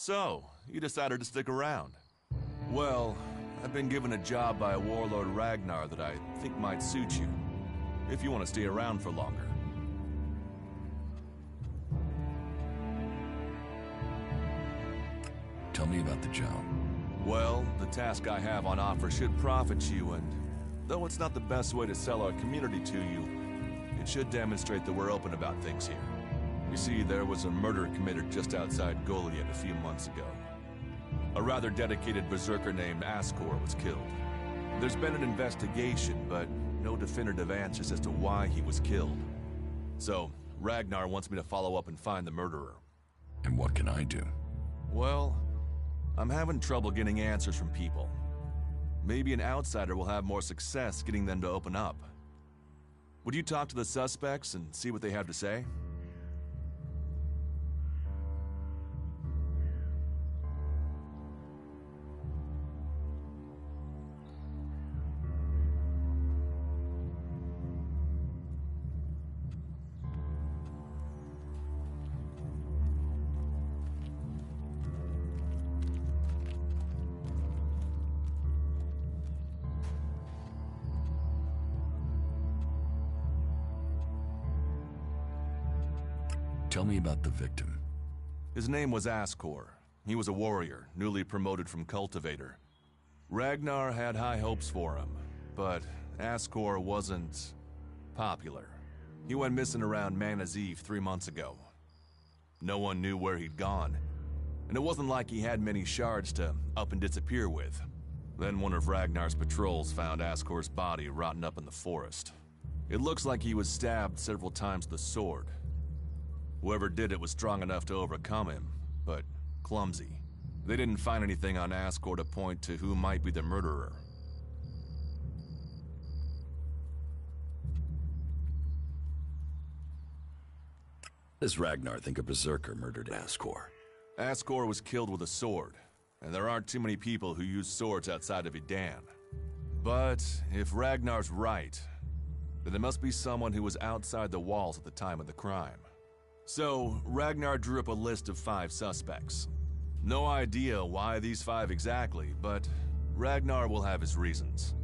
So, you decided to stick around. Well, I've been given a job by Warlord Ragnar that I think might suit you, if you want to stay around for longer. Tell me about the job. Well, the task I have on offer should profit you, and though it's not the best way to sell our community to you, it should demonstrate that we're open about things here. You see, there was a murder committed just outside Goliath a few months ago. A rather dedicated berserker named Askor was killed. There's been an investigation, but no definitive answers as to why he was killed. So, Ragnar wants me to follow up and find the murderer. And what can I do? Well, I'm having trouble getting answers from people. Maybe an outsider will have more success getting them to open up. Would you talk to the suspects and see what they have to say? Tell me about the victim. His name was Askor. He was a warrior, newly promoted from cultivator. Ragnar had high hopes for him, but Askor wasn't popular. He went missing around Mana's Eve 3 months ago. No one knew where he'd gone, and it wasn't like he had many shards to up and disappear with. Then one of Ragnar's patrols found Askor's body rotten up in the forest. It looks like he was stabbed several times with a sword. Whoever did it was strong enough to overcome him, but clumsy. They didn't find anything on Askor to point to who might be the murderer. Does Ragnar think a berserker murdered Askor? Askor was killed with a sword, and there aren't too many people who use swords outside of Idan. But if Ragnar's right, then it must be someone who was outside the walls at the time of the crime. So, Ragnar drew up a list of 5 suspects. No idea why these 5 exactly, but Ragnar will have his reasons.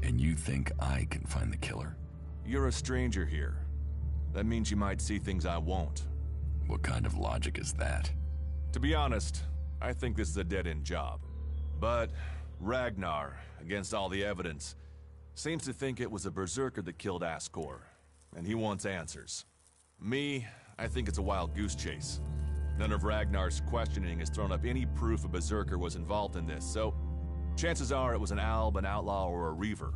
And you think I can find the killer? You're a stranger here. That means you might see things I won't. What kind of logic is that? To be honest, I think this is a dead-end job. But Ragnar, against all the evidence, seems to think it was a berserker that killed Askor, and he wants answers. Me, I think it's a wild goose chase. None of Ragnar's questioning has thrown up any proof a berserker was involved in this, so chances are it was an alb, an outlaw, or a reaver.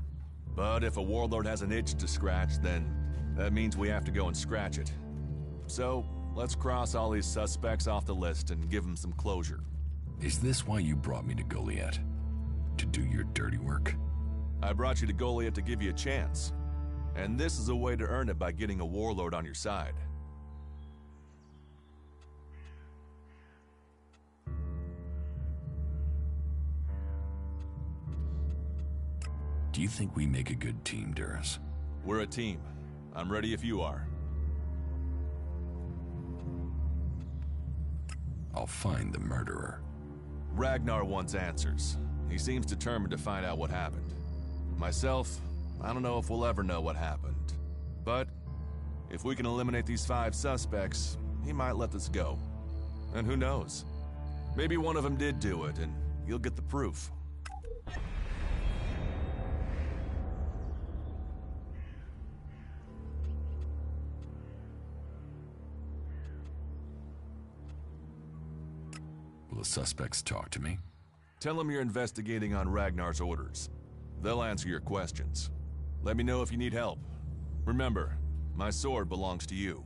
But if a warlord has an itch to scratch, then that means we have to go and scratch it. So, let's cross all these suspects off the list and give them some closure. Is this why you brought me to Goliath? To do your dirty work? I brought you to Goliath to give you a chance. And this is a way to earn it by getting a warlord on your side. Do you think we make a good team, Duras? We're a team. I'm ready if you are. I'll find the murderer. Ragnar wants answers. He seems determined to find out what happened. Myself, I don't know if we'll ever know what happened. But if we can eliminate these 5 suspects, he might let this go. And who knows? Maybe one of them did do it, and you'll get the proof. Will the suspects talk to me? Tell them you're investigating on Ragnar's orders. They'll answer your questions. Let me know if you need help. Remember, my sword belongs to you.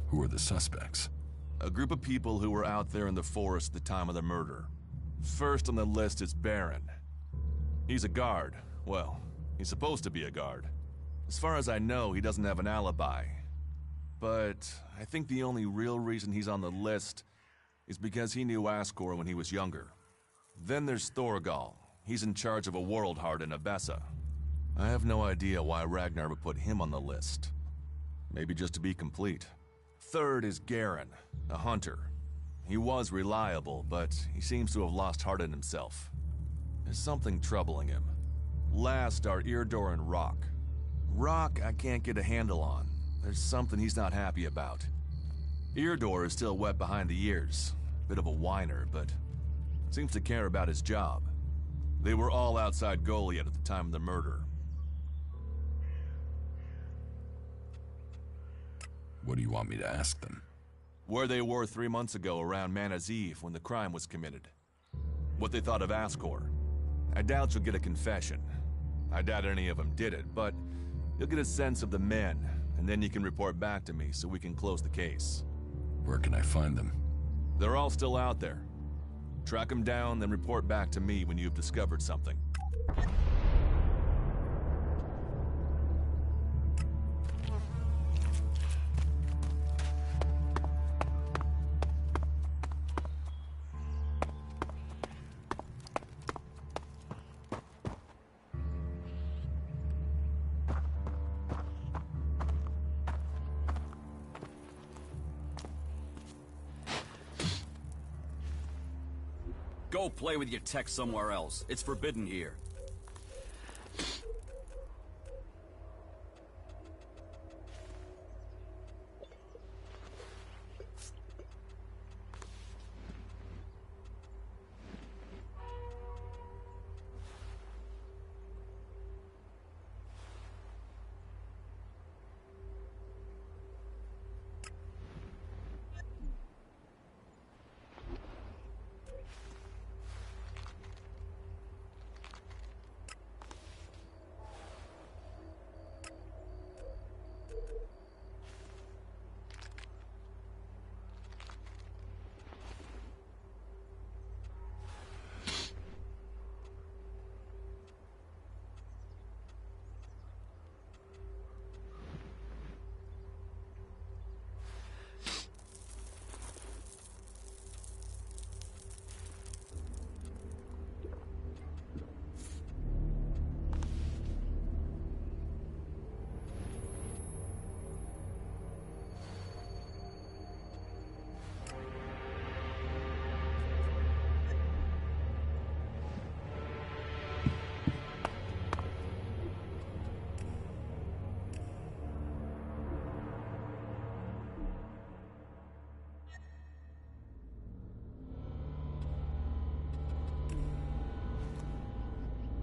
Who are the suspects? A group of people who were out there in the forest at the time of the murder. First on the list is Baron. He's a guard. Well, he's supposed to be a guard. As far as I know, he doesn't have an alibi. But I think the only real reason he's on the list is because he knew Askor when he was younger. Then there's Thorgal. He's in charge of a world heart in Abessa. I have no idea why Ragnar would put him on the list. Maybe just to be complete. Third is Garen, a hunter. He was reliable, but he seems to have lost heart in himself. There's something troubling him. Last are Eardor and Rock. Rock I can't get a handle on. There's something he's not happy about. Eardor is still wet behind the ears. Bit of a whiner, but seems to care about his job. They were all outside Goliath at the time of the murder. What do you want me to ask them? Where they were 3 months ago around Mana's Eve when the crime was committed. What they thought of Ascor. I doubt you'll get a confession. I doubt any of them did it, but you'll get a sense of the men, and then you can report back to me so we can close the case. Where can I find them? They're all still out there. Track them down, then report back to me when you've discovered something. Go play with your tech somewhere else. It's forbidden here.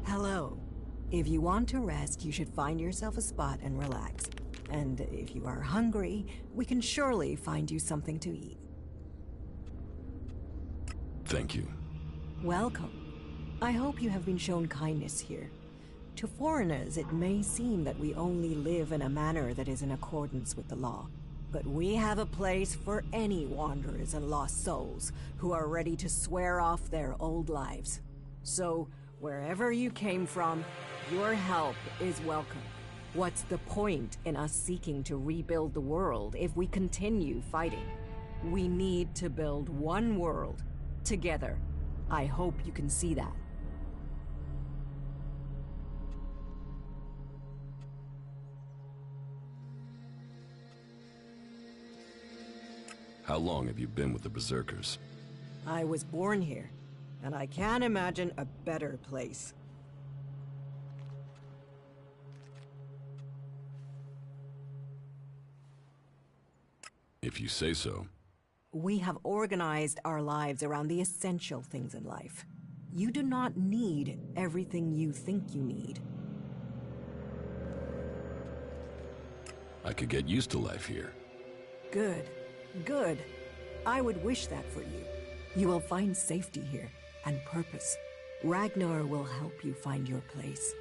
Hello. If you want to rest, you should find yourself a spot and relax. And if you are hungry, we can surely find you something to eat. Thank you. Welcome. I hope you have been shown kindness here. To foreigners, it may seem that we only live in a manner that is in accordance with the law. But we have a place for any wanderers and lost souls who are ready to swear off their old lives. So, wherever you came from, your help is welcome. What's the point in us seeking to rebuild the world if we continue fighting? We need to build one world, together. I hope you can see that. How long have you been with the Berserkers? I was born here, and I can't imagine a better place. If you say so. We have organized our lives around the essential things in life. You do not need everything you think you need. I could get used to life here. Good. Good. I would wish that for you. You will find safety here, and purpose. Ragnar will help you find your place.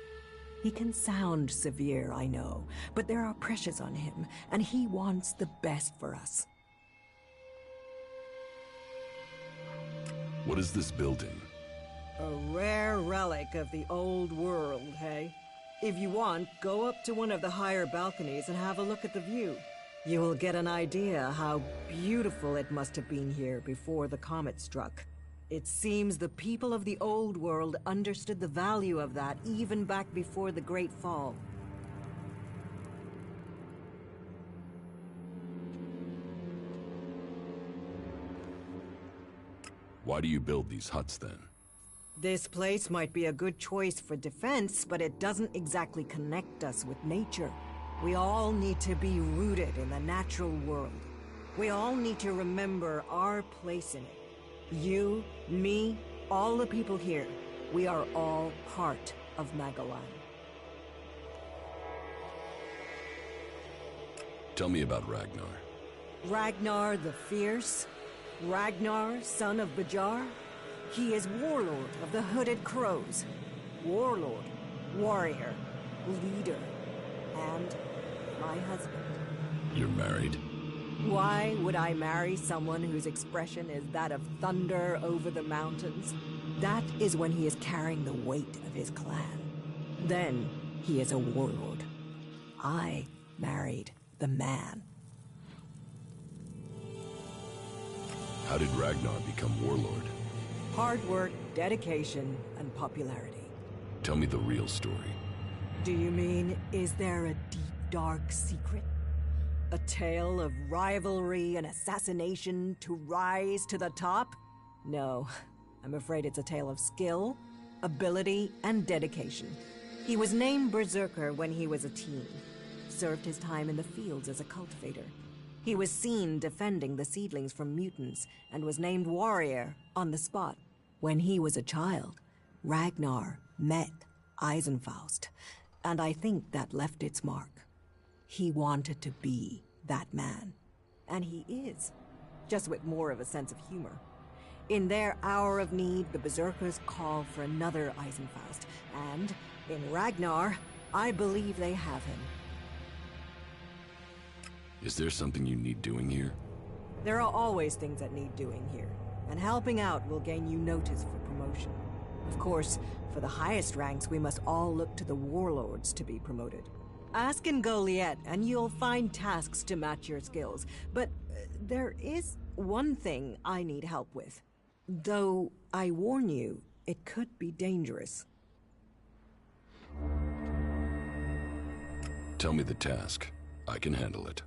He can sound severe, I know, but there are pressures on him, and he wants the best for us. What is this building? A rare relic of the old world, hey? If you want, go up to one of the higher balconies and have a look at the view. You will get an idea how beautiful it must have been here before the comet struck. It seems the people of the old world understood the value of that even back before the Great Fall. Why do you build these huts then? This place might be a good choice for defense, but it doesn't exactly connect us with nature. We all need to be rooted in the natural world. We all need to remember our place in it. You, me, all the people here, we are all part of Magalan. Tell me about Ragnar. Ragnar the Fierce? Ragnar, son of Bajar? He is warlord of the Hooded Crows. Warlord, warrior, leader, and my husband. You're married? Why would I marry someone whose expression is that of thunder over the mountains? That is when he is carrying the weight of his clan. Then he is a warlord. I married the man. How did Ragnar become warlord? Hard work, dedication, and popularity. Tell me the real story. Do you mean, is there a deep, dark secret? A tale of rivalry and assassination to rise to the top? No, I'm afraid it's a tale of skill, ability, and dedication. He was named Berserker when he was a teen. Served his time in the fields as a cultivator. He was seen defending the seedlings from mutants and was named warrior on the spot. When he was a child, Ragnar met Eisenfaust, and I think that left its mark. He wanted to be that man. And he is, just with more of a sense of humor. In their hour of need, the Berserkers call for another Eisenfaust, and in Ragnar, I believe they have him. Is there something you need doing here? There are always things that need doing here, and helping out will gain you notice for promotion. Of course, for the highest ranks, we must all look to the warlords to be promoted. Ask in Goliath, and you'll find tasks to match your skills. But there is one thing I need help with. Though, I warn you, it could be dangerous. Tell me the task. I can handle it.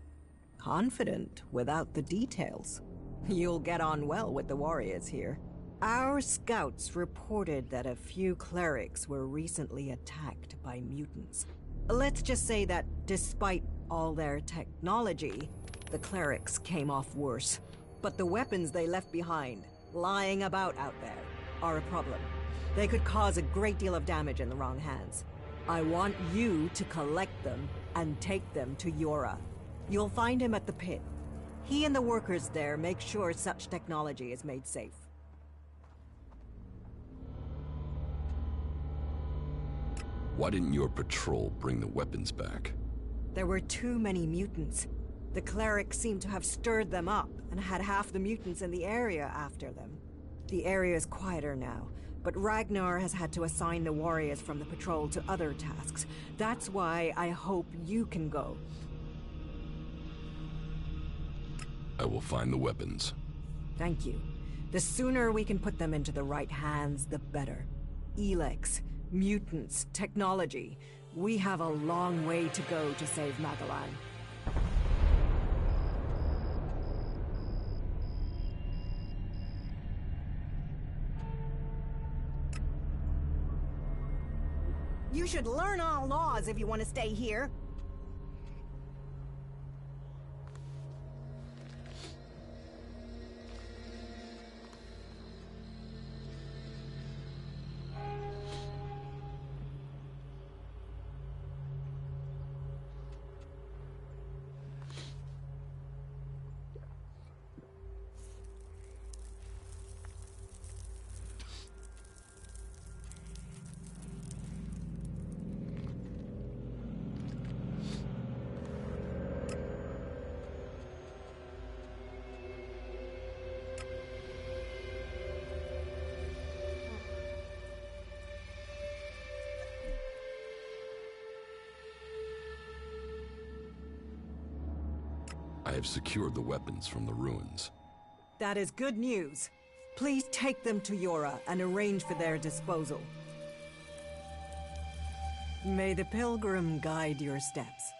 Confident without the details. You'll get on well with the warriors here. Our scouts reported that a few clerics were recently attacked by mutants. Let's just say that despite all their technology, the clerics came off worse. But the weapons they left behind, lying about out there, are a problem. They could cause a great deal of damage in the wrong hands. I want you to collect them and take them to Yora. You'll find him at the pit. He and the workers there make sure such technology is made safe. Why didn't your patrol bring the weapons back? There were too many mutants. The clerics seemed to have stirred them up and had half the mutants in the area after them. The area is quieter now, but Ragnar has had to assign the warriors from the patrol to other tasks. That's why I hope you can go. I will find the weapons. Thank you. The sooner we can put them into the right hands, the better. Elex, mutants, technology. We have a long way to go to save Magalan. You should learn all laws if you want to stay here. I have secured the weapons from the ruins. That is good news. Please take them to Yora and arrange for their disposal. May the pilgrim guide your steps.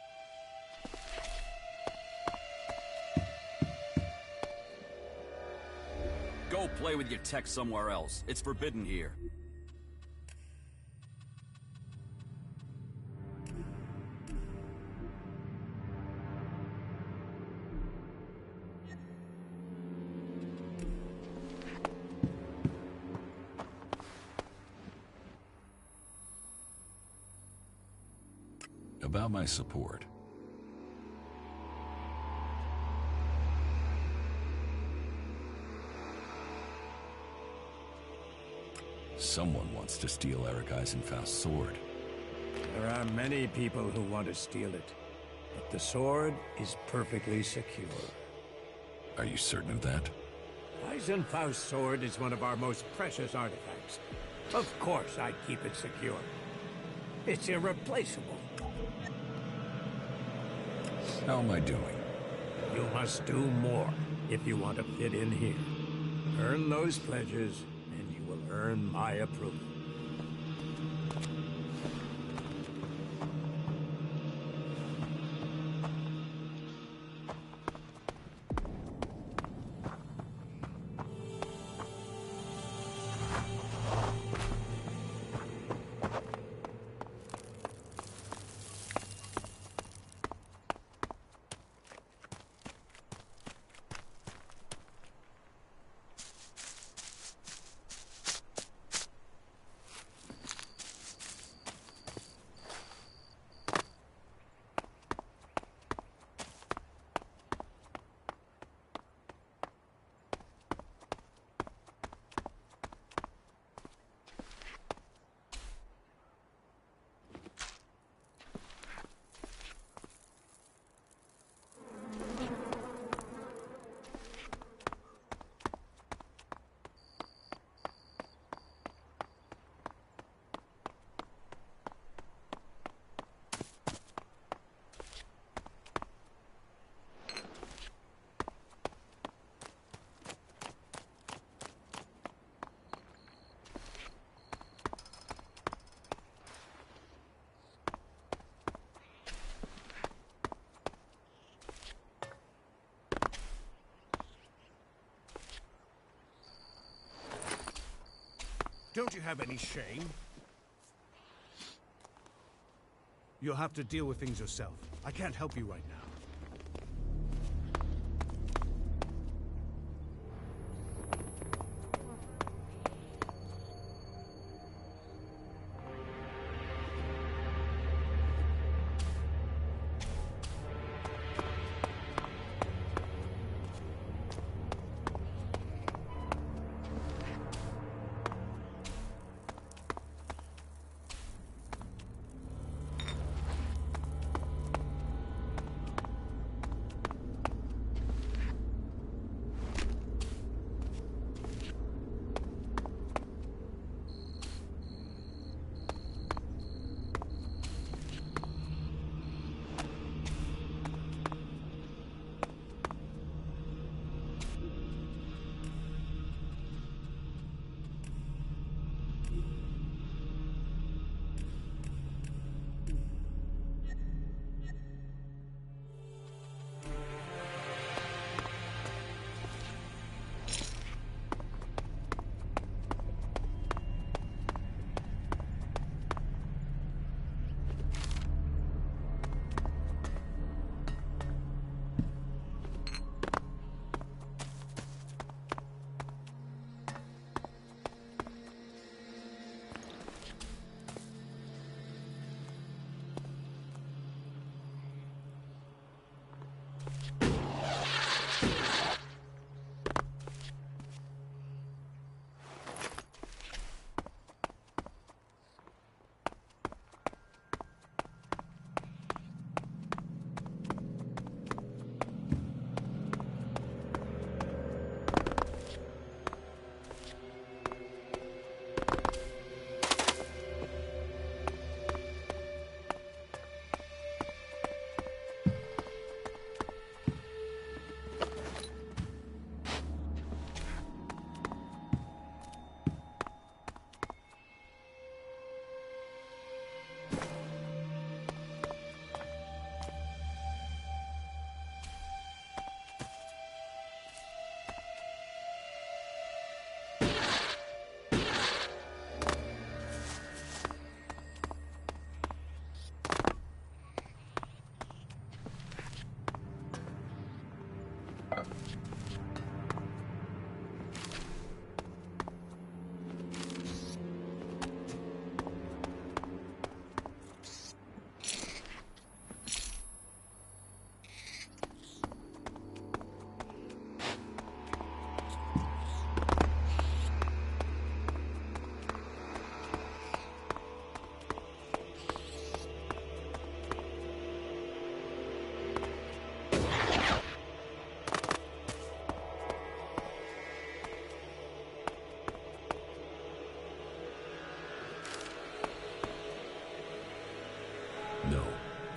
Go play with your tech somewhere else. It's forbidden here. About my support. Someone wants to steal Eric Eisenfaust's sword. There are many people who want to steal it, but the sword is perfectly secure. Are you certain of that? Eisenfaust's sword is one of our most precious artifacts. Of course I'd keep it secure. It's irreplaceable. How am I doing? You must do more if you want to fit in here. Earn those pledges, and you will earn my approval. Don't you have any shame? You'll have to deal with things yourself. I can't help you right now. No,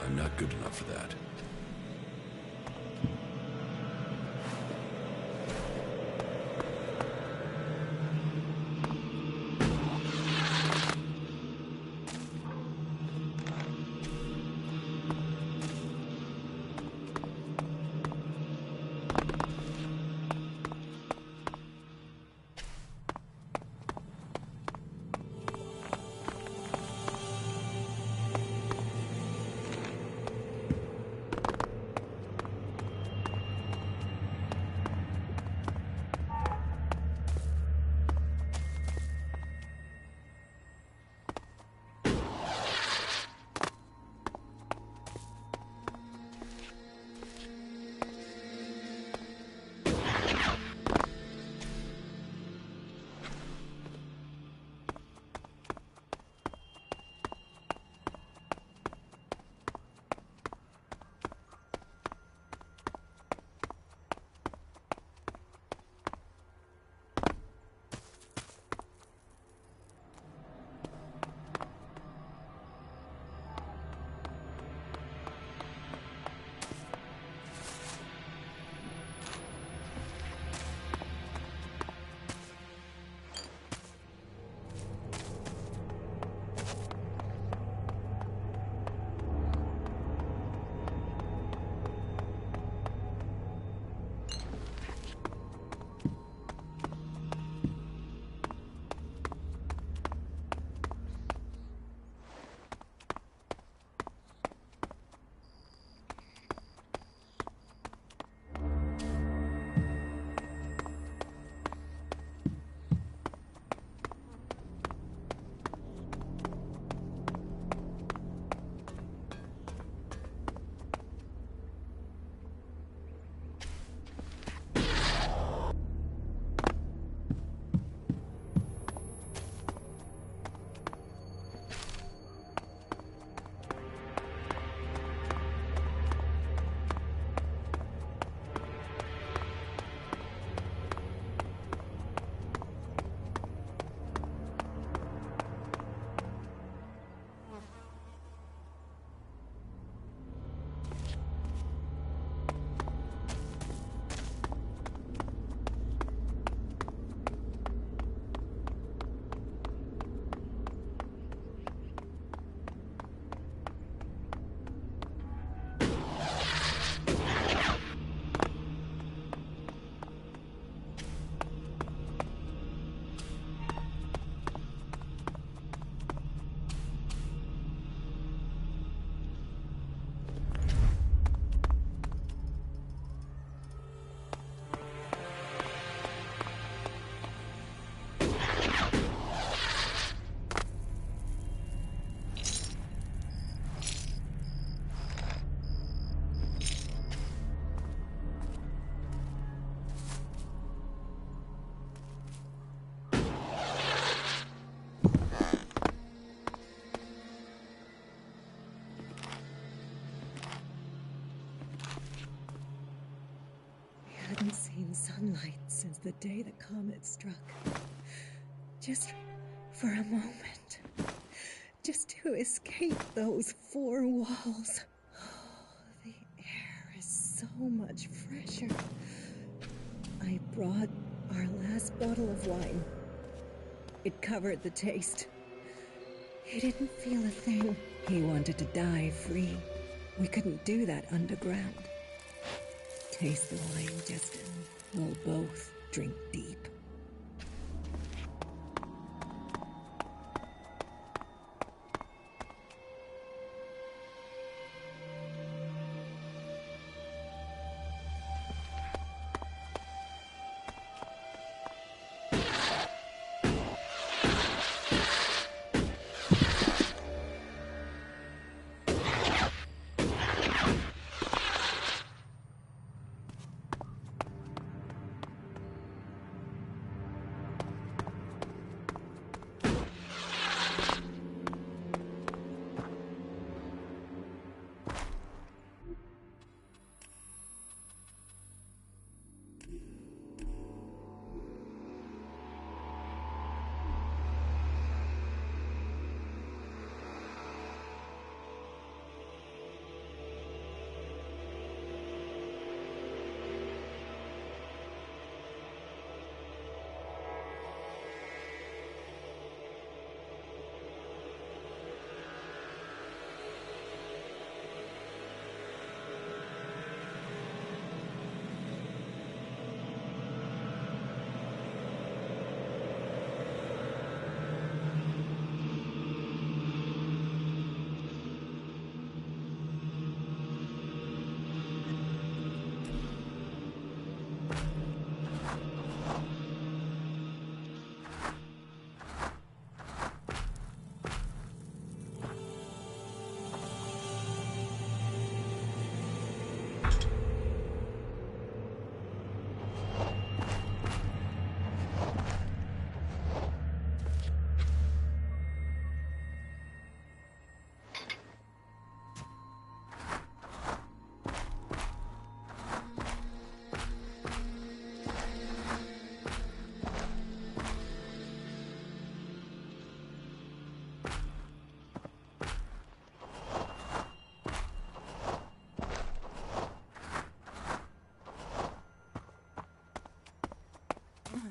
I'm not good enough for that. Hadn't seen sunlight since the day the comet struck. Just for a moment. Just to escape those four walls. Oh, the air is so much fresher. I brought our last bottle of wine. It covered the taste. He didn't feel a thing. He wanted to die free. We couldn't do that underground. Taste the wine, Justin. We'll both drink deep.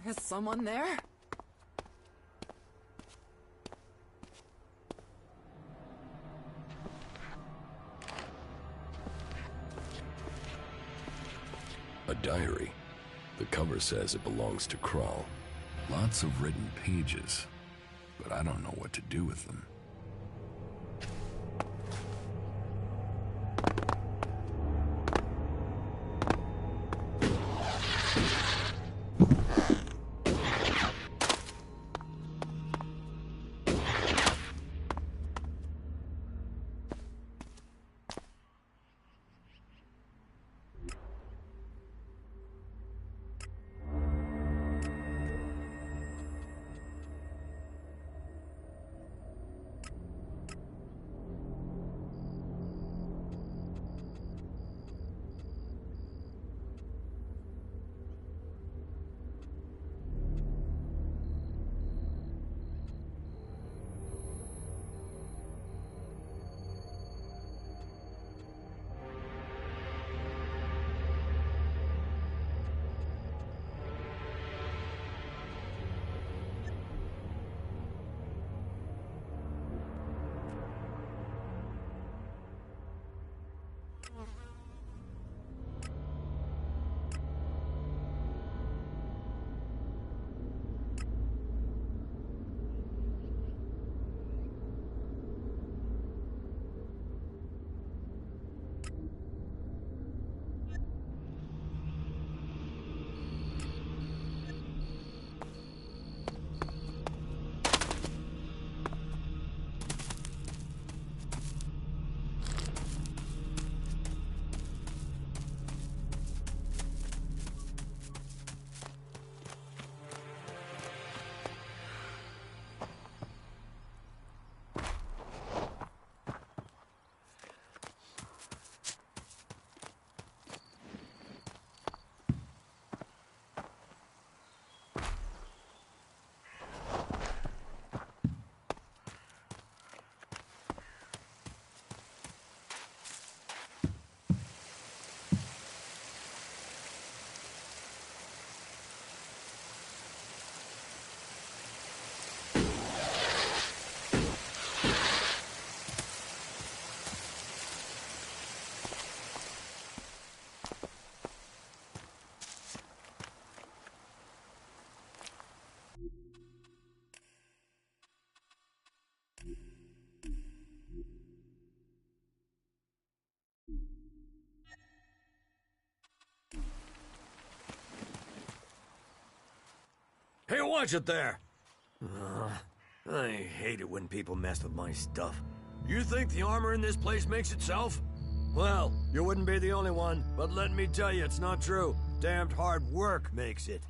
Is someone there? A diary. The cover says it belongs to Krull. Lots of written pages, but I don't know what to do with them. Hey, watch it there! I hate it when people mess with my stuff. You think the armor in this place makes itself? Well, you wouldn't be the only one, but let me tell you, it's not true. Damned hard work makes it.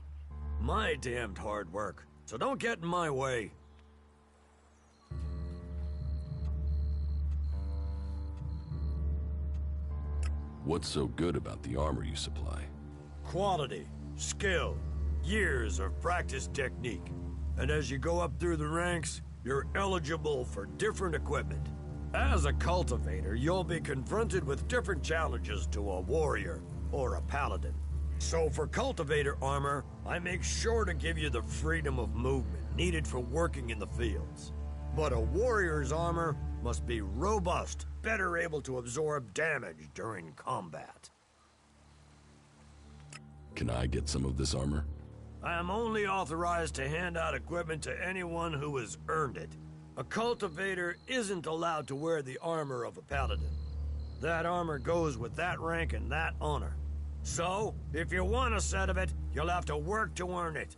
My damned hard work. So don't get in my way. What's so good about the armor you supply? Quality, skill, years of practiced technique. And as you go up through the ranks, you're eligible for different equipment. As a cultivator, you'll be confronted with different challenges to a warrior or a paladin. So for cultivator armor, I make sure to give you the freedom of movement needed for working in the fields. But a warrior's armor must be robust, better able to absorb damage during combat. Can I get some of this armor? I am only authorized to hand out equipment to anyone who has earned it. A cultivator isn't allowed to wear the armor of a paladin. That armor goes with that rank and that honor. So, if you want a set of it, you'll have to work to earn it.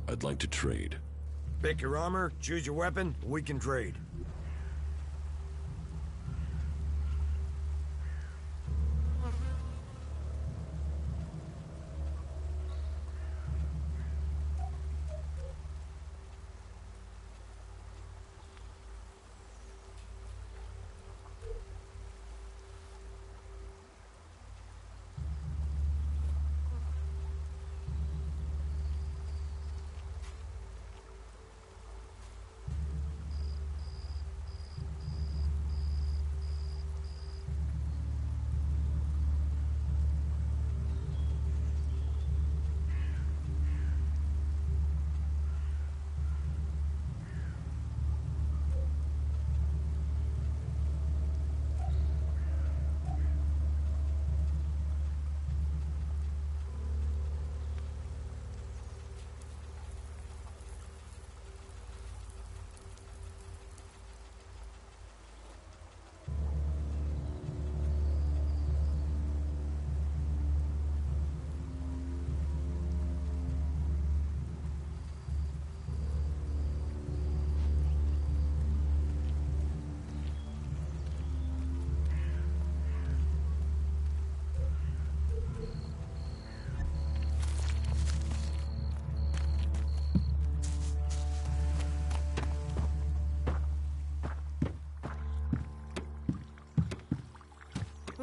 I'd like to trade. Pick your armor, choose your weapon, we can trade.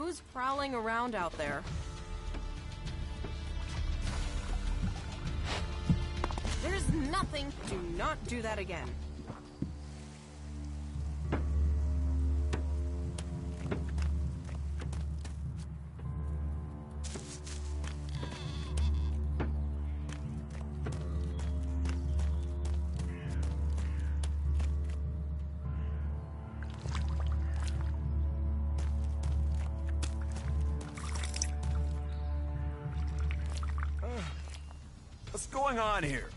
Who's prowling around out there? There's nothing. Do not do that again. What's going on here?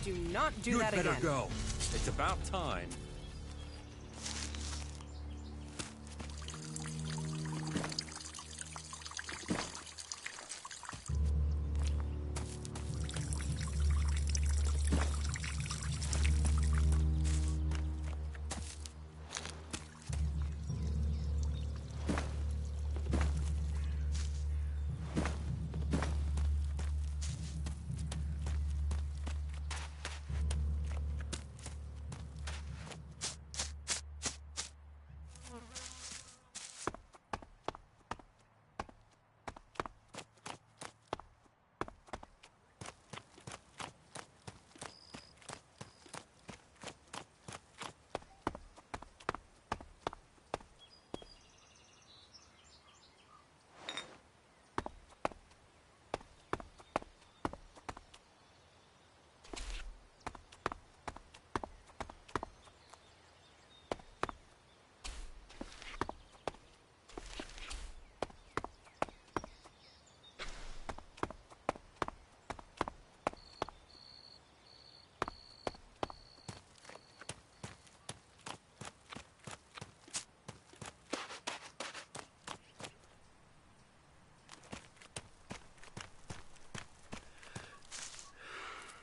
Do not do You'd that better again. go. It's about time.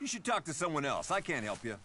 You should talk to someone else. I can't help you.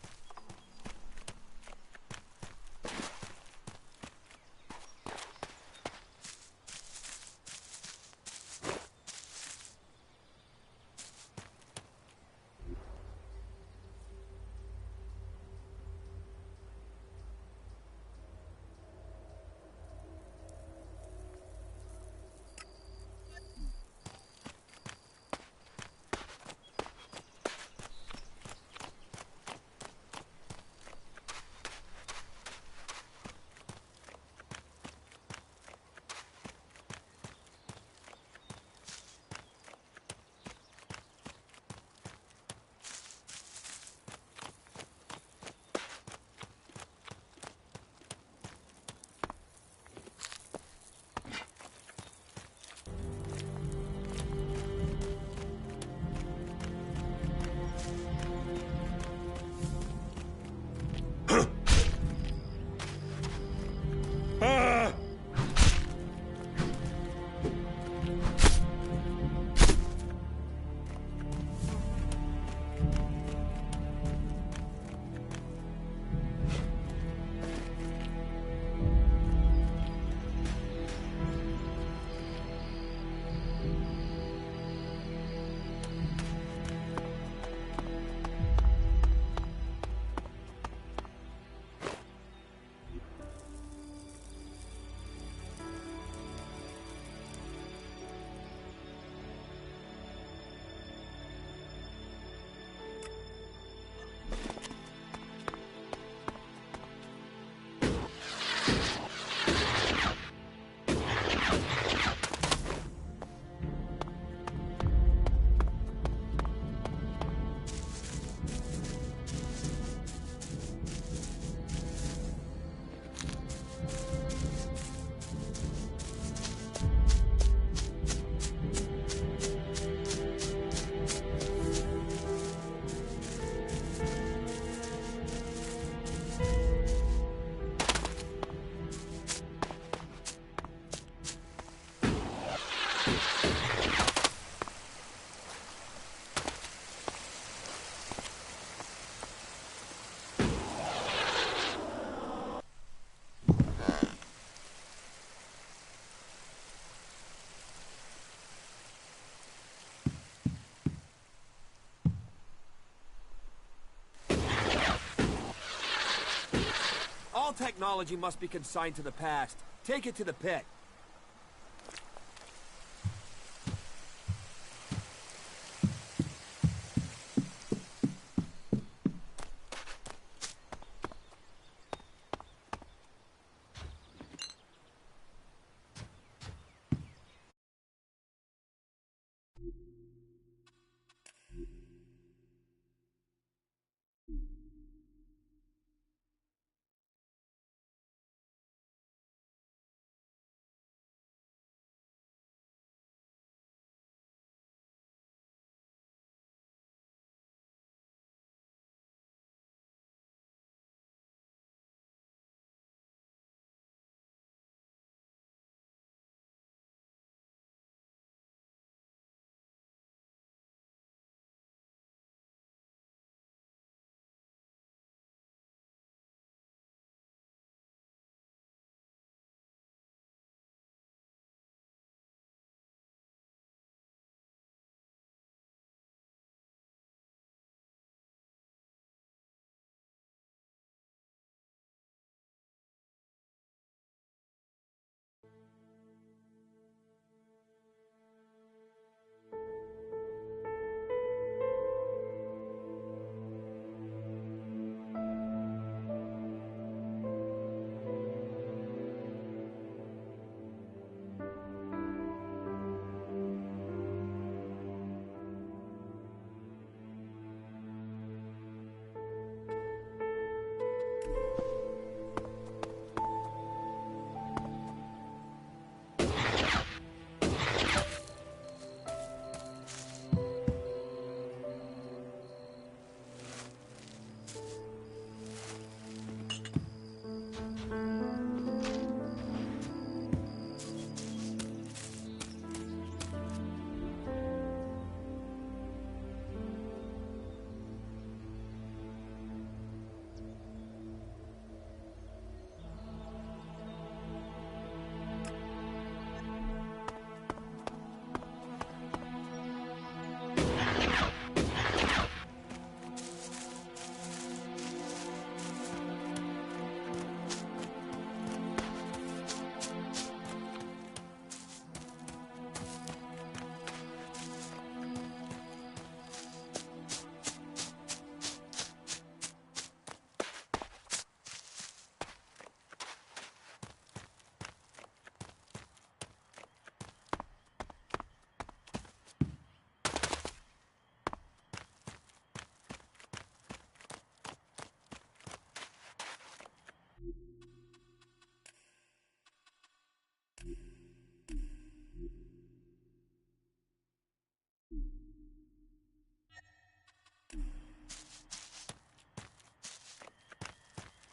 All technology must be consigned to the past. Take it to the pit.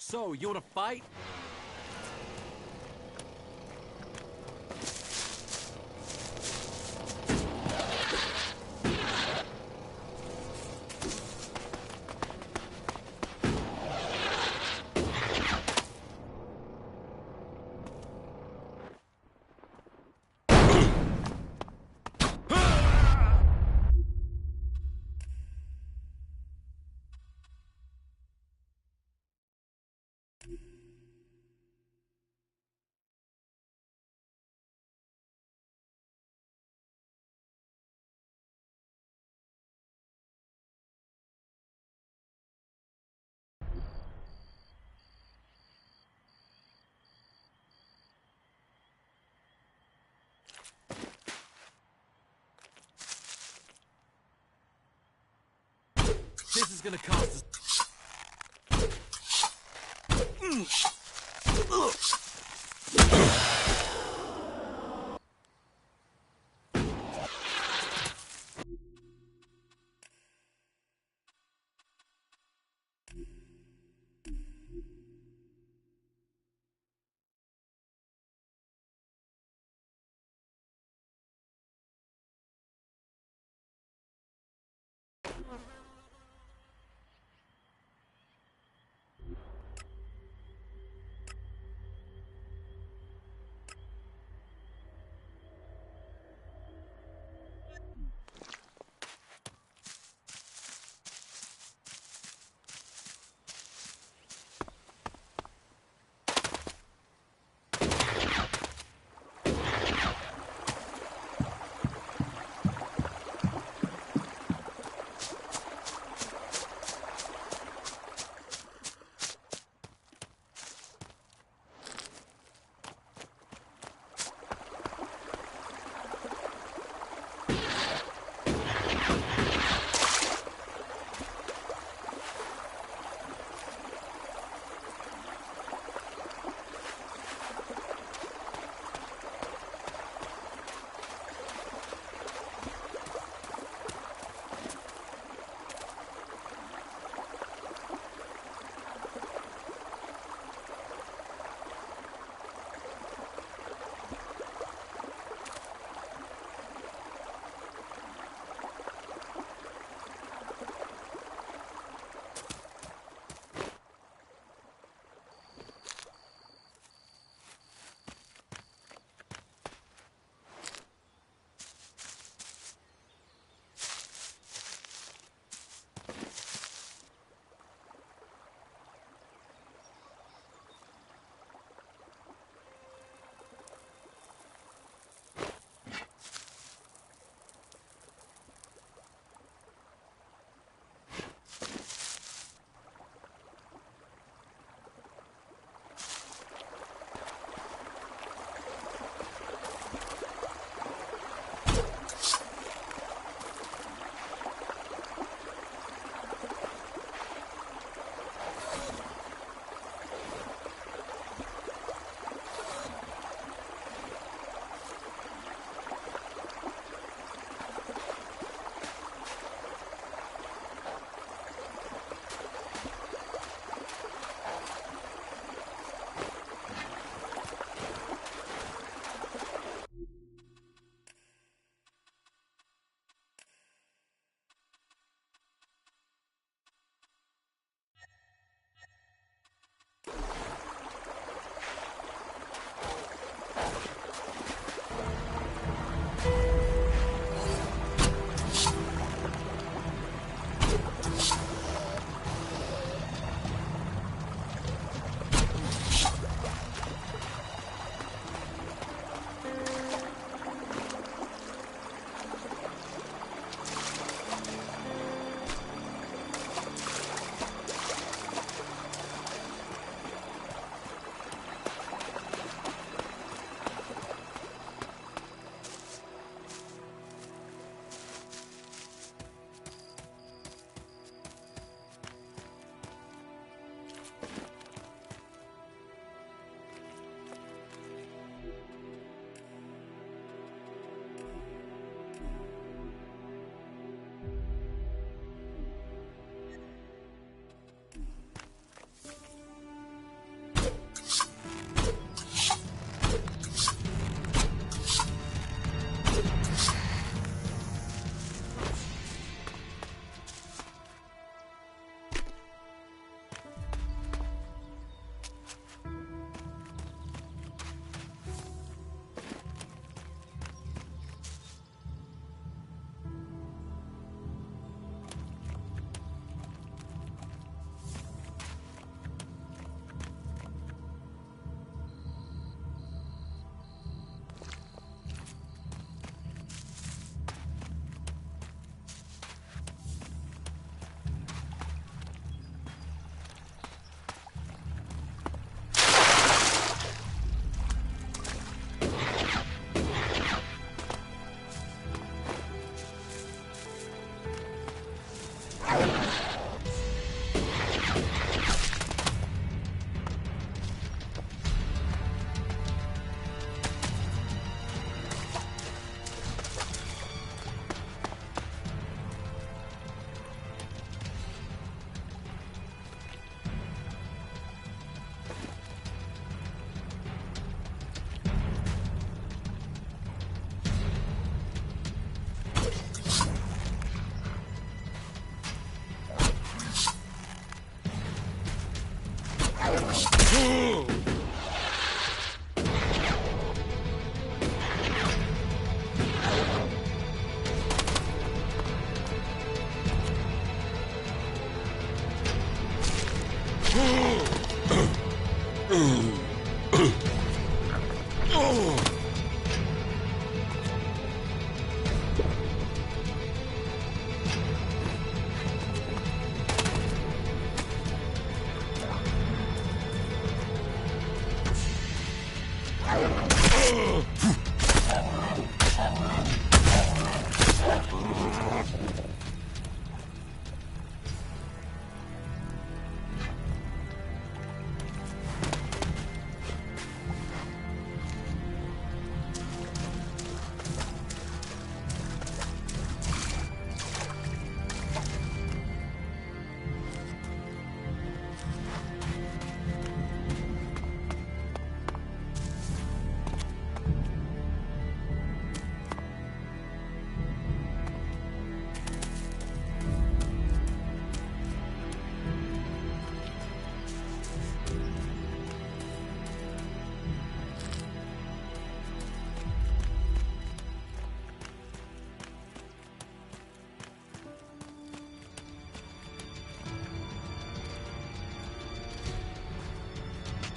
So, you wanna fight? This is gonna cost us.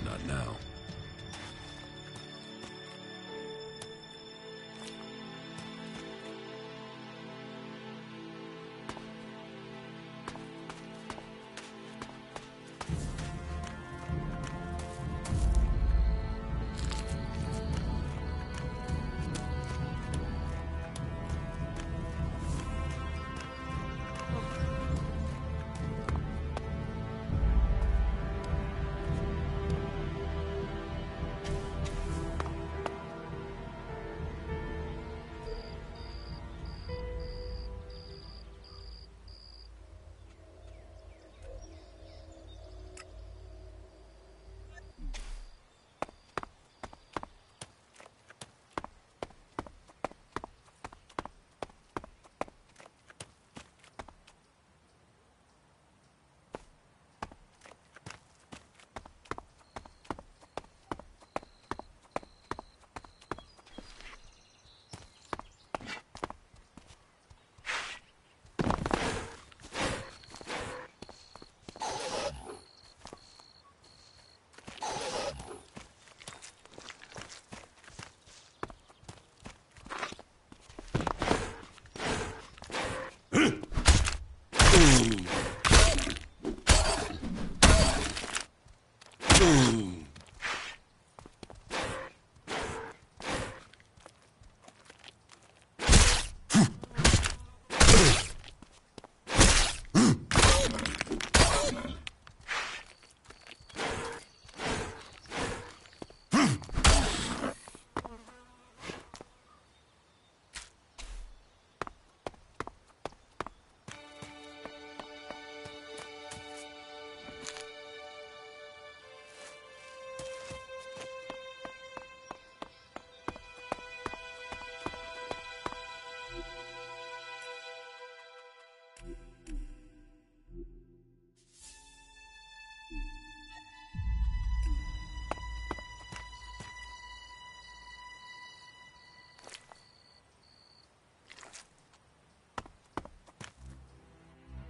Not now.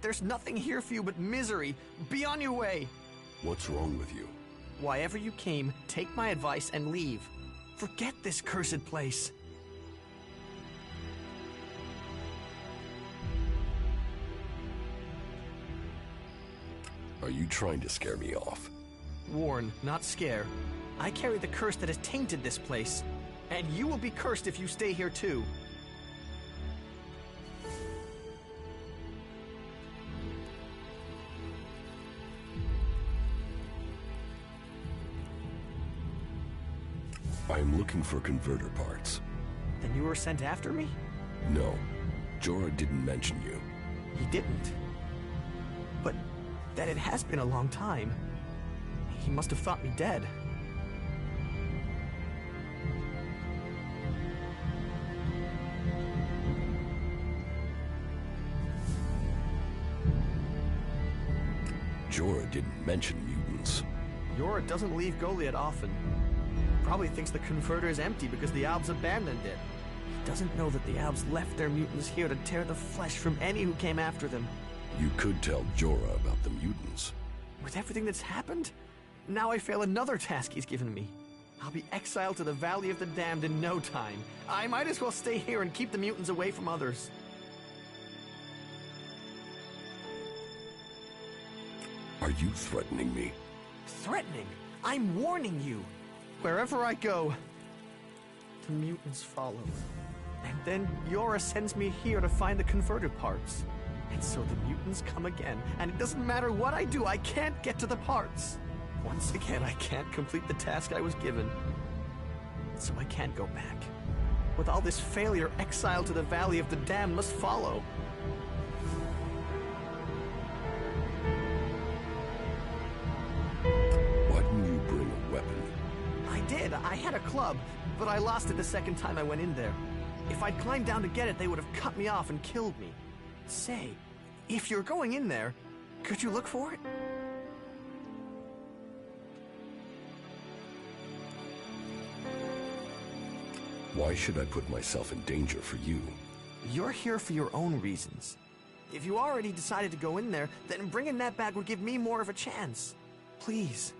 There's nothing here for you but misery. Be on your way. What's wrong with you? Why ever you came, take my advice and leave. Forget this cursed place. Are you trying to scare me off? Warn, not scare. I carry the curse that has tainted this place. And you will be cursed if you stay here too. I am looking for converter parts. Then you were sent after me? No, Jorah didn't mention you. He didn't. But that it has been a long time. He must have thought me dead. Jorah didn't mention mutants. Yora doesn't leave Goliad often. Probably thinks the converter is empty because the Albs abandoned it. He doesn't know that the Albs left their mutants here to tear the flesh from any who came after them. You could tell Jorah about the mutants. With everything that's happened, now I fail another task he's given me. I'll be exiled to the Valley of the Damned in no time. I might as well stay here and keep the mutants away from others. Are you threatening me? Threatening? I'm warning you. Wherever I go, the mutants follow. And then Yora sends me here to find the converter parts. And so the mutants come again, and it doesn't matter what I do, I can't get to the parts. Once again, I can't complete the task I was given. So I can't go back. With all this failure, exile to the Valley of the Damned must follow. Why didn't you bring a weapon? I did. I had a club, but I lost it the second time I went in there. If I'd climbed down to get it, they would have cut me off and killed me. Say, if you're going in there, could you look for it? Why should I put myself in danger for you? You're here for your own reasons. If you already decided to go in there, then bringing that back would give me more of a chance. Please,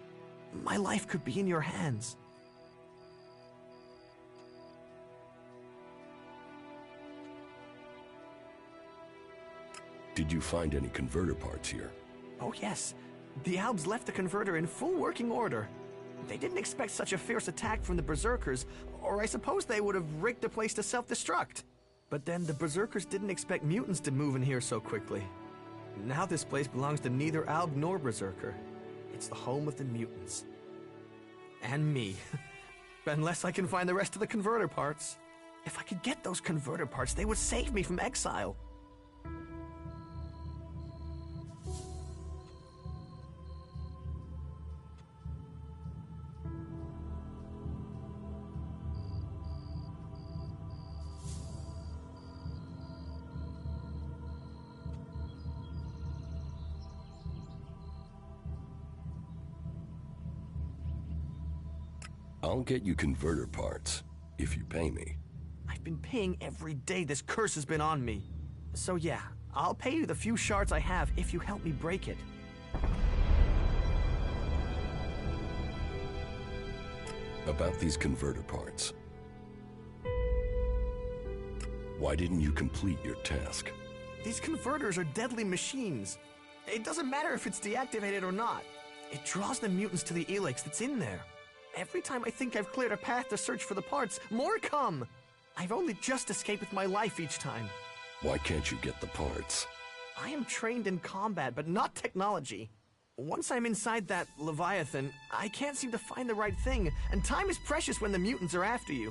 my life could be in your hands. Did you find any converter parts here? Oh yes, the Albs left the converter in full working order. They didn't expect such a fierce attack from the Berserkers, or I suppose they would have rigged the place to self-destruct. But then the Berserkers didn't expect mutants to move in here so quickly. Now this place belongs to neither Alb nor Berserker. It's the home of the mutants. And me. Unless I can find the rest of the converter parts. If I could get those converter parts, they would save me from exile. I'll get you converter parts, if you pay me. I've been paying every day this curse has been on me. So yeah, I'll pay you the few shards I have if you help me break it. About these converter parts. Why didn't you complete your task? These converters are deadly machines. It doesn't matter if it's deactivated or not. It draws the mutants to the Elex that's in there. Every time I think I've cleared a path to search for the parts, more come! I've only just escaped with my life each time. Why can't you get the parts? I am trained in combat, but not technology. Once I'm inside that Leviathan, I can't seem to find the right thing, and time is precious when the mutants are after you.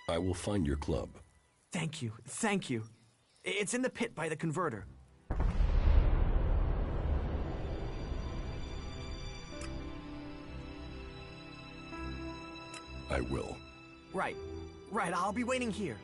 I will find your club. Thank you, thank you. It's in the pit by the converter. I will. Right, I'll be waiting here.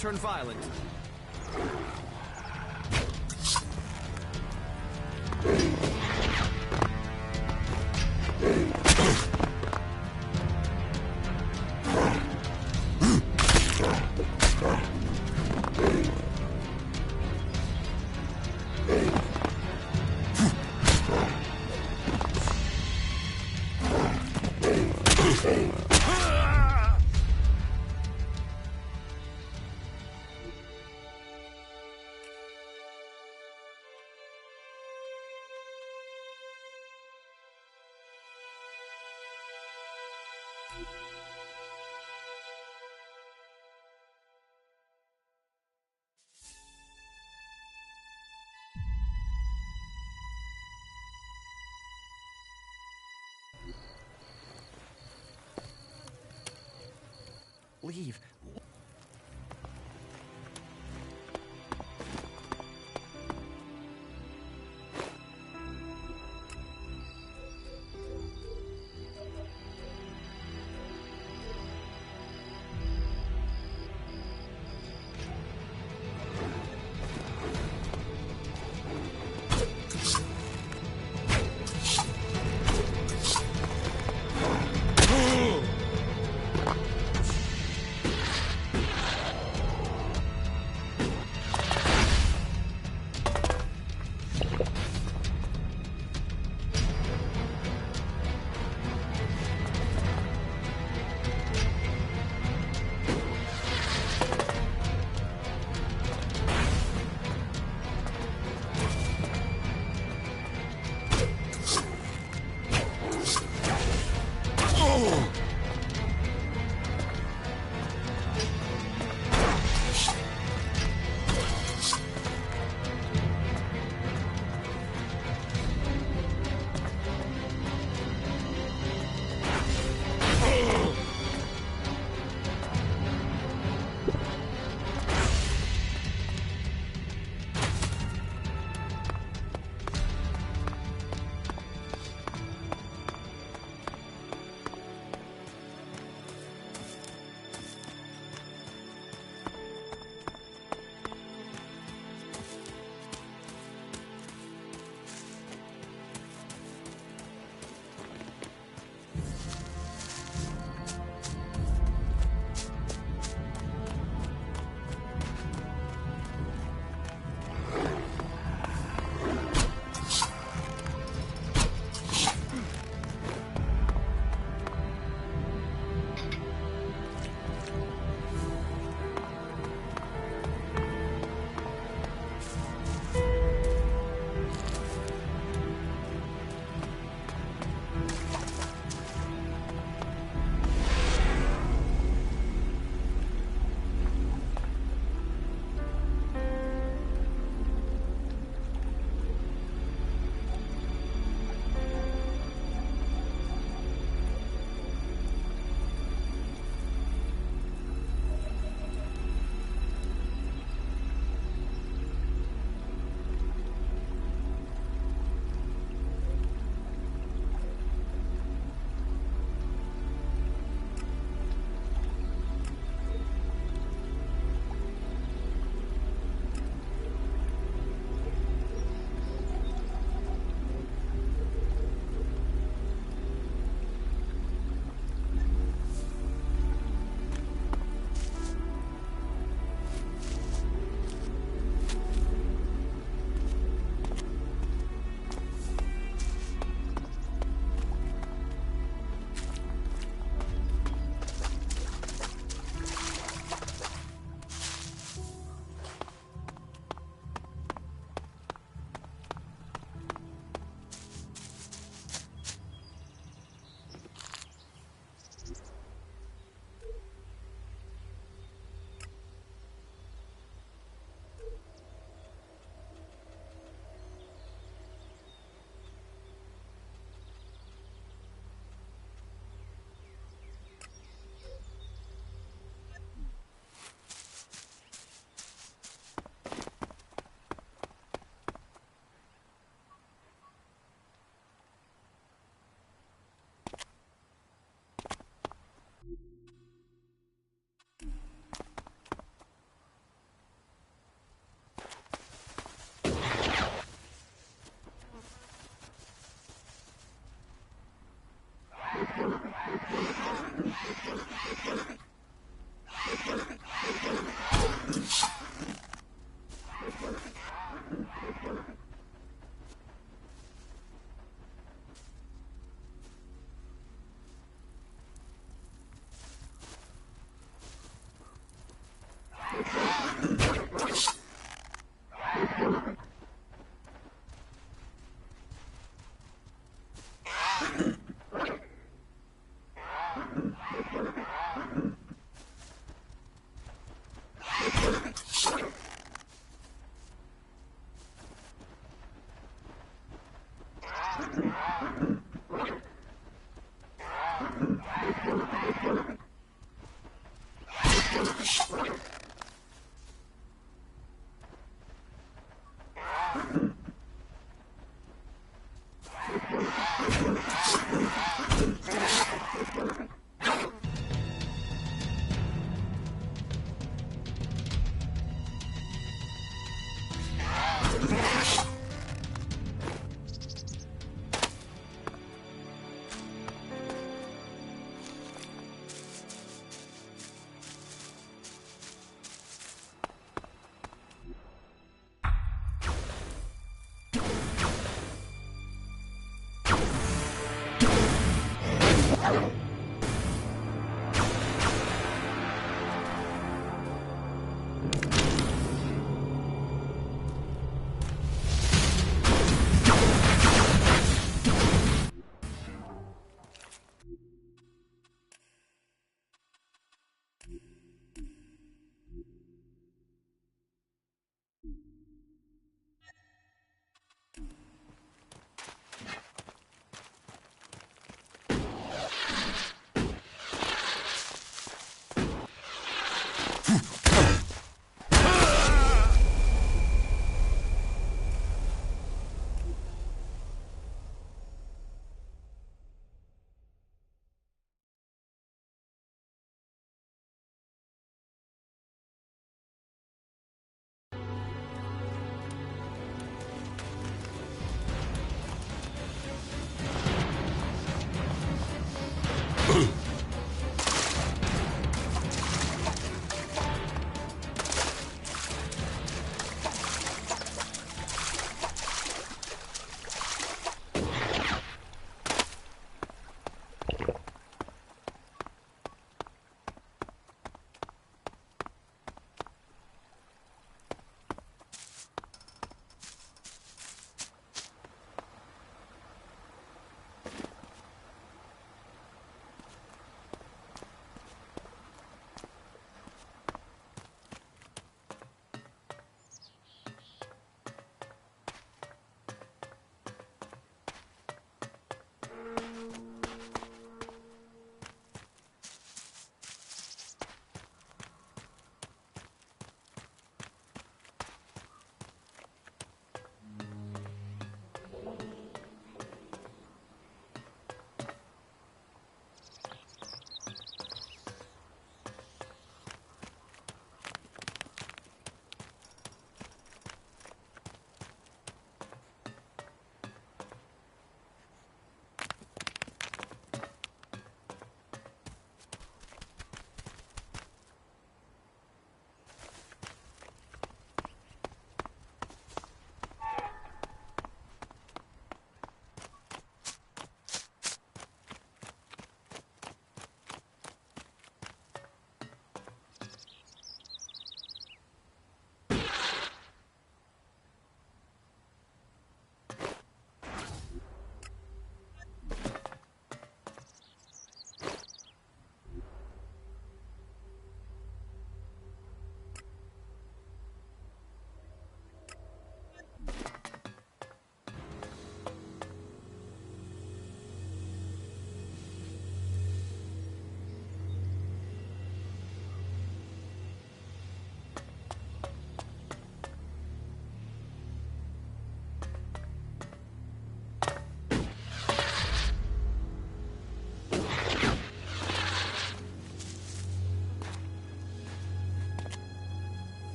turn violent. Leave.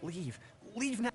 Leave. Leave now.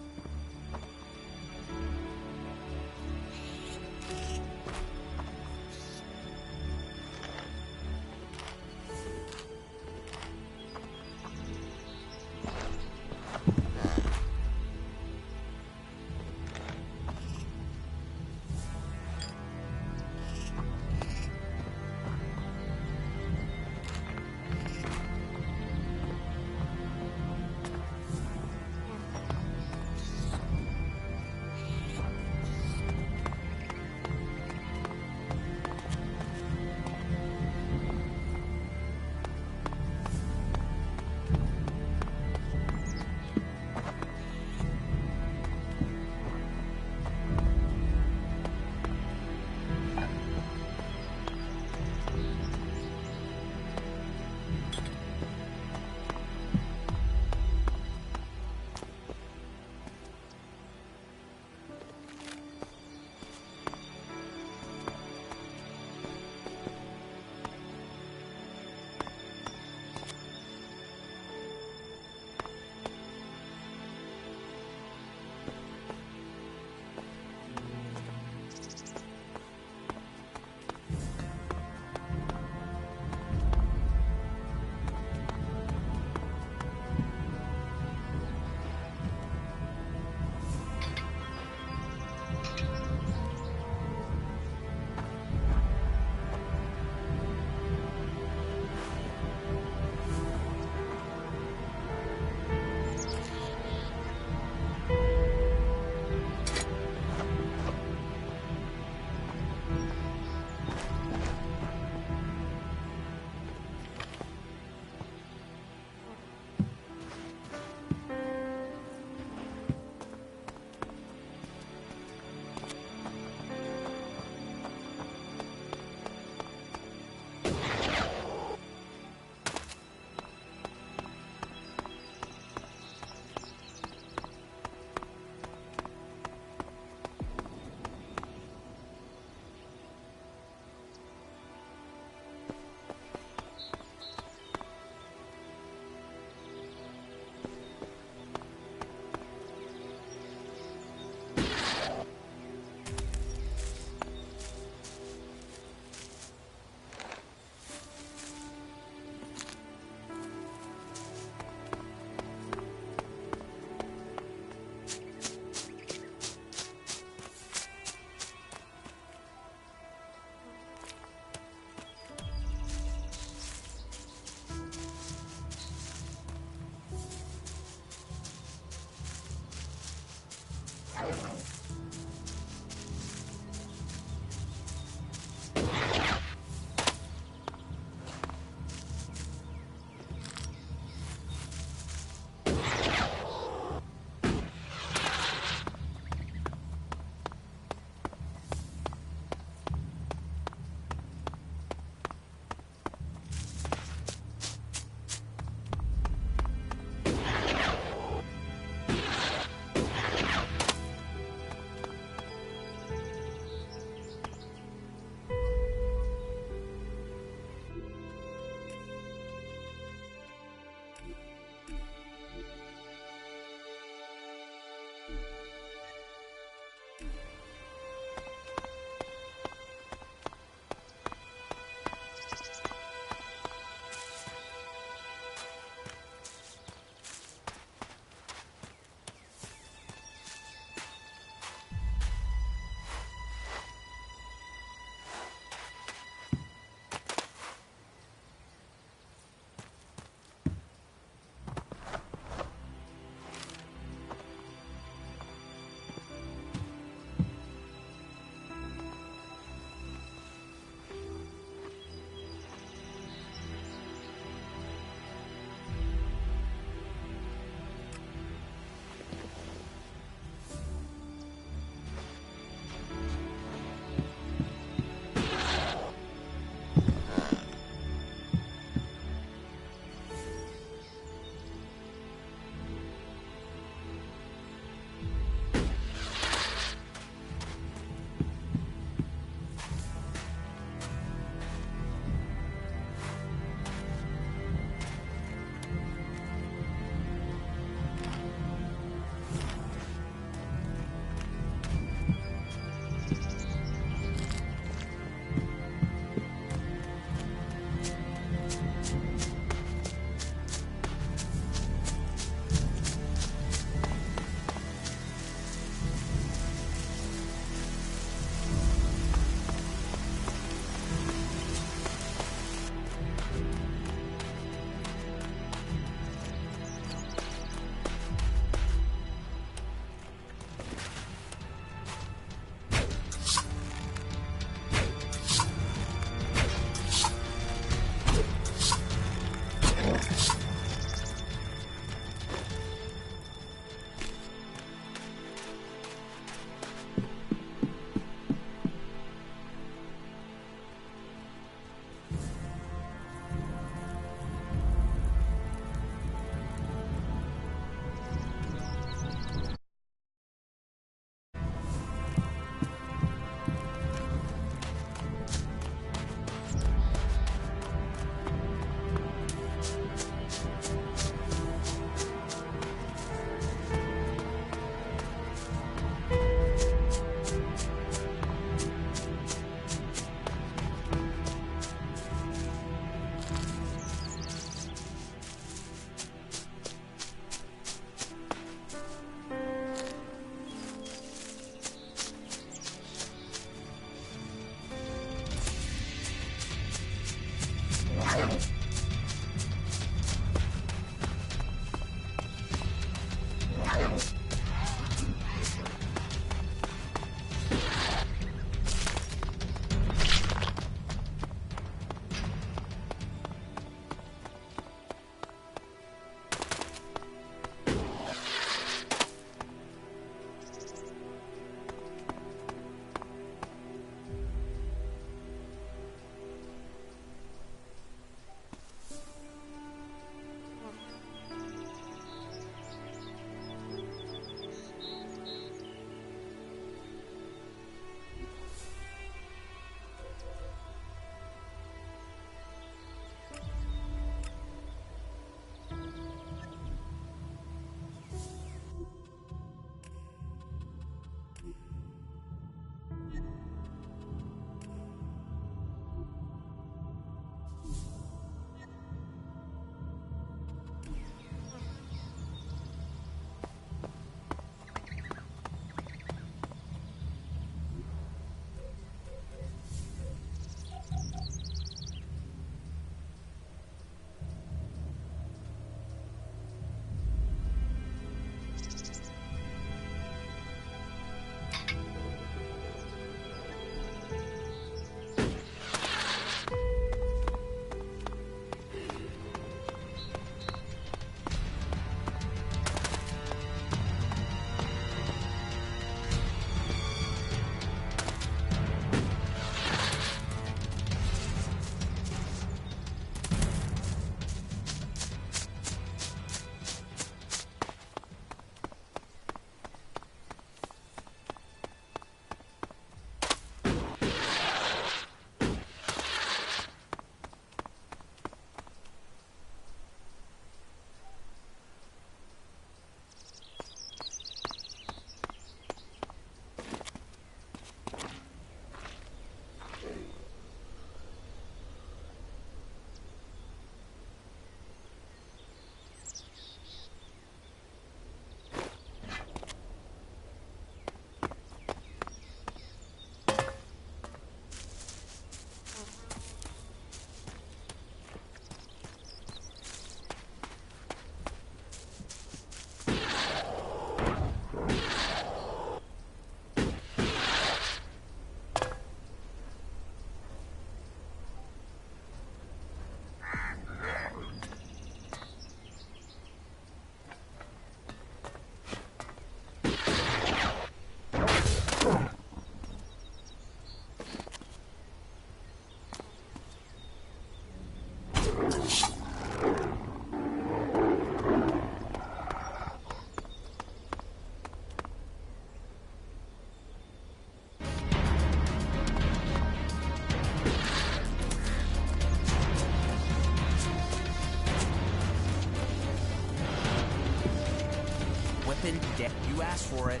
flippin' dick. You asked for it.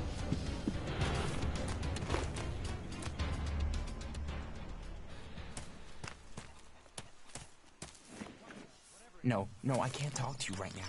No, I can't talk to you right now.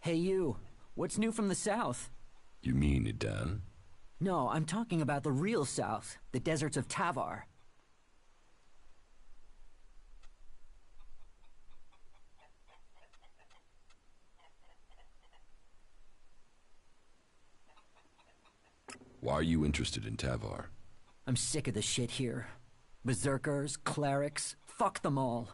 Hey you, what's new from the south? You mean Idan? No, I'm talking about the real south, the deserts of Tavar. Why are you interested in Tavar? I'm sick of the shit here. Berserkers, clerics, fuck them all.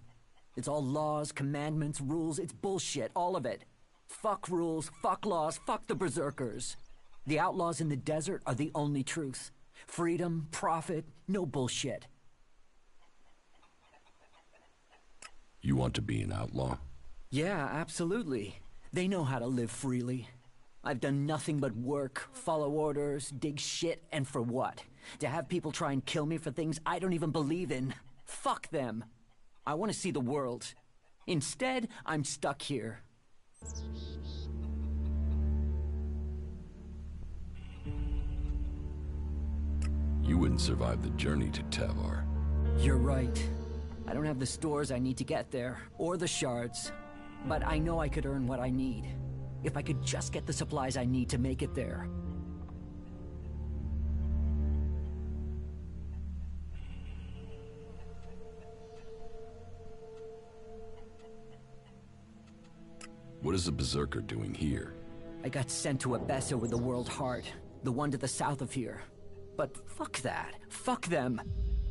It's all laws, commandments, rules, it's bullshit, all of it. Fuck rules, fuck laws, fuck the berserkers. The outlaws in the desert are the only truth. Freedom, profit, no bullshit. You want to be an outlaw? Yeah, absolutely. They know how to live freely. I've done nothing but work, follow orders, dig shit, and for what? To have people try and kill me for things I don't even believe in. Fuck them. I want to see the world. Instead, I'm stuck here. You wouldn't survive the journey to Tavar. You're right. I don't have the stores I need to get there, or the shards. But I know I could earn what I need. If I could just get the supplies I need to make it there. What is a berserker doing here? I got sent to Abessa with the World Heart, the one to the south of here. But fuck that. Fuck them.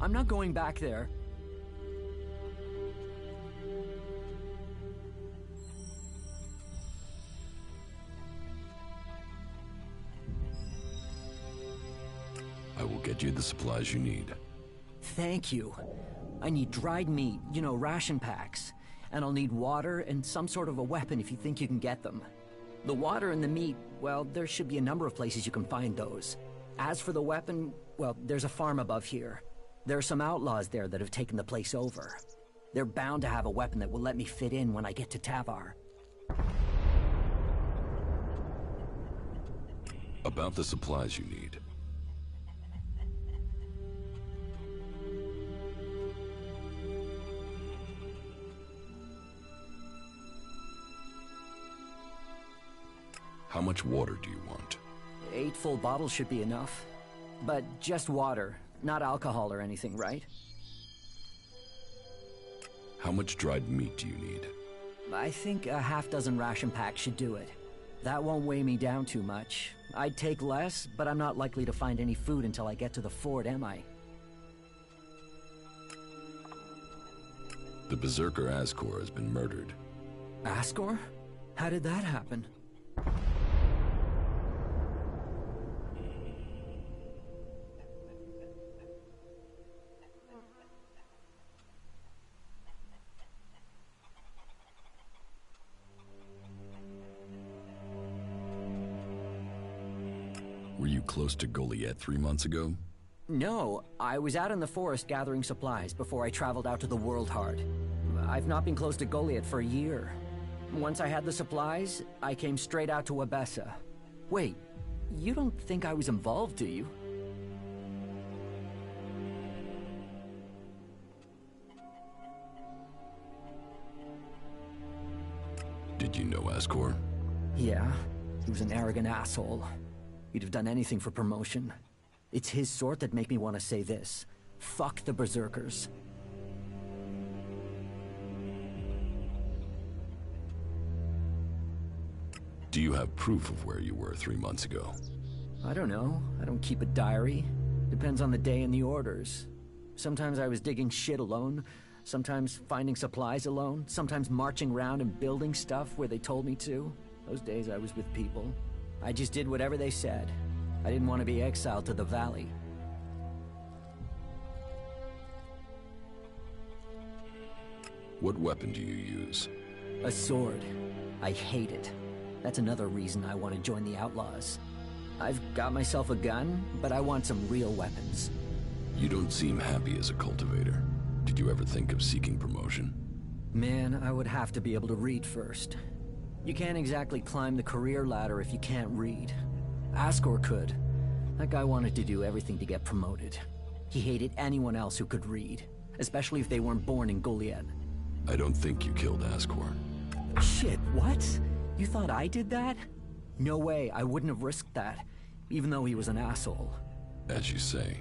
I'm not going back there. I will get you the supplies you need. Thank you. I need dried meat, you know, ration packs. And I'll need water and some sort of a weapon if you think you can get them. The water and the meat, well, there should be a number of places you can find those. As for the weapon, well, there's a farm above here. There are some outlaws there that have taken the place over. They're bound to have a weapon that will let me fit in when I get to Tavar. About the supplies you need. How much water do you want? 8 full bottles should be enough. But just water, not alcohol or anything, right? How much dried meat do you need? I think a half-dozen ration packs should do it. That won't weigh me down too much. I'd take less, but I'm not likely to find any food until I get to the fort, am I? The Berserker Ascor has been murdered. Ascor? How did that happen? Were you close to Goliath 3 months ago? No, I was out in the forest gathering supplies before I traveled out to the World Heart. I've not been close to Goliath for a year. Once I had the supplies, I came straight out to Abessa. Wait, you don't think I was involved, do you? Did you know Ascor? Yeah, he was an arrogant asshole. He'd have done anything for promotion. It's his sort that make me want to say this. Fuck the Berserkers. Do you have proof of where you were 3 months ago? I don't know. I don't keep a diary. Depends on the day and the orders. Sometimes I was digging shit alone, sometimes finding supplies alone, sometimes marching around and building stuff where they told me to. Those days I was with people. I just did whatever they said. I didn't want to be exiled to the valley. What weapon do you use? A sword. I hate it. That's another reason I want to join the Outlaws. I've got myself a gun, but I want some real weapons. You don't seem happy as a cultivator. Did you ever think of seeking promotion? Man, I would have to be able to read first. You can't exactly climb the career ladder if you can't read. Ascor could. That guy wanted to do everything to get promoted. He hated anyone else who could read, especially if they weren't born in Goliath. I don't think you killed Ascor. Shit, what? You thought I did that? No way, I wouldn't have risked that, even though he was an asshole. As you say.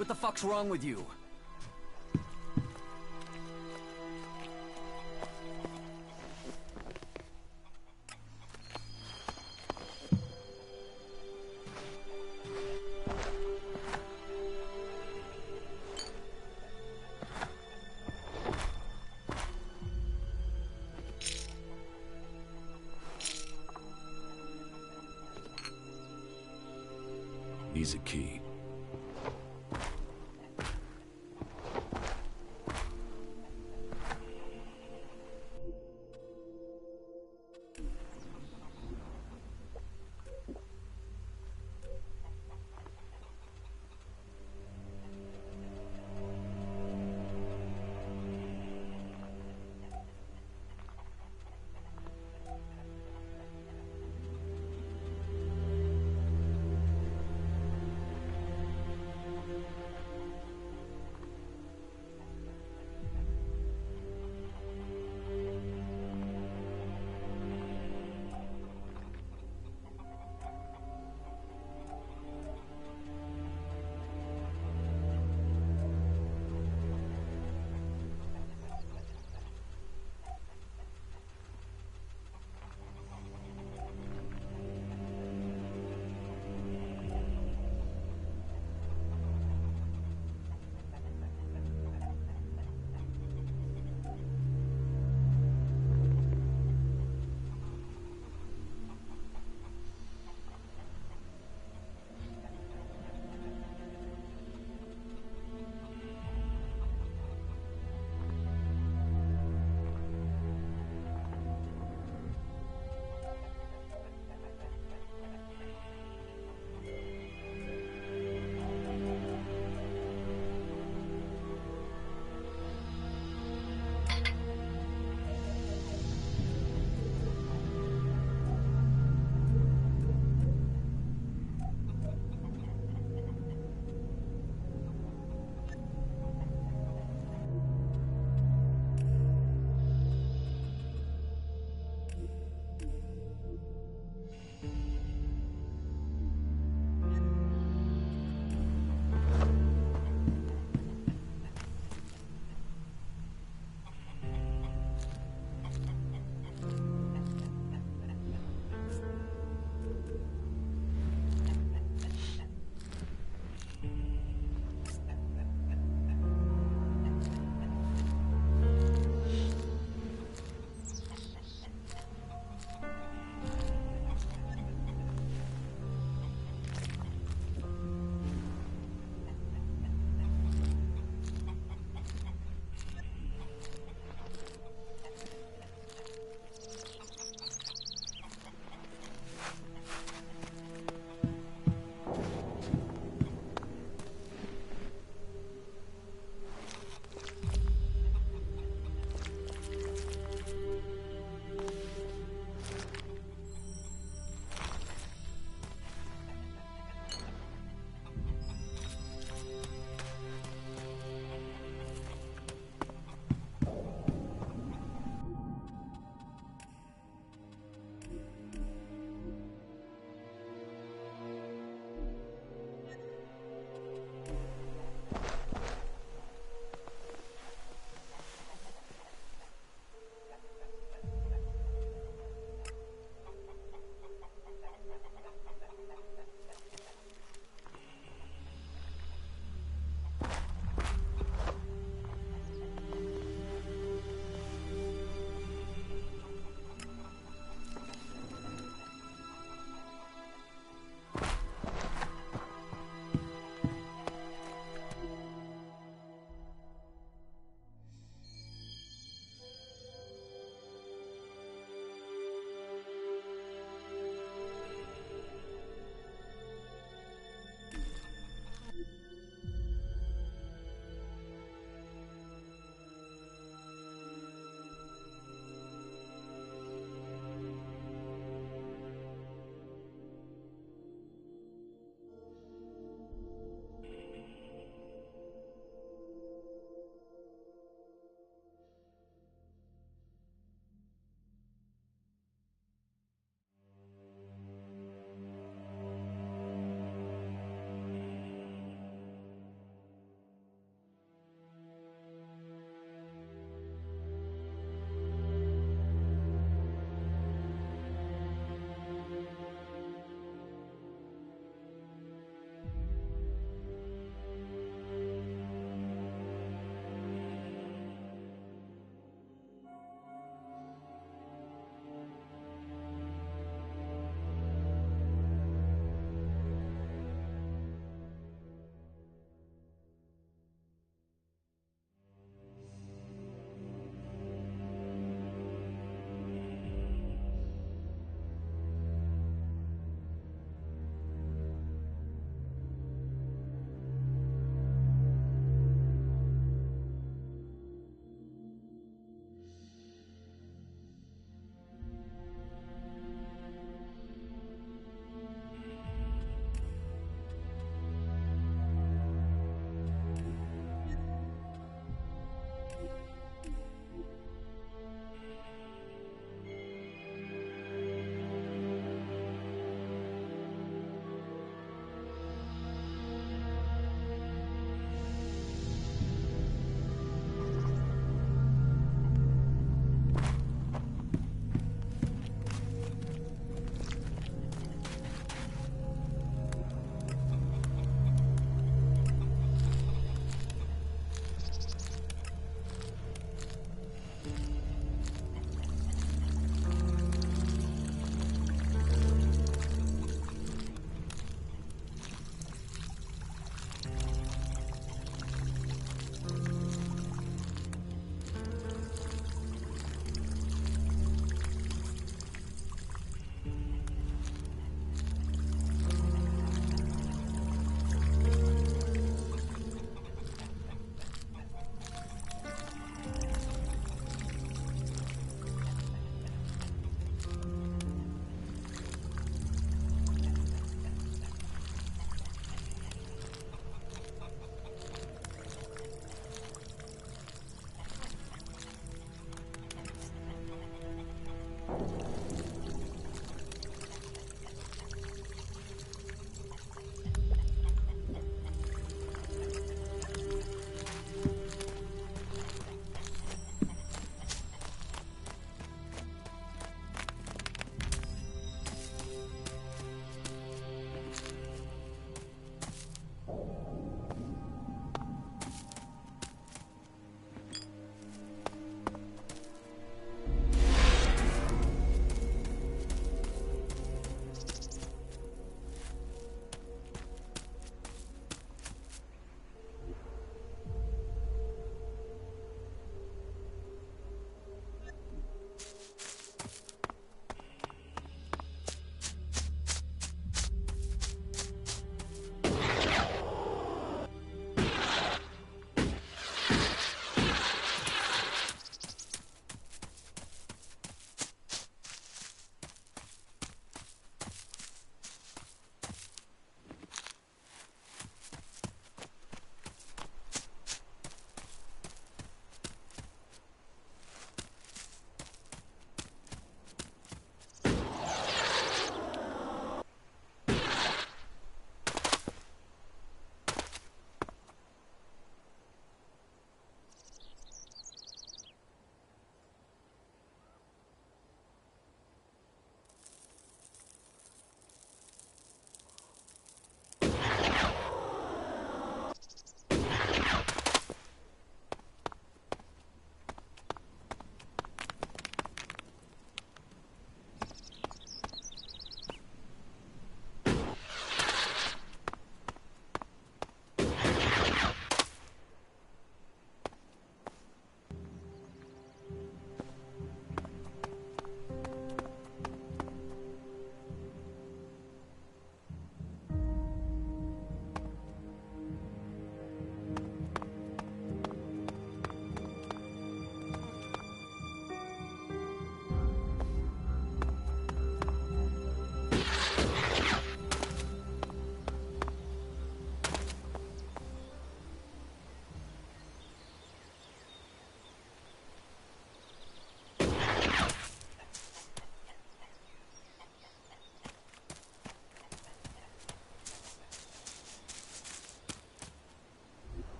What the fuck's wrong with you? He's a key.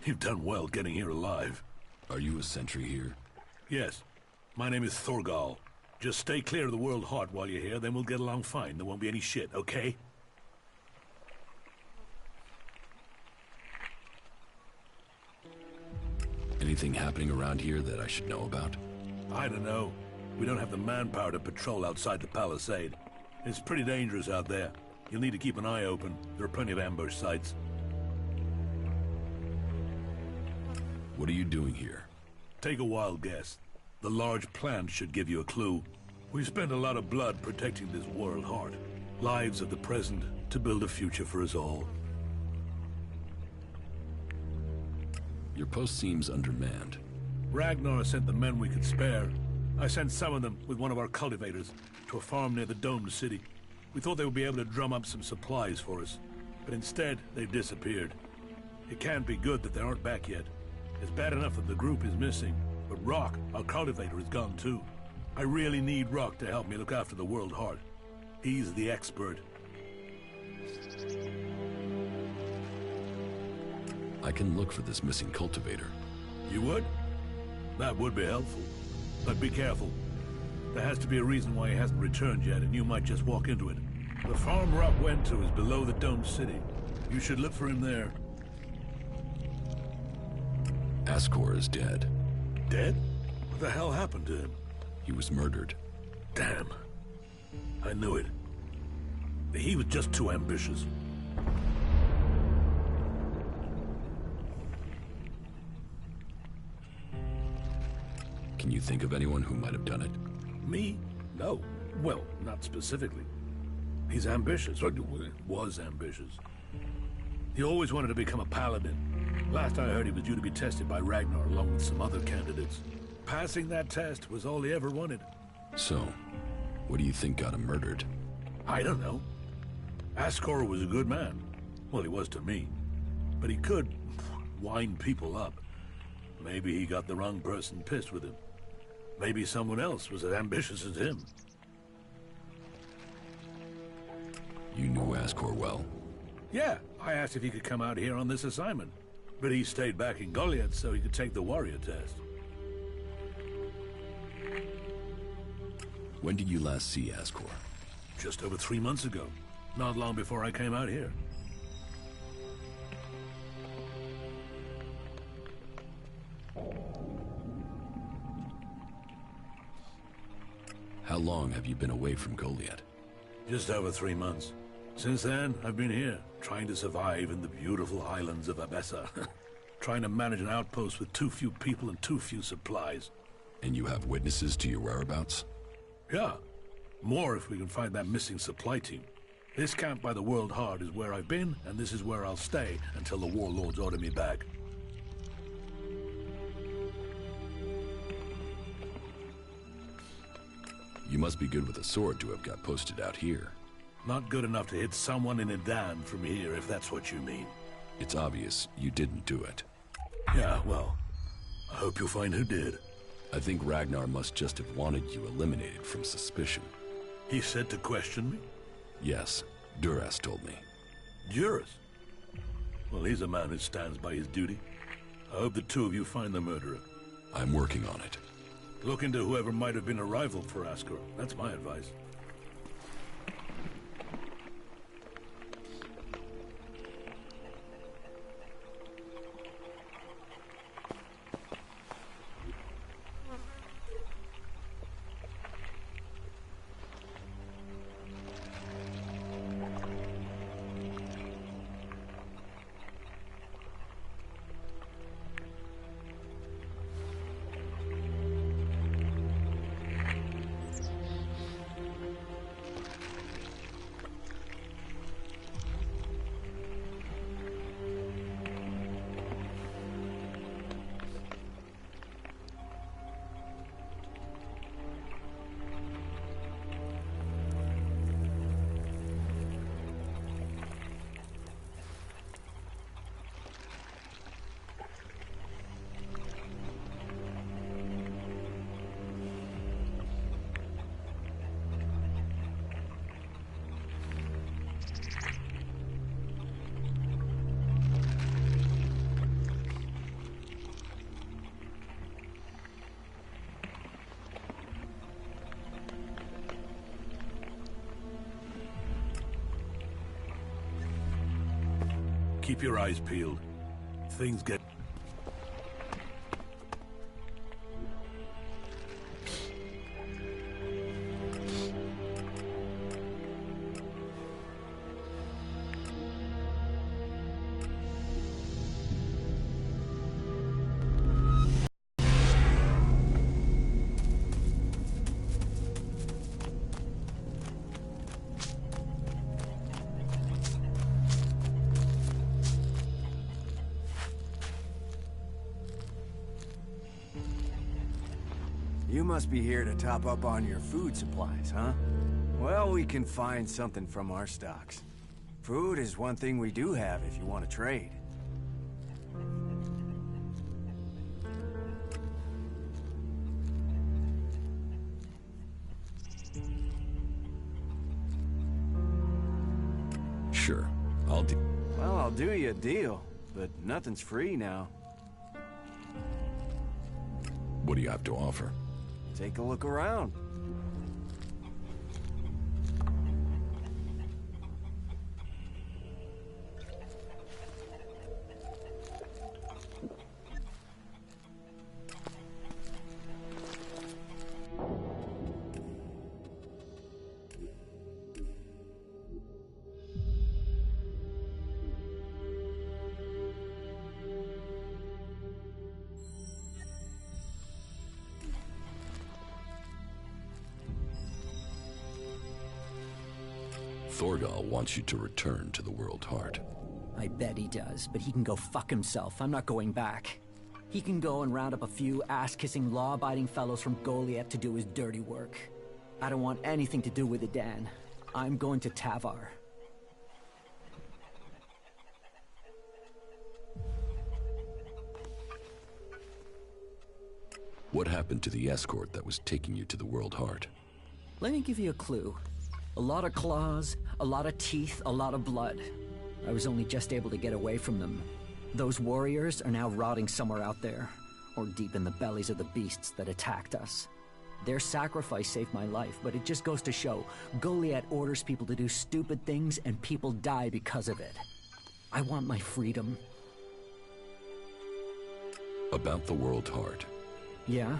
You've done well getting here alive. Are you a sentry here? Yes. My name is Thorgal. Just stay clear of the World Heart while you're here, then we'll get along fine. There won't be any shit, okay? Anything happening around here that I should know about? I don't know. We don't have the manpower to patrol outside the palisade. It's pretty dangerous out there. You'll need to keep an eye open. There are plenty of ambush sites. What are you doing here? Take a wild guess. The large plant should give you a clue. We've spent a lot of blood protecting this World Heart. Lives of the present to build a future for us all. Your post seems undermanned. Ragnar sent the men we could spare. I sent some of them with one of our cultivators to a farm near the domed city. We thought they would be able to drum up some supplies for us, but instead they've disappeared. It can't be good that they aren't back yet. It's bad enough that the group is missing, but Rock, our cultivator, is gone too. I really need Rock to help me look after the World Heart. He's the expert. I can look for this missing cultivator. You would? That would be helpful. But be careful. There has to be a reason why he hasn't returned yet, and you might just walk into it. The farm Rock went to is below the domed city. You should look for him there. Ascor is dead. Dead? What the hell happened to him? He was murdered. Damn. I knew it. He was just too ambitious. Can you think of anyone who might have done it? Me? No. Well, not specifically. He's ambitious, or was ambitious. He always wanted to become a paladin. Last I heard, he was due to be tested by Ragnar along with some other candidates. Passing that test was all he ever wanted. So, what do you think got him murdered? I don't know. Ascor was a good man. Well, he was to me. But he could wind people up. Maybe he got the wrong person pissed with him. Maybe someone else was as ambitious as him. You knew Ascor well? Yeah, I asked if he could come out here on this assignment. But he stayed back in Goliath so he could take the warrior test. When did you last see Ascor? Just over 3 months ago. Not long before I came out here. How long have you been away from Goliath? Just over 3 months. Since then, I've been here, trying to survive in the beautiful islands of Abessa. Trying to manage an outpost with too few people and too few supplies. And you have witnesses to your whereabouts? Yeah. More if we can find that missing supply team. This camp by the World Heart is where I've been, and this is where I'll stay until the warlords order me back. You must be good with a sword to have got posted out here. Not good enough to hit someone in Edan from here, if that's what you mean. It's obvious you didn't do it. Yeah, well, I hope you'll find who did. I think Ragnar must just have wanted you eliminated from suspicion. He said to question me? Yes, Duras told me. Duras? Well, he's a man who stands by his duty. I hope the two of you find the murderer. I'm working on it. Look into whoever might have been a rival for Ascor. That's my advice. Keep your eyes peeled. Things get... You must be here to top up on your food supplies, huh? Well, we can find something from our stocks. Food is one thing we do have if you want to trade. Sure, I'll do... Well, I'll do you a deal, but nothing's free now. What do you have to offer? Take a look around. Thorgal wants you to return to the World Heart. I bet he does, but he can go fuck himself. I'm not going back. He can go and round up a few ass-kissing, law-abiding fellows from Goliath to do his dirty work. I don't want anything to do with it, Dan. I'm going to Tavar. What happened to the escort that was taking you to the World Heart? Let me give you a clue. A lot of claws, a lot of teeth, a lot of blood. I was only just able to get away from them. Those warriors are now rotting somewhere out there, or deep in the bellies of the beasts that attacked us. Their sacrifice saved my life, but it just goes to show, Goliath orders people to do stupid things and people die because of it. I want my freedom. About the World Heart. Yeah?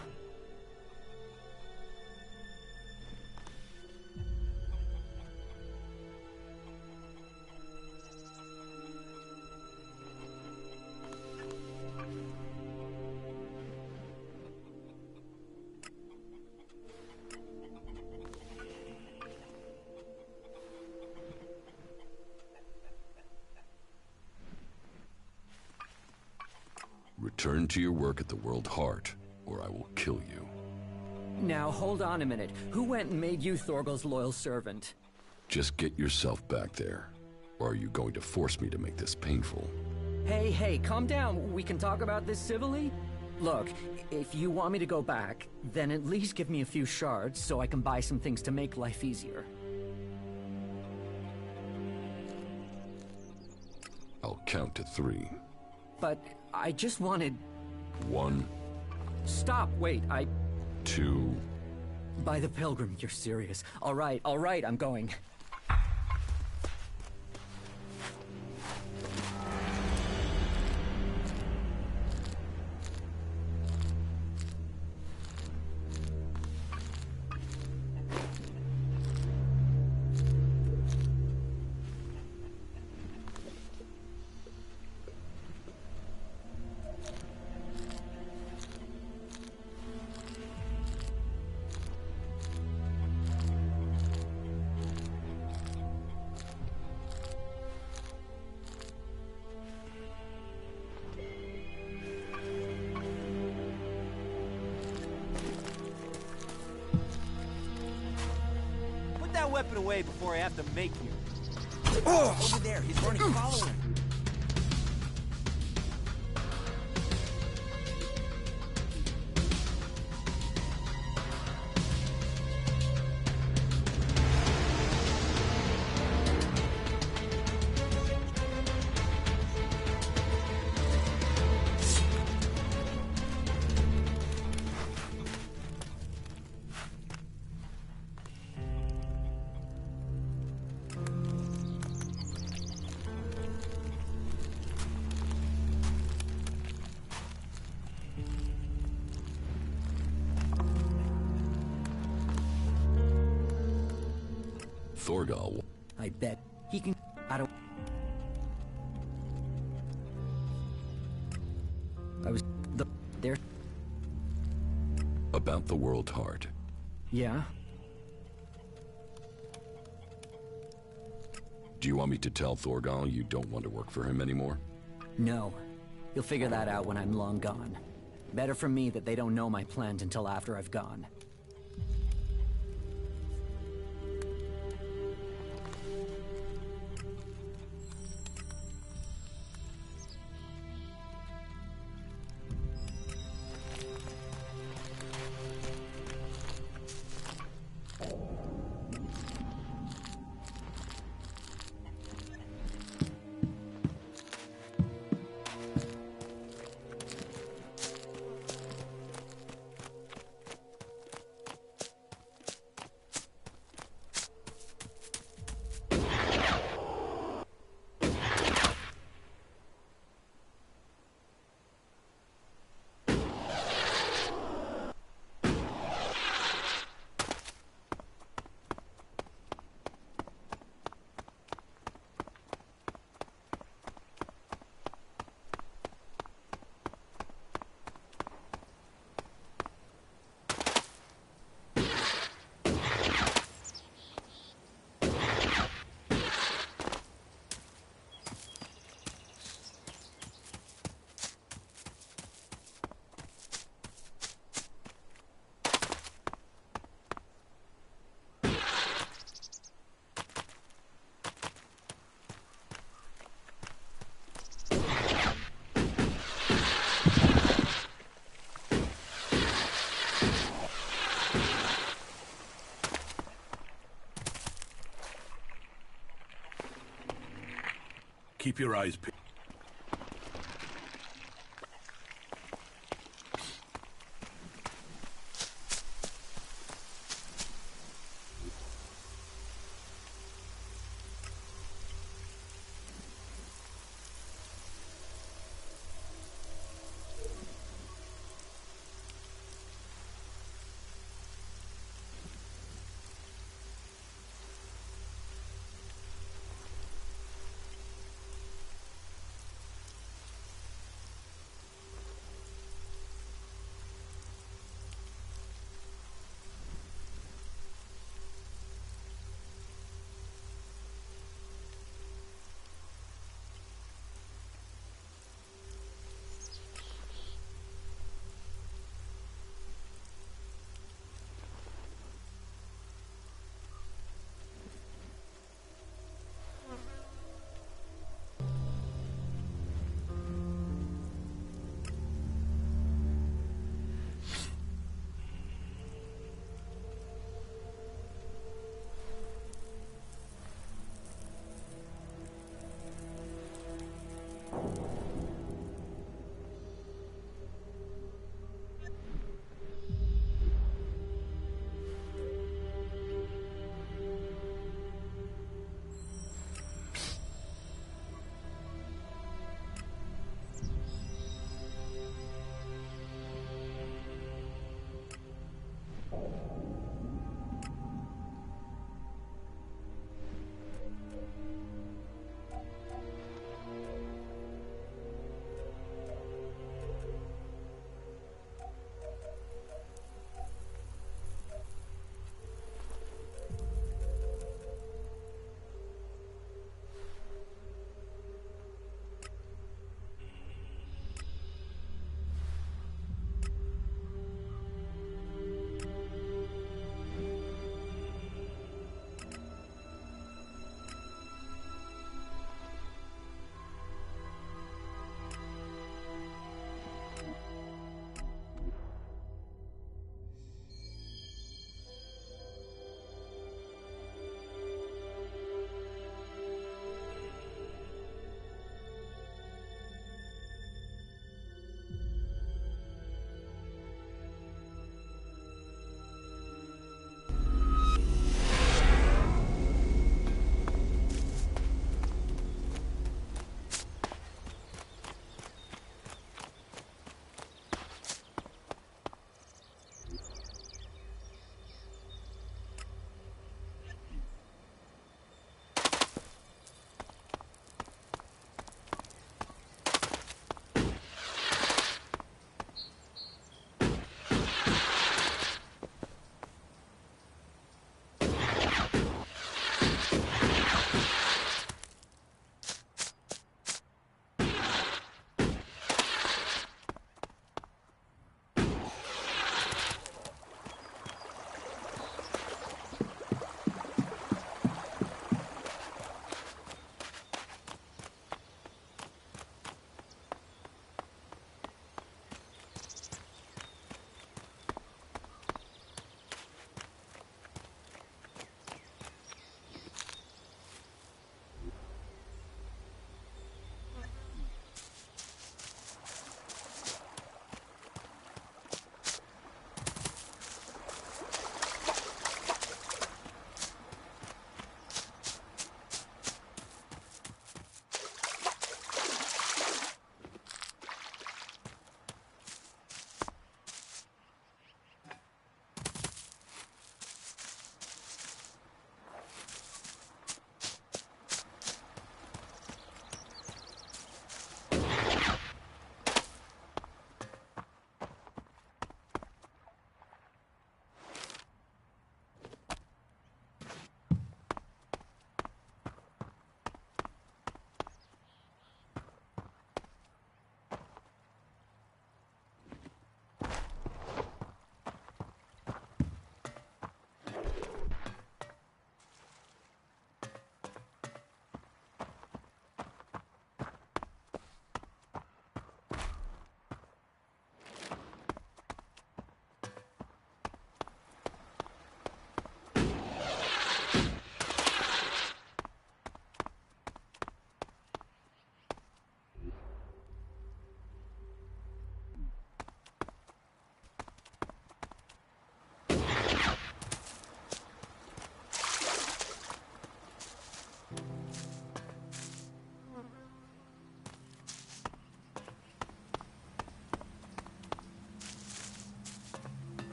Return to your work at the World Heart, or I will kill you. Now, hold on a minute. Who went and made you Thorgal's loyal servant? Just get yourself back there. Or are you going to force me to make this painful? Hey, calm down. We can talk about this civilly? Look, if you want me to go back, then at least give me a few shards so I can buy some things to make life easier. I'll count to 3. But I just wanted... 1. Stop, wait, 2. By the Pilgrim, you're serious. All right, I'm going. Weapon away before I have to make you. Oh! Over there, he's running, follow him. Thorgal. I bet he can... I don't... I was... There... About the World Heart. Yeah? Do you want me to tell Thorgal you don't want to work for him anymore? No. He'll figure that out when I'm long gone. Better for me that they don't know my plans until after I've gone. Keep your eyes peeled.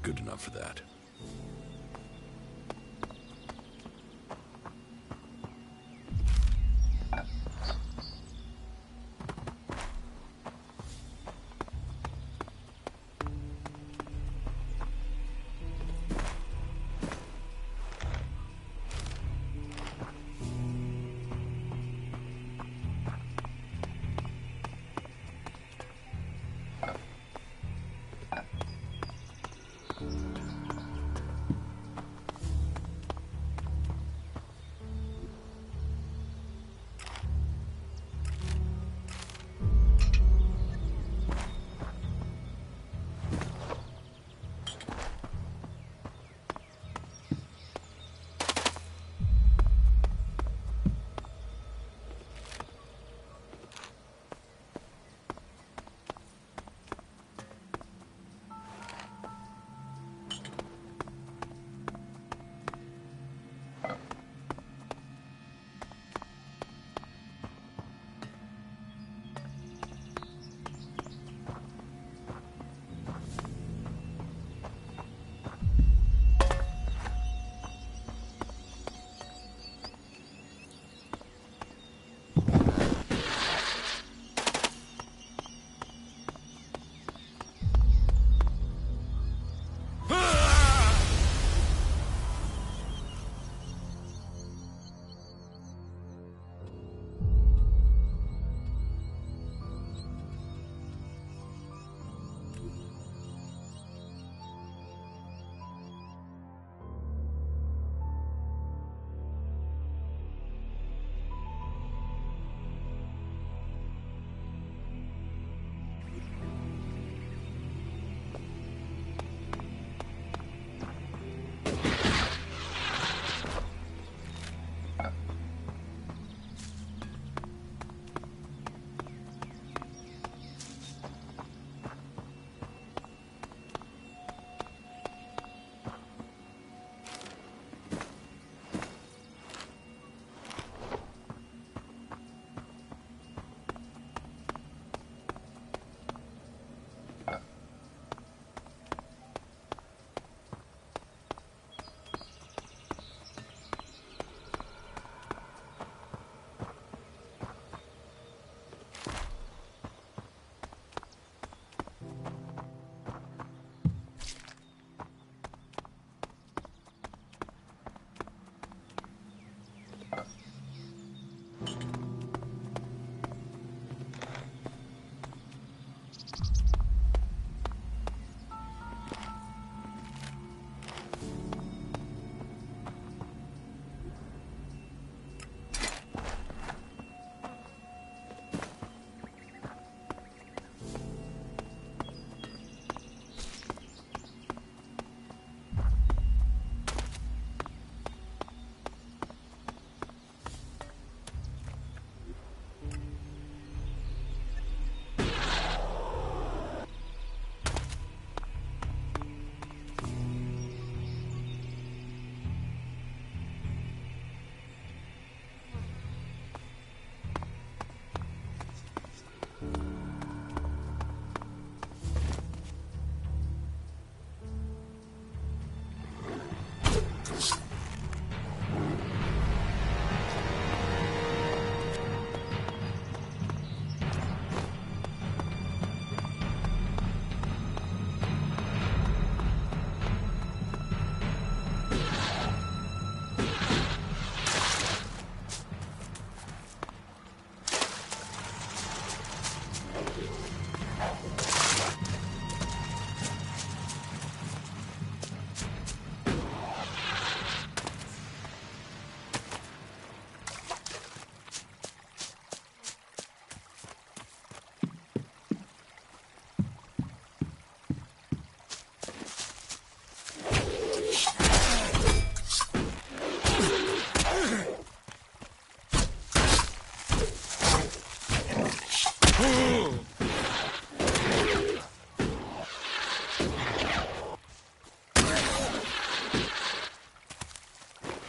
good enough for that.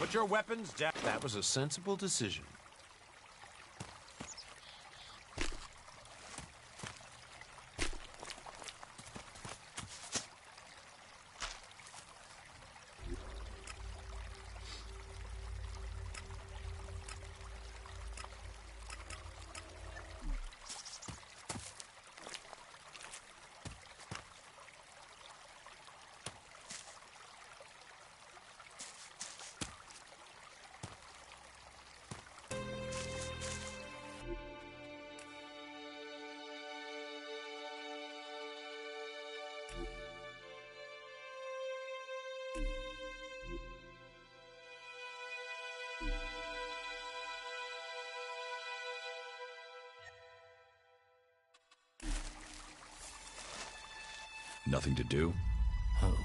Put your weapons down. That was a sensible decision. Nothing to do?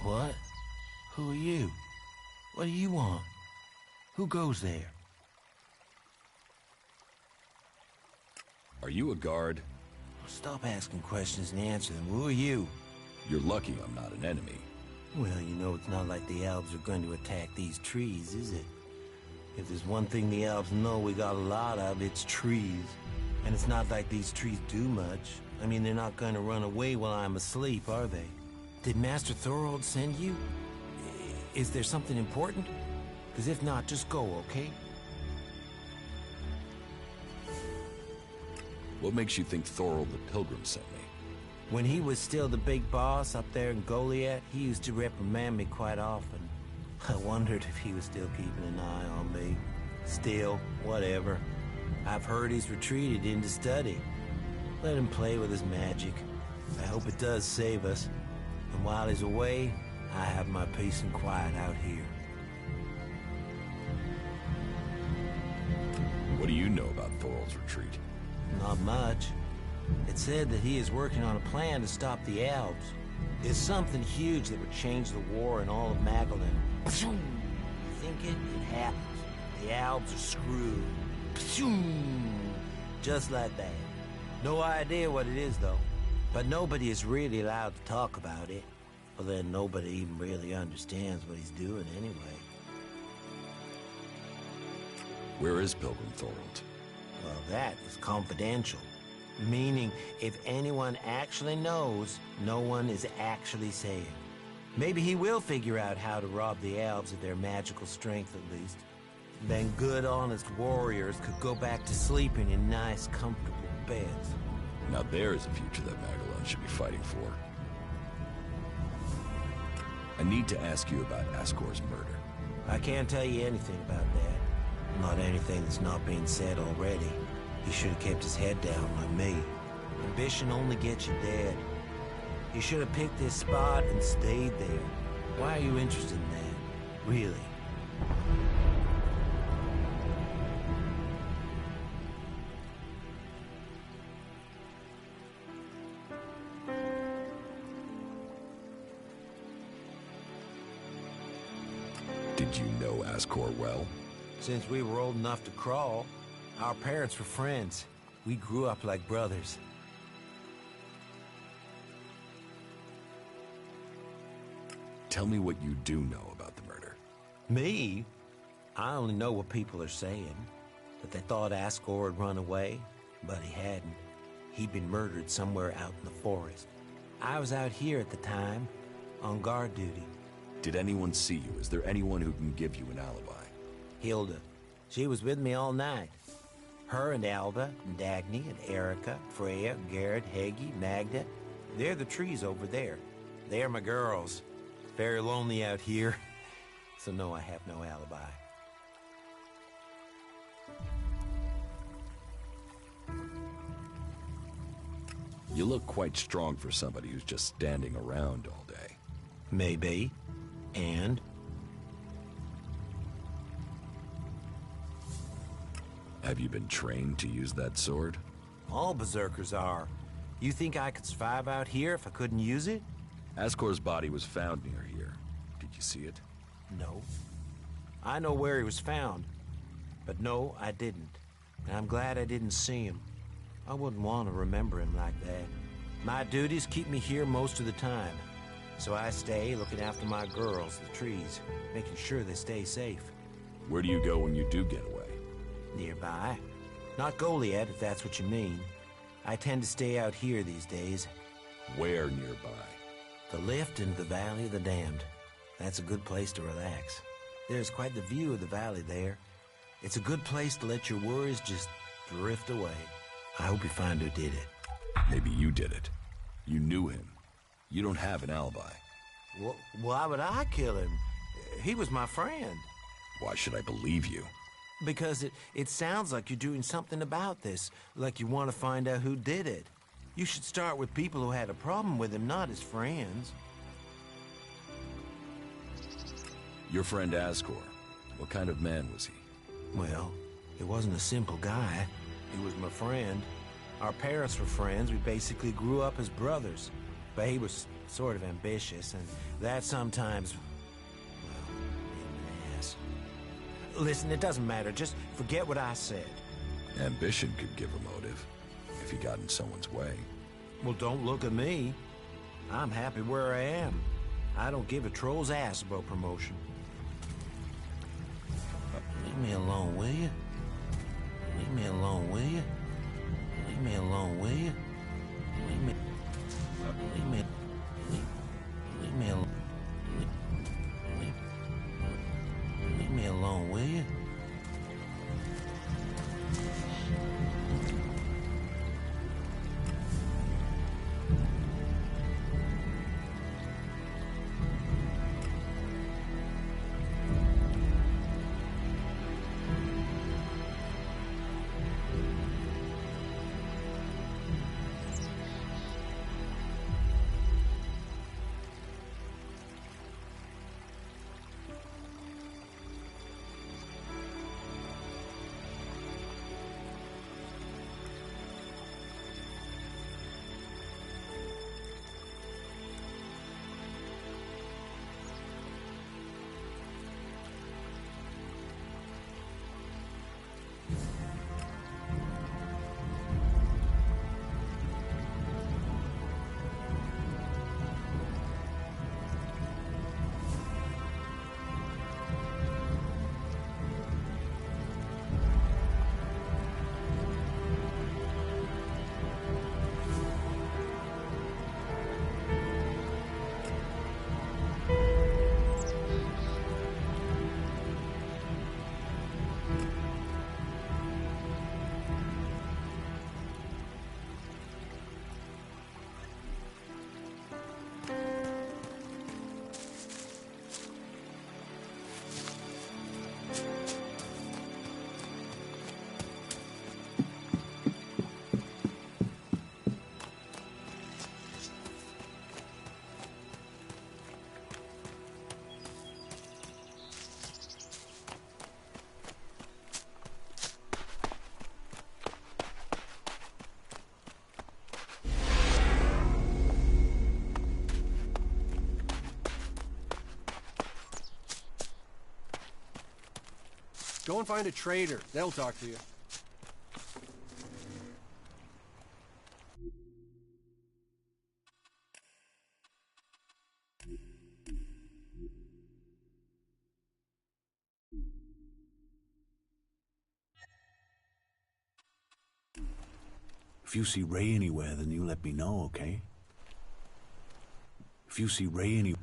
What? Who are you? What do you want? Who goes there? Are you a guard? Stop asking questions and answer them. Who are you? You're lucky I'm not an enemy. Well, you know, it's not like the Albs are going to attack these trees, is it? If there's one thing the Albs know we got a lot of, it's trees. And it's not like these trees do much. I mean, they're not going to run away while I'm asleep, are they? Did Master Thorold send you? Is there something important? Because if not, just go, okay? What makes you think Thorold the Pilgrim sent me? When he was still the big boss up there in Goliath, he used to reprimand me quite often. I wondered if he was still keeping an eye on me. Still, whatever. I've heard he's retreated into study. Let him play with his magic. I hope it does save us. And while he's away, I have my peace and quiet out here. What do you know about Thorold's retreat? Not much. It said that he is working on a plan to stop the Albs. It's something huge that would change the war in all of Magdalene. Think it? It happens. The Albs are screwed. Just like that. No idea what it is, though. But nobody is really allowed to talk about it. Well, then nobody even really understands what he's doing anyway. Where is Pilgrim Thorold? Well, that is confidential. Meaning, if anyone actually knows, no one is actually saying. Maybe he will figure out how to rob the Albs of their magical strength, at least. Then good, honest warriors could go back to sleeping in nice, comfortable beds. Now there's a future that Magdalene should be fighting for. I need to ask you about Ascor's murder. I can't tell you anything about that. Not anything that's not being said already. He should have kept his head down like me. Ambition only gets you dead. He should have picked this spot and stayed there. Why are you interested in that? Really? Did you know Ascor well? Since we were old enough to crawl, our parents were friends. We grew up like brothers. Tell me what you do know about the murder. Me? I only know what people are saying. That they thought Ascor had run away, but he hadn't. He'd been murdered somewhere out in the forest. I was out here at the time, on guard duty. Did anyone see you? Is there anyone who can give you an alibi? Hilda. She was with me all night. Her and Alba, and Dagny, and Erica, Freya, Garrett, Heggie, Magda. They're the trees over there. They're my girls. Very lonely out here. So no, I have no alibi. You look quite strong for somebody who's just standing around all day. Maybe. And? Have you been trained to use that sword? All berserkers are. You think I could survive out here if I couldn't use it? Ascor's body was found near here. Did you see it? No. I know where he was found. But no, I didn't. And I'm glad I didn't see him. I wouldn't want to remember him like that. My duties keep me here most of the time. So I stay looking after my girls, the trees, making sure they stay safe. Where do you go when you do get away? Nearby. Not Goliath, if that's what you mean. I tend to stay out here these days. Where nearby? The lift into the Valley of the Damned. That's a good place to relax. There's quite the view of the valley there. It's a good place to let your worries just drift away. I hope you find who did it. Maybe you did it. You knew him. You don't have an alibi. Why would I kill him? He was my friend. Why should I believe you? Because it sounds like you're doing something about this, like you want to find out who did it. You should start with people who had a problem with him, not his friends. Your friend Ascor, what kind of man was he? Well, he wasn't a simple guy. He was my friend. Our parents were friends. We basically grew up as brothers. but he was sort of ambitious, and that sometimes, well, made an ass. Listen, it doesn't matter. Just forget what I said. Ambition could give a motive, if he got in someone's way. Well, don't look at me. I'm happy where I am. I don't give a troll's ass about promotion. Leave me alone, will you? Leave me alone, will you? Leave me alone, will you? Leave me... Leave me... Leave me alone... Leave me alone, will you? Go and find a trader. They'll talk to you. If you see Ray anywhere, then you let me know, okay? If you see Ray anywhere...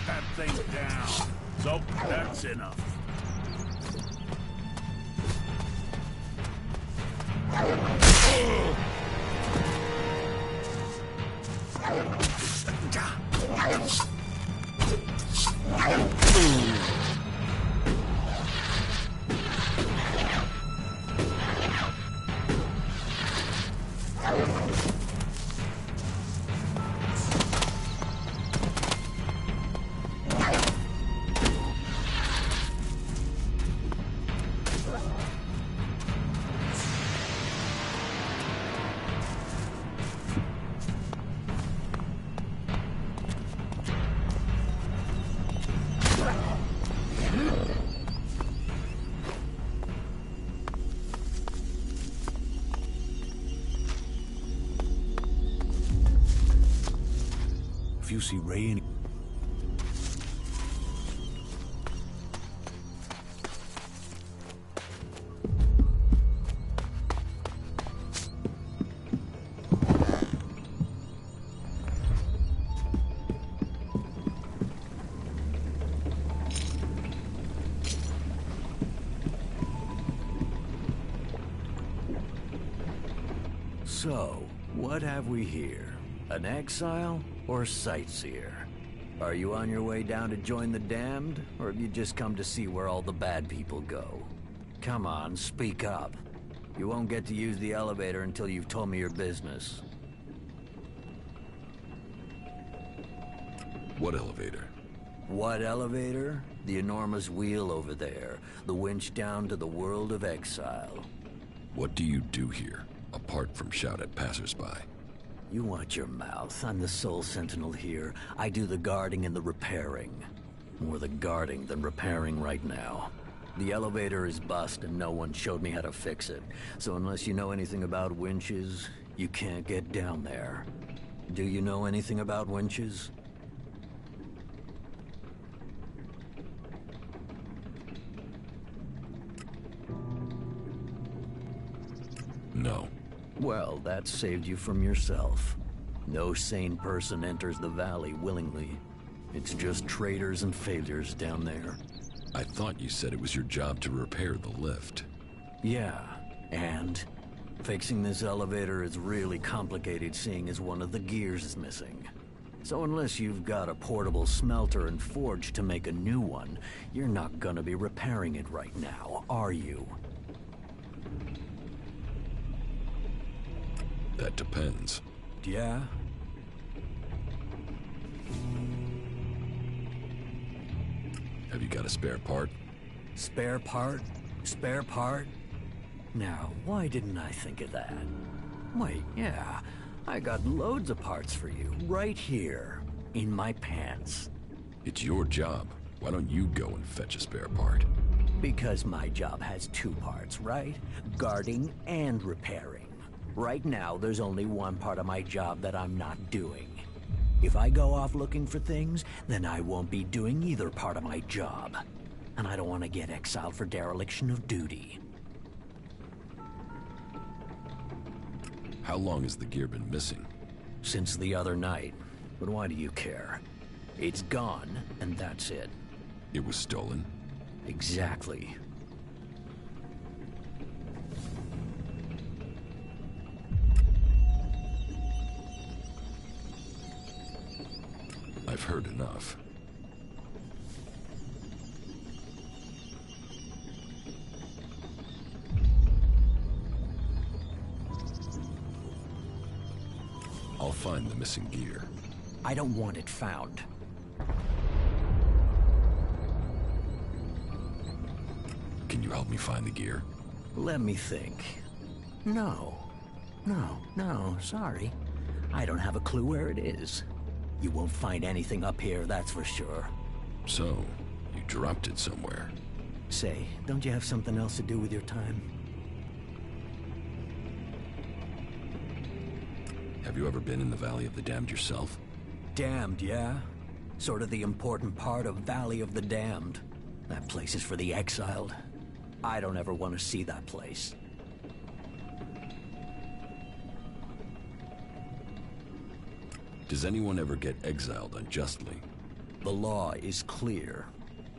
That thing down. So, that's enough. If you see Ray any... So, what have we here? An exile or sightseer? Are you on your way down to join the damned, or have you just come to see where all the bad people go? Come on, speak up. You won't get to use the elevator until you've told me your business. What elevator? What elevator? The enormous wheel over there. The winch down to the world of exile. What do you do here, apart from shout at passersby? You watch your mouth. I'm the sole sentinel here. I do the guarding and the repairing. More the guarding than repairing right now. The elevator is bust and no one showed me how to fix it. So unless you know anything about winches, you can't get down there. Do you know anything about winches? No. Well, that saved you from yourself. No sane person enters the valley willingly. It's just traitors and failures down there. I thought you said it was your job to repair the lift. Yeah, and fixing this elevator is really complicated seeing as one of the gears is missing. So unless you've got a portable smelter and forge to make a new one, you're not gonna be repairing it right now, are you? That depends. Yeah? Have you got a spare part? Spare part? Spare part? Now, why didn't I think of that? Wait, yeah. I got loads of parts for you, right here, in my pants. It's your job. Why don't you go and fetch a spare part? Because my job has two parts, right? Guarding and repairing. Right now, there's only one part of my job that I'm not doing. If I go off looking for things, then I won't be doing either part of my job. And I don't want to get exiled for dereliction of duty. How long has the gear been missing? Since the other night. But why do you care? It's gone, and that's it. It was stolen? Exactly. I've heard enough. I'll find the missing gear. I don't want it found. Can you help me find the gear? Let me think. No, sorry. I don't have a clue where it is. You won't find anything up here, that's for sure. So, you dropped it somewhere. Say, don't you have something else to do with your time? Have you ever been in the Valley of the Damned yourself? Damned, yeah? Sort of the important part of Valley of the Damned. That place is for the exiled. I don't ever want to see that place. Does anyone ever get exiled unjustly? The law is clear.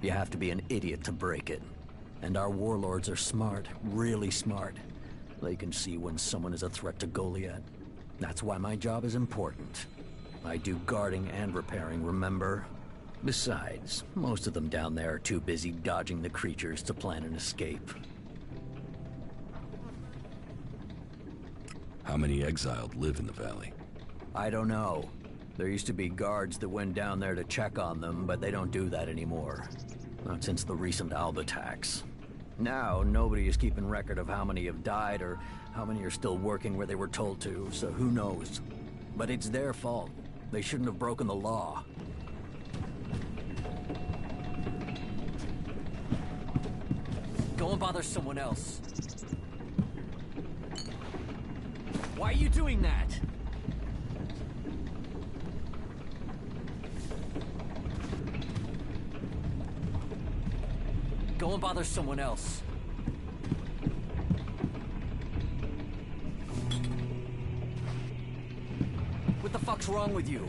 You have to be an idiot to break it. And our warlords are smart, really smart. They can see when someone is a threat to Goliath. That's why my job is important. I do guarding and repairing, remember? Besides, most of them down there are too busy dodging the creatures to plan an escape. How many exiled live in the valley? I don't know. There used to be guards that went down there to check on them, but they don't do that anymore. Not since the recent Alb attacks. Now, nobody is keeping record of how many have died or how many are still working where they were told to, so who knows? But it's their fault. They shouldn't have broken the law. Go and bother someone else. Why are you doing that? Go and bother someone else. What the fuck's wrong with you?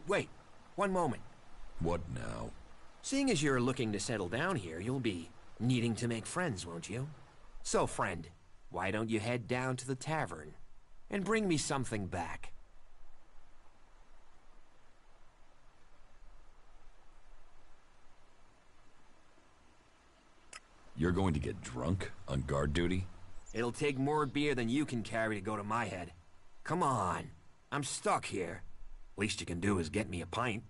Wait. One moment. What now? Seeing as you're looking to settle down here, you'll be needing to make friends, won't you? So, friend, why don't you head down to the tavern and bring me something back? You're going to get drunk on guard duty? It'll take more beer than you can carry to go to my head. Come on. I'm stuck here. Least you can do is get me a pint.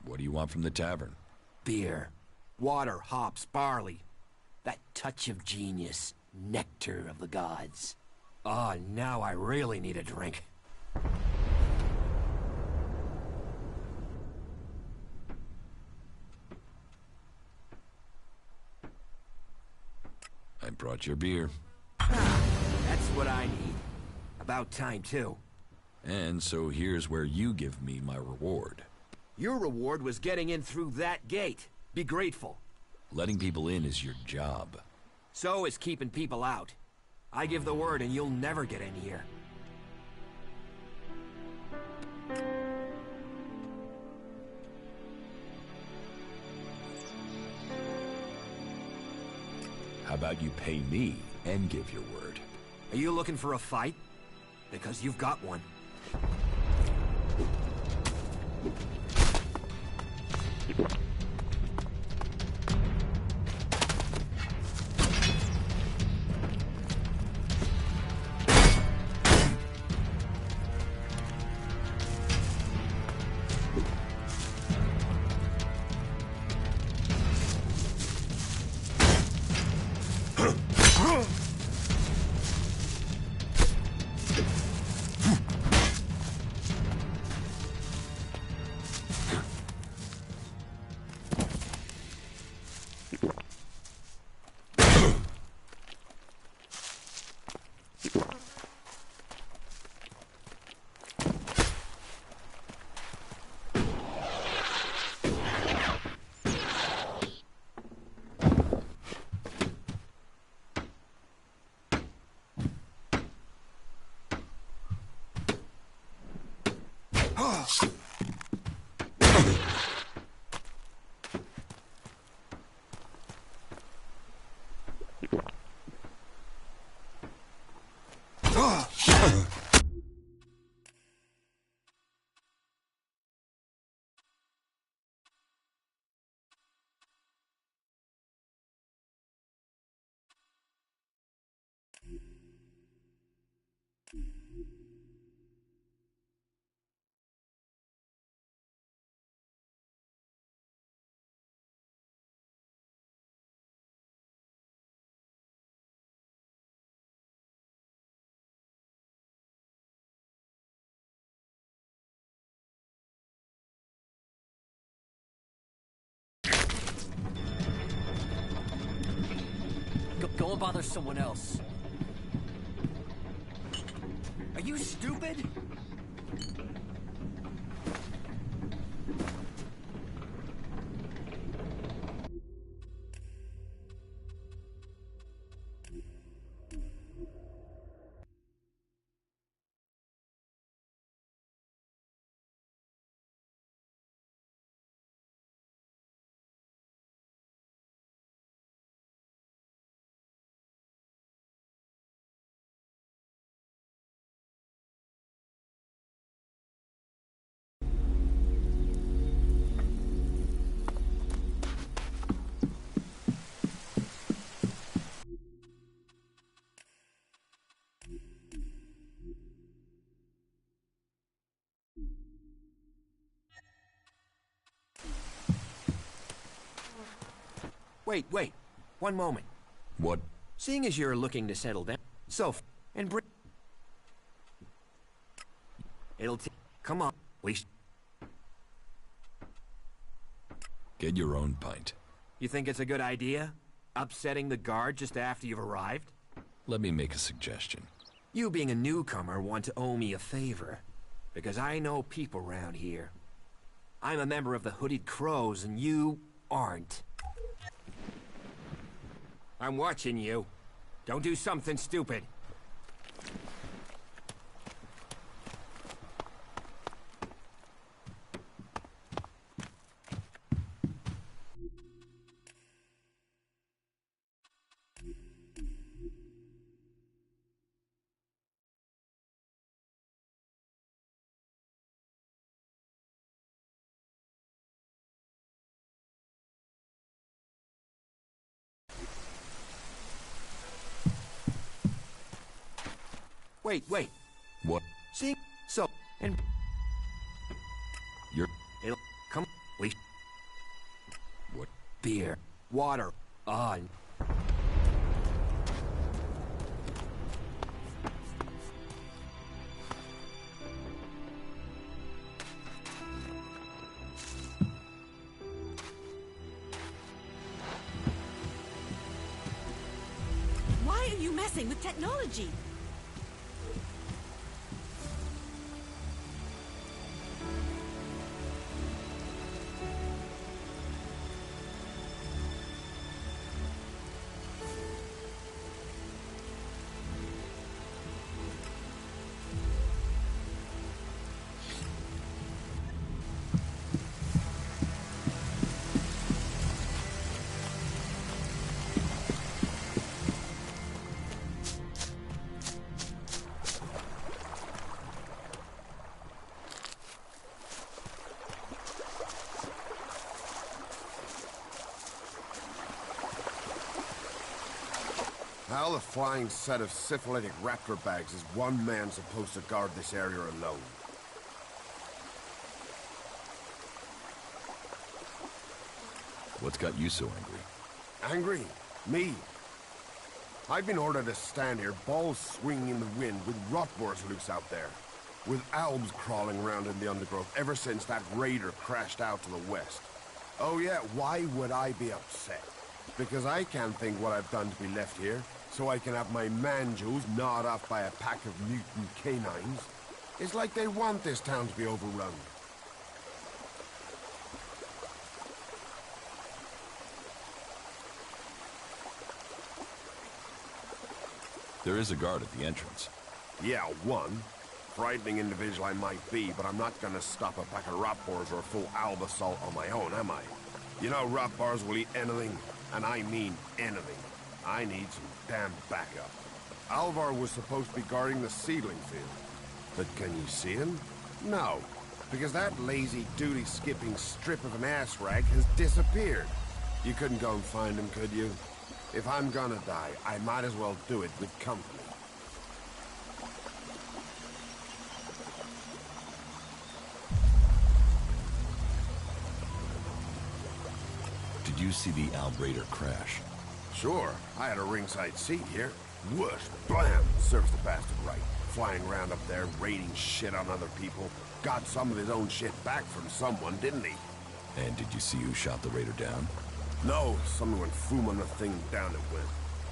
What do you want from the tavern? Beer. Water, hops, barley. That touch of genius. Nectar of the gods. Ah, now I really need a drink. I brought your beer. That's what I need. About time, too. And so here's where you give me my reward. Your reward was getting in through that gate. Be grateful. Letting people in is your job. So is keeping people out. I give the word and you'll never get in here. How about you pay me and give your word? Are you looking for a fight? Because you've got one. Go and bother someone else. Are you stupid? Wait. One moment. What? Seeing as you're looking to settle down, and bring... Come on, please. Get your own pint. You think it's a good idea? Upsetting the guard just after you've arrived? Let me make a suggestion. You being a newcomer want to owe me a favor. Because I know people around here. I'm a member of the Hooded Crows and you aren't. I'm watching you. Don't do something stupid. Wait. What? See? So, and... You're... Come, please. What? Beer. Water. On. Why are you messing with technology? How the flying set of syphilitic raptor bags is one man supposed to guard this area alone? What's got you so angry? Angry? Me? I've been ordered to stand here, balls swinging in the wind, with rotboars loose out there. With albs crawling around in the undergrowth ever since that raider crashed out to the west. Oh yeah, why would I be upset? Because I can't think what I've done to be left here, so I can have my manjos gnawed off by a pack of mutant canines. It's like they want this town to be overrun. There is a guard at the entrance. Yeah, one. Frightening individual I might be, but I'm not gonna stop a pack of rotboars or a full alb assault on my own, am I? You know rotboars will eat anything, and I mean anything. I need some damn backup. Alvar was supposed to be guarding the seedling field. But can you see him? No, because that lazy duty-skipping strip of an ass rag has disappeared. You couldn't go and find him, could you? If I'm gonna die, I might as well do it with company. Did you see the Albrader crash? Sure, I had a ringside seat here. Whoosh, blam, serves the bastard right. Flying around up there, raining shit on other people. Got some of his own shit back from someone, didn't he? And did you see who shot the raider down? No, someone went foom on the thing, down it went.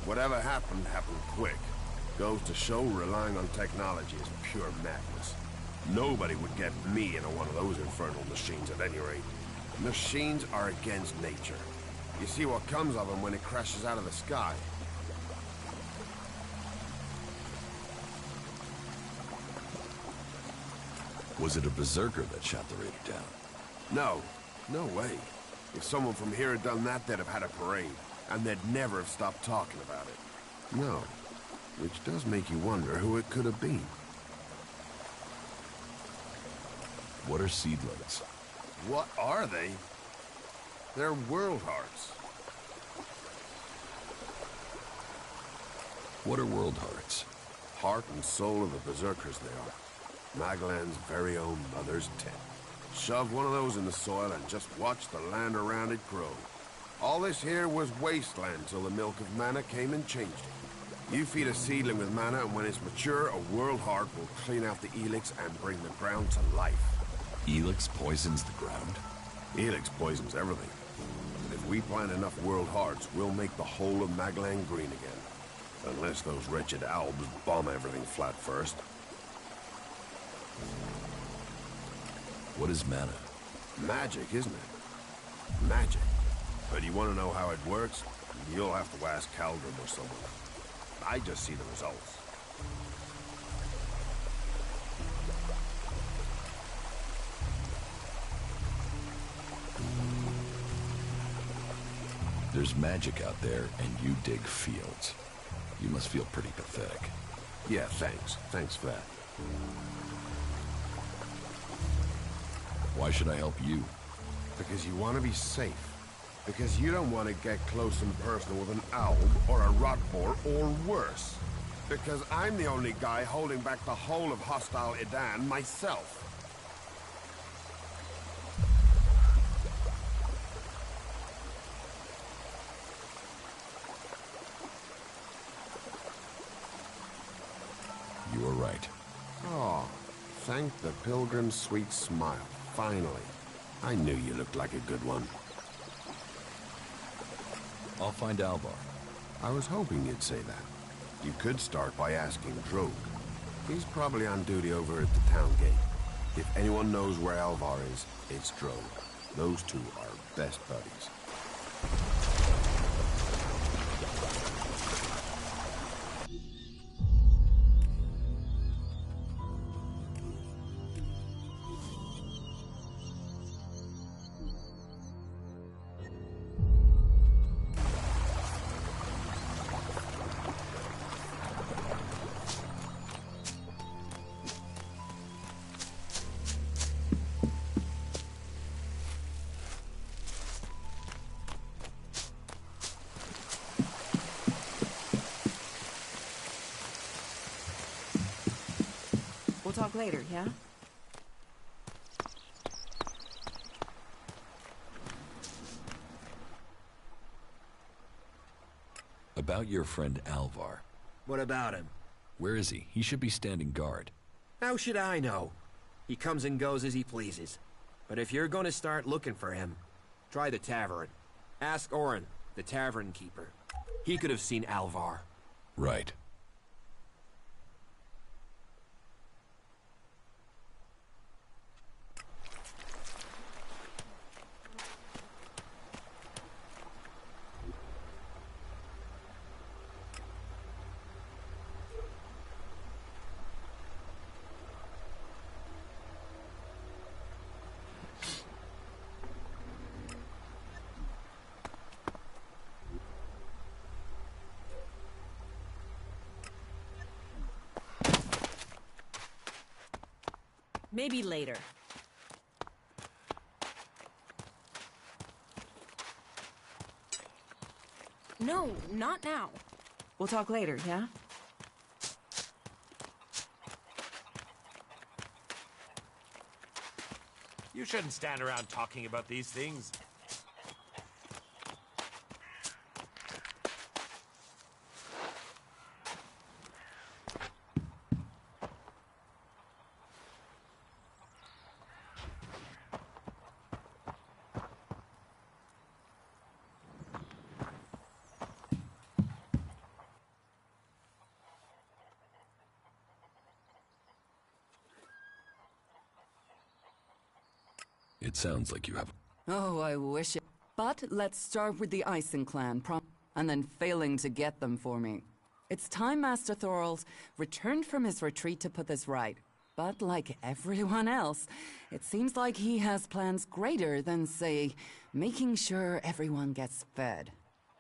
Whatever happened, happened quick. Goes to show relying on technology is pure madness. Nobody would get me into one of those infernal machines at any rate. Machines are against nature. You see what comes of them when it crashes out of the sky. Was it a berserker that shot the raider down? No. No way. If someone from here had done that, they'd have had a parade. And they'd never have stopped talking about it. No. Which does make you wonder who it could have been. What are seedlings? What are they? They're world hearts. What are world hearts? Heart and soul of the berserkers they are. Maglan's very own mother's tent. Shove one of those in the soil and just watch the land around it grow. All this here was wasteland till the milk of mana came and changed it. You feed a seedling with mana, and when it's mature, a world heart will clean out the Elex and bring the ground to life. Elex poisons the ground? Elex poisons everything. And if we plant enough world hearts, we'll make the whole of Maglan green again. Unless those wretched Albs bomb everything flat first. What is mana? Magic, isn't it? Magic. But you want to know how it works? You'll have to ask Caldrum or someone. I just see the results. There's magic out there, and you dig fields. You must feel pretty pathetic. Yeah, thanks. Thanks for that. Why should I help you? Because you want to be safe. Because you don't want to get close and personal with an Alb or a Rotboar or worse. Because I'm the only guy holding back the whole of hostile Edan myself. You are right. Oh, thank the pilgrim's sweet smile. Finally. I knew you looked like a good one. I'll find Alvar. I was hoping you'd say that. You could start by asking Drogue. He's probably on duty over at the town gate. If anyone knows where Alvar is, it's Drogue. Those two are best buddies. We'll talk later, yeah? About your friend Alvar. What about him? Where is he? He should be standing guard. How should I know? He comes and goes as he pleases. But if you're gonna start looking for him, try the tavern. Ask Orin, the tavern keeper. He could have seen Alvar. Right. Maybe later. No, not now. We'll talk later, yeah? You shouldn't stand around talking about these things. It sounds like you have... Oh, I wish it. But let's start with the Ison clan, and then failing to get them for me. It's time Master Thorald returned from his retreat to put this right. But like everyone else, it seems like he has plans greater than, say, making sure everyone gets fed.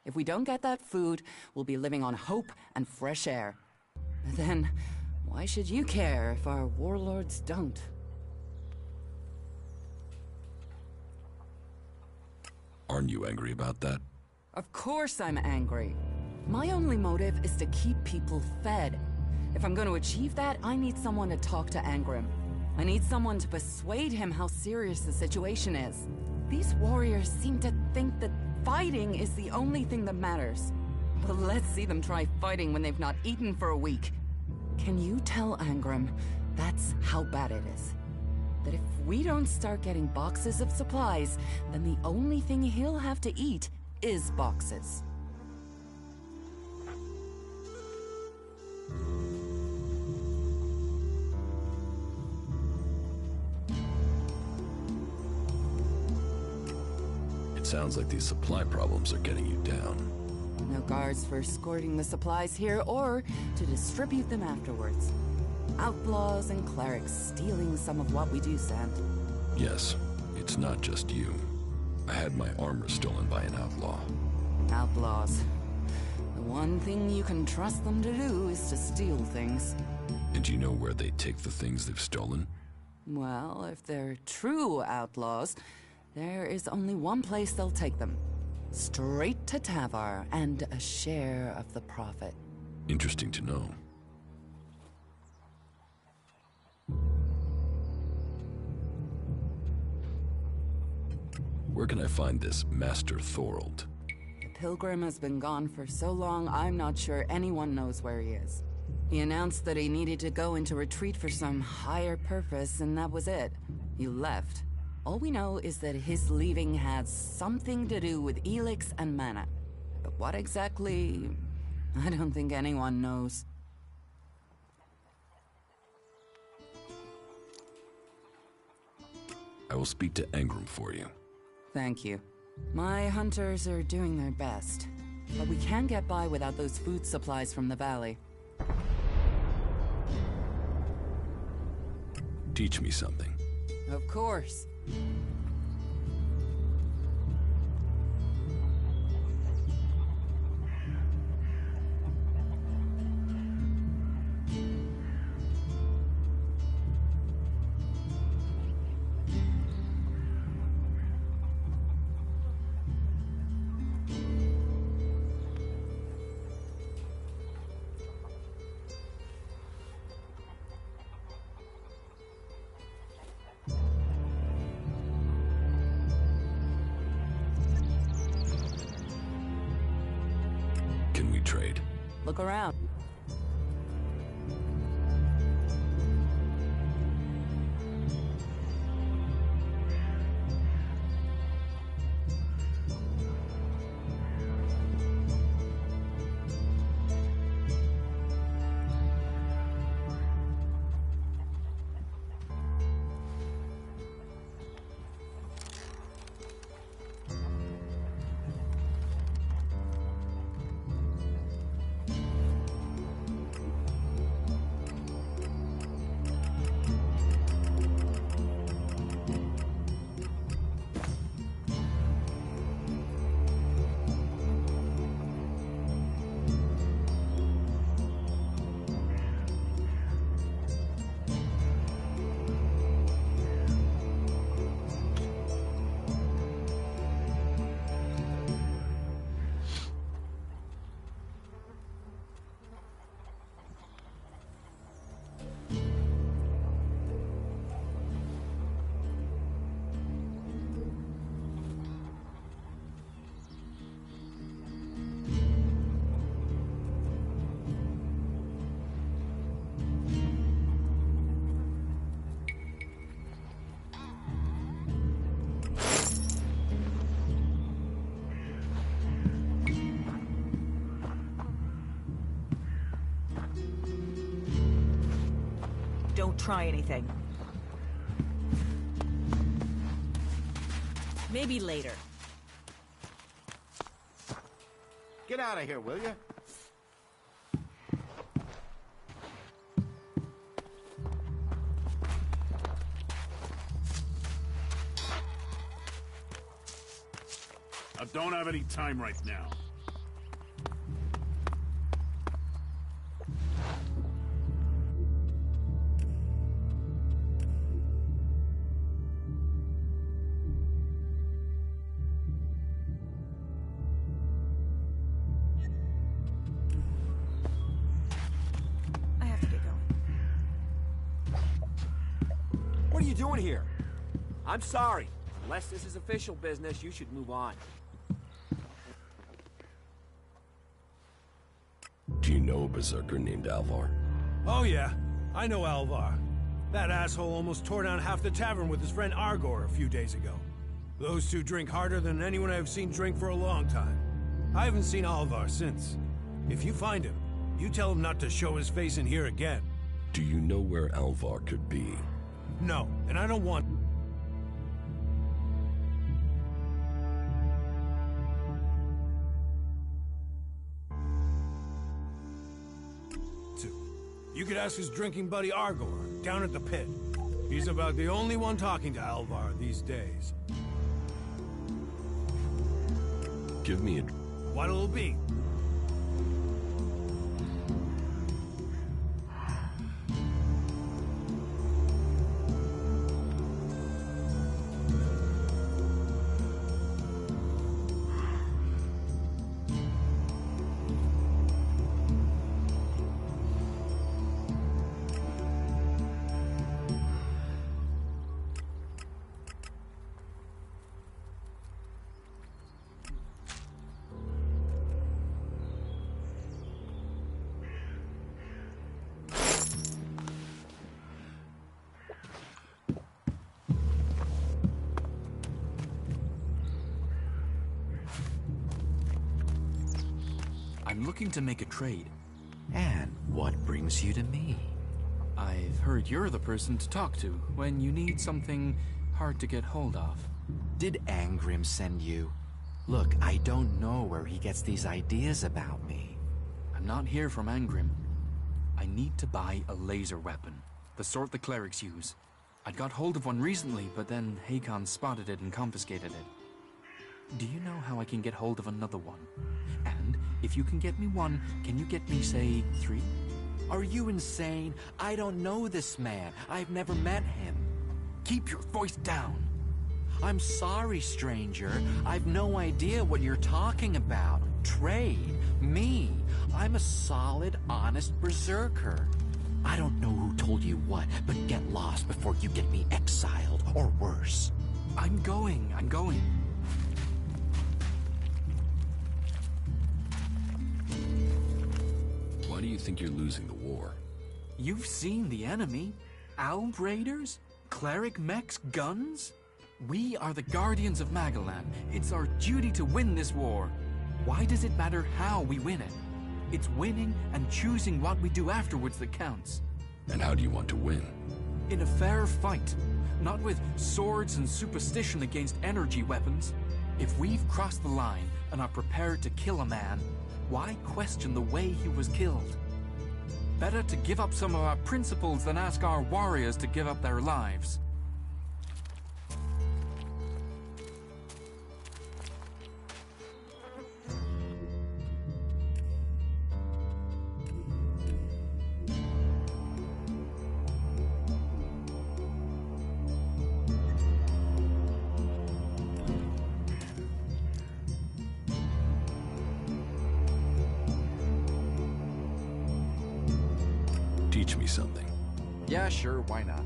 If we don't get that food, we'll be living on hope and fresh air. Then, why should you care if our warlords don't? Aren't you angry about that? Of course I'm angry. My only motive is to keep people fed. If I'm going to achieve that, I need someone to talk to Angrim. I need someone to persuade him how serious the situation is. These warriors seem to think that fighting is the only thing that matters. But let's see them try fighting when they've not eaten for a week. Can you tell Angrim that's how bad it is? That if we don't start getting boxes of supplies, then the only thing he'll have to eat is boxes. It sounds like these supply problems are getting you down. No guards for escorting the supplies here or to distribute them afterwards. Outlaws and clerics stealing some of what we do send. Yes, it's not just you. I had my armor stolen by an outlaw. Outlaws. The one thing you can trust them to do is to steal things. And do you know where they take the things they've stolen? Well, if they're true outlaws, there is only one place they'll take them. Straight to Tavar and a share of the profit. Interesting to know. Where can I find this Master Thorald? The pilgrim has been gone for so long, I'm not sure anyone knows where he is. He announced that he needed to go into retreat for some higher purpose, and that was it. He left. All we know is that his leaving had something to do with Elex and mana. But what exactly, I don't think anyone knows. I will speak to Angrim for you. Thank you. My hunters are doing their best, but we can't get by without those food supplies from the valley. Teach me something. Of course. Can we trade? Look around. Don't try anything. Maybe later. Get out of here, will you? I don't have any time right now. I have to get going. What are you doing here? I'm sorry. Unless this is official business, you should move on. Do you know a berserker named Alvar? Oh yeah, I know Alvar. That asshole almost tore down half the tavern with his friend Argor a few days ago. Those two drink harder than anyone I've seen drink for a long time. I haven't seen Alvar since. If you find him, you tell him not to show his face in here again. Do you know where Alvar could be? No, and I don't want... You could ask his drinking buddy Argor, down at the pit. He's about the only one talking to Alvar these days. Give me a... What'll it be? I'm looking to make a trade. And what brings you to me? I've heard you're the person to talk to when you need something hard to get hold of. Did Angrim send you? Look, I don't know where he gets these ideas about me. I'm not here from Angrim. I need to buy a laser weapon, the sort the clerics use. I'd got hold of one recently, but then Hakon spotted it and confiscated it. Do you know how I can get hold of another one? And if you can get me one, can you get me, say, 3? Are you insane? I don't know this man. I've never met him. Keep your voice down. I'm sorry, stranger. I've no idea what you're talking about. Trade? Me? I'm a solid, honest berserker. I don't know who told you what, but get lost before you get me exiled, or worse. I'm going. Why do you think you're losing the war? You've seen the enemy. Alb raiders? Cleric mechs? Guns? We are the guardians of Magalan. It's our duty to win this war. Why does it matter how we win it? It's winning and choosing what we do afterwards that counts. And how do you want to win? In a fair fight. Not with swords and superstition against energy weapons. If we've crossed the line and are prepared to kill a man, why question the way he was killed? Better to give up some of our principles than ask our warriors to give up their lives. Teach me something. Yeah, sure, why not?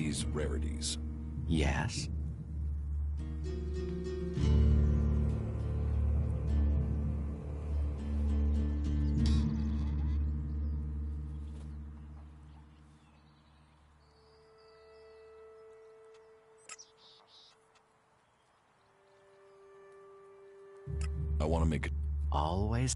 these rarities? Yes. I want to make it... Always...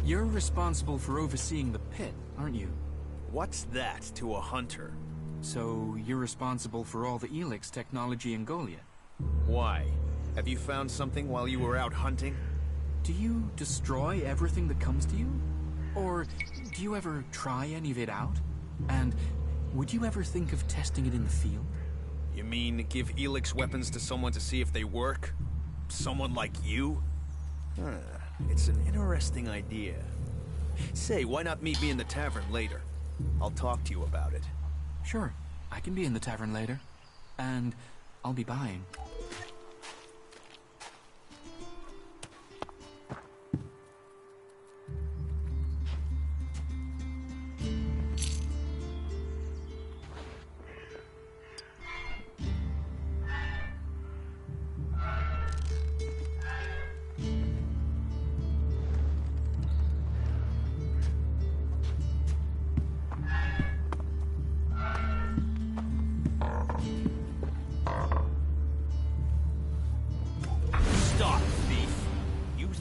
You're responsible for overseeing the pit, aren't you? What's that to a hunter? So, you're responsible for all the Elex technology in Goliath? Why? Have you found something while you were out hunting? Do you destroy everything that comes to you? Or do you ever try any of it out? And would you ever think of testing it in the field? You mean give Elex weapons to someone to see if they work? Someone like you? It's an interesting idea. Say, why not meet me in the tavern later? I'll talk to you about it. Sure, I can be in the tavern later. And I'll be buying.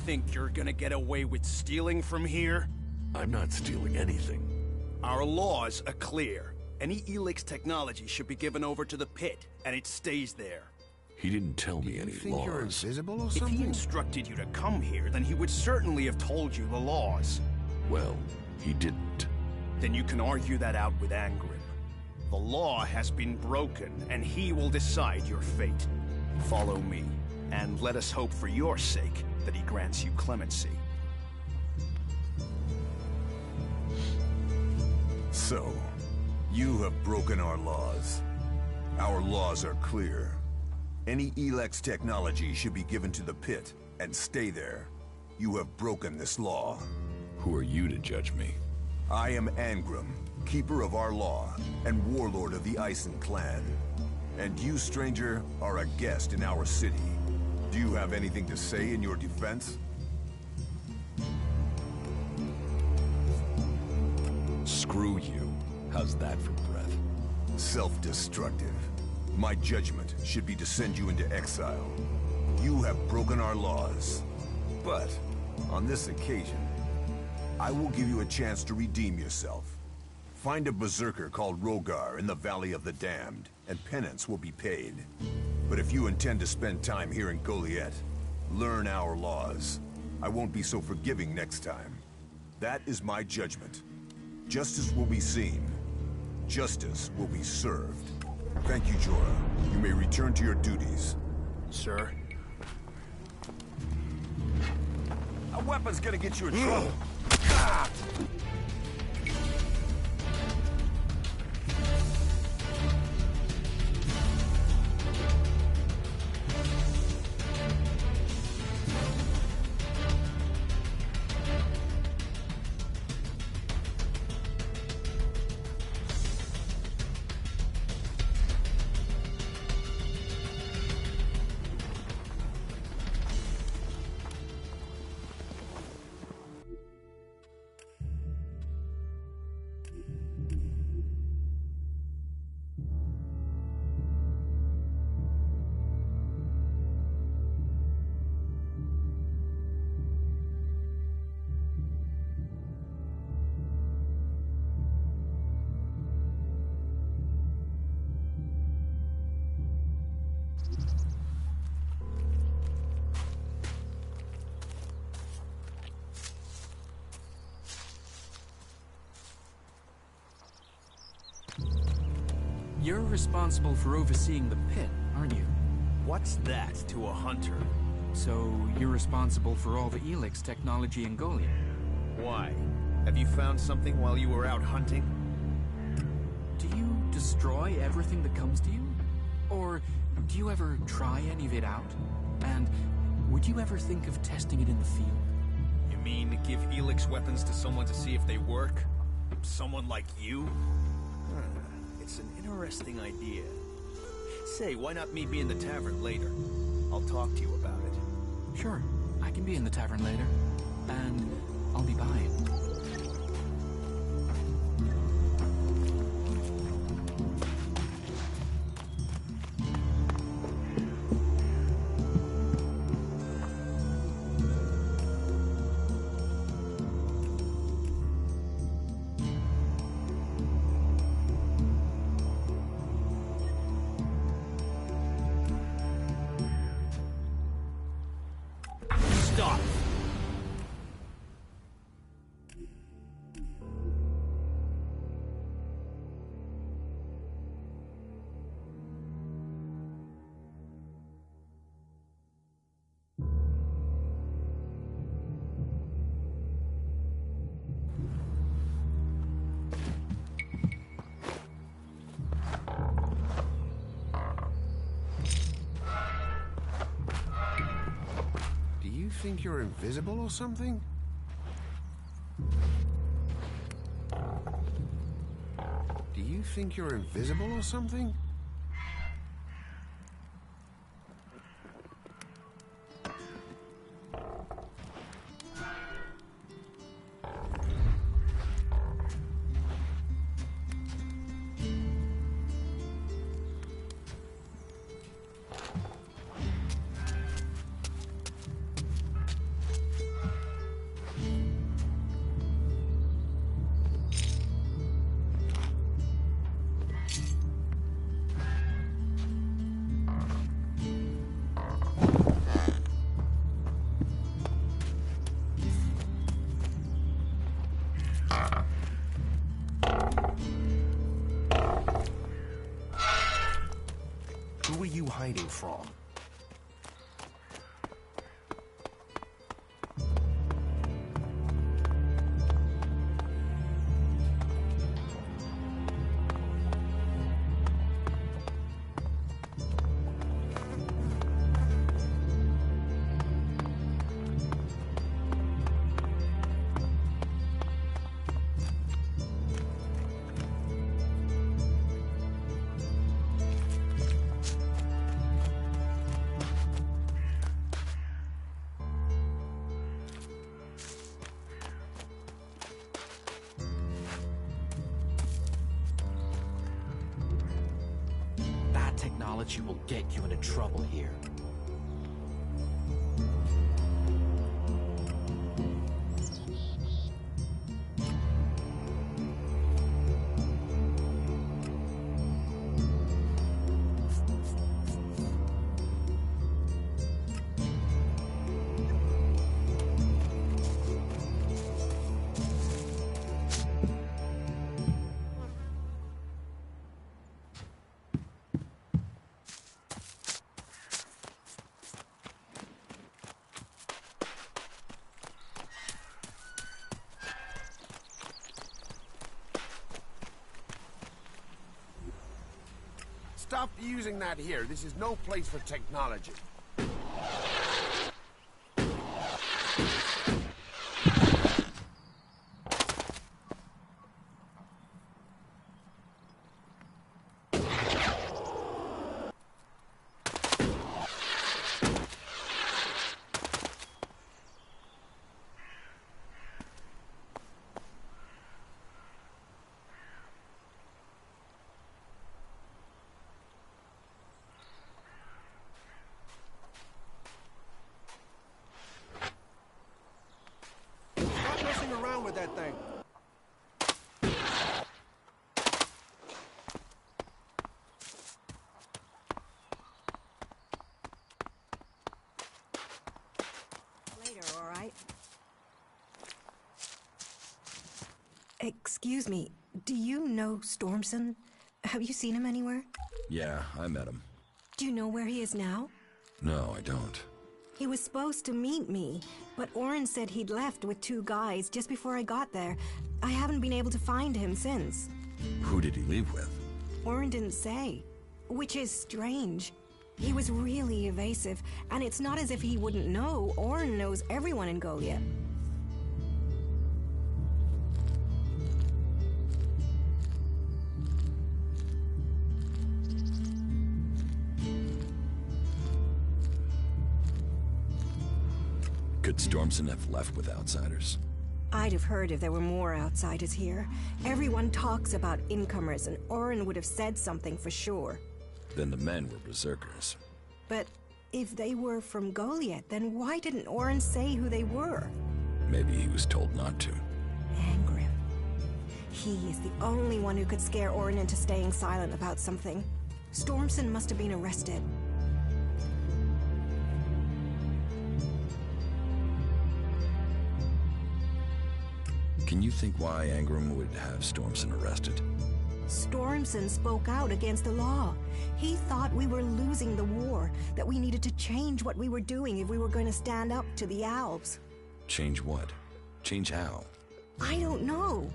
Think you're gonna get away with stealing from here? I'm not stealing anything. Our laws are clear. Any Elex technology should be given over to the pit, and it stays there. He didn't tell me any Think you're laws. invisible or If something? he instructed you to come here, then he would certainly have told you the laws. Well, he didn't. Then you can argue that out with Angrim. The law has been broken, and he will decide your fate. Follow me, and let us hope for your sake that he grants you clemency. So, you have broken our laws. Our laws are clear. Any Elex technology should be given to the pit and stay there. You have broken this law. Who are you to judge me? I am Angrim, keeper of our law, and warlord of the Ison clan. And you, stranger, are a guest in our city. Do you have anything to say in your defense? Screw you. How's that for breath? Self-destructive. My judgment should be to send you into exile. You have broken our laws. But, on this occasion, I will give you a chance to redeem yourself. Find a berserker called Rogar in the Valley of the Damned, and penance will be paid. But if you intend to spend time here in Goliath, learn our laws. I won't be so forgiving next time. That is my judgment. Justice will be seen. Justice will be served. Thank you, Jorah. You may return to your duties. Sir? A weapon's gonna get you in trouble. You're responsible for overseeing the pit, aren't you? What's that to a hunter? So, you're responsible for all the Elex technology in Golia? Why? Have you found something while you were out hunting? Do you destroy everything that comes to you? Or do you ever try any of it out? And would you ever think of testing it in the field? You mean give Elex weapons to someone to see if they work? Someone like you? It's an interesting idea. Say, why not meet me in the tavern later? I'll talk to you about it. Sure, I can be in the tavern later. And I'll be buying. Stop! You think you're invisible or something? Do you think you're invisible or something? Who are you hiding from? Technology will get you into trouble here. stop using that here. This is no place for technology. Stop messing around with that thing. Later, all right? Excuse me, do you know Stormson? Have you seen him anywhere? Yeah, I met him. Do you know where he is now? No, I don't. He was supposed to meet me, but Oren said he'd left with 2 guys just before I got there. I haven't been able to find him since. Who did he leave with? Oren didn't say, which is strange. He was really evasive, and it's not as if he wouldn't know. Oren knows everyone in Goliath. Could Stormson have left with outsiders? I'd have heard if there were more outsiders here. Everyone talks about incomers, and Oren would have said something for sure. Then the men were berserkers. But if they were from Goliath, then why didn't Oren say who they were? Maybe he was told not to. Angrim. He is the only one who could scare Oren into staying silent about something. Stormson must have been arrested. Can you think why Angrim would have Stormson arrested? Stormson spoke out against the law. He thought we were losing the war, that we needed to change what we were doing if we were going to stand up to the Alves. Change what? Change how? I don't know.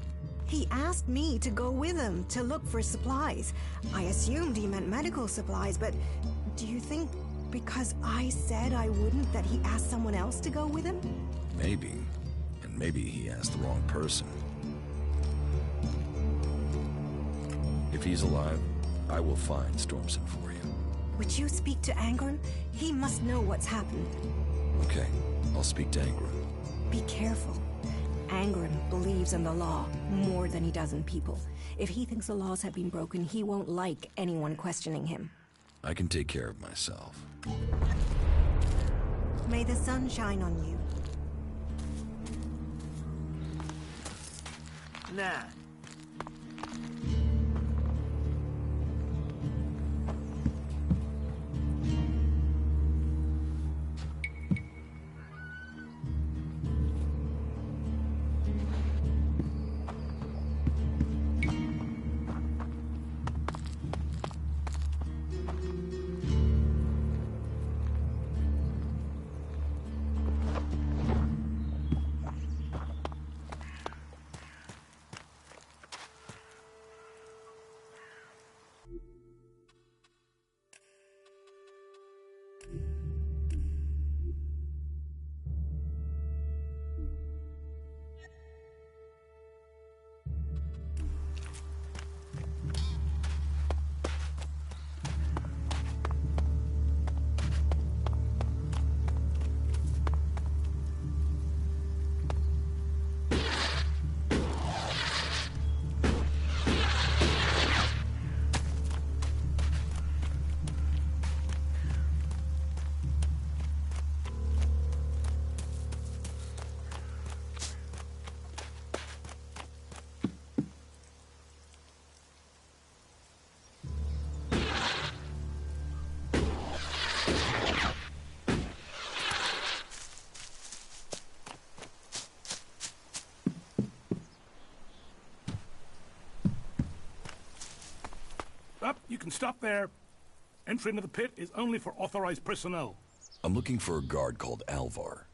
He asked me to go with him to look for supplies. I assumed he meant medical supplies, but do you think because I said I wouldn't that he asked someone else to go with him? Maybe. And maybe he asked the wrong person. If he's alive, I will find Stormson for you. Would you speak to Angrim? He must know what's happened. Okay, I'll speak to Angrim. Be careful. Angrim believes in the law more than he does in people. If he thinks the laws have been broken, he won't like anyone questioning him. I can take care of myself. May the sun shine on you. Nah. Up, you can stop there. Entry into the pit is only for authorized personnel. I'm looking for a guard called Alvar.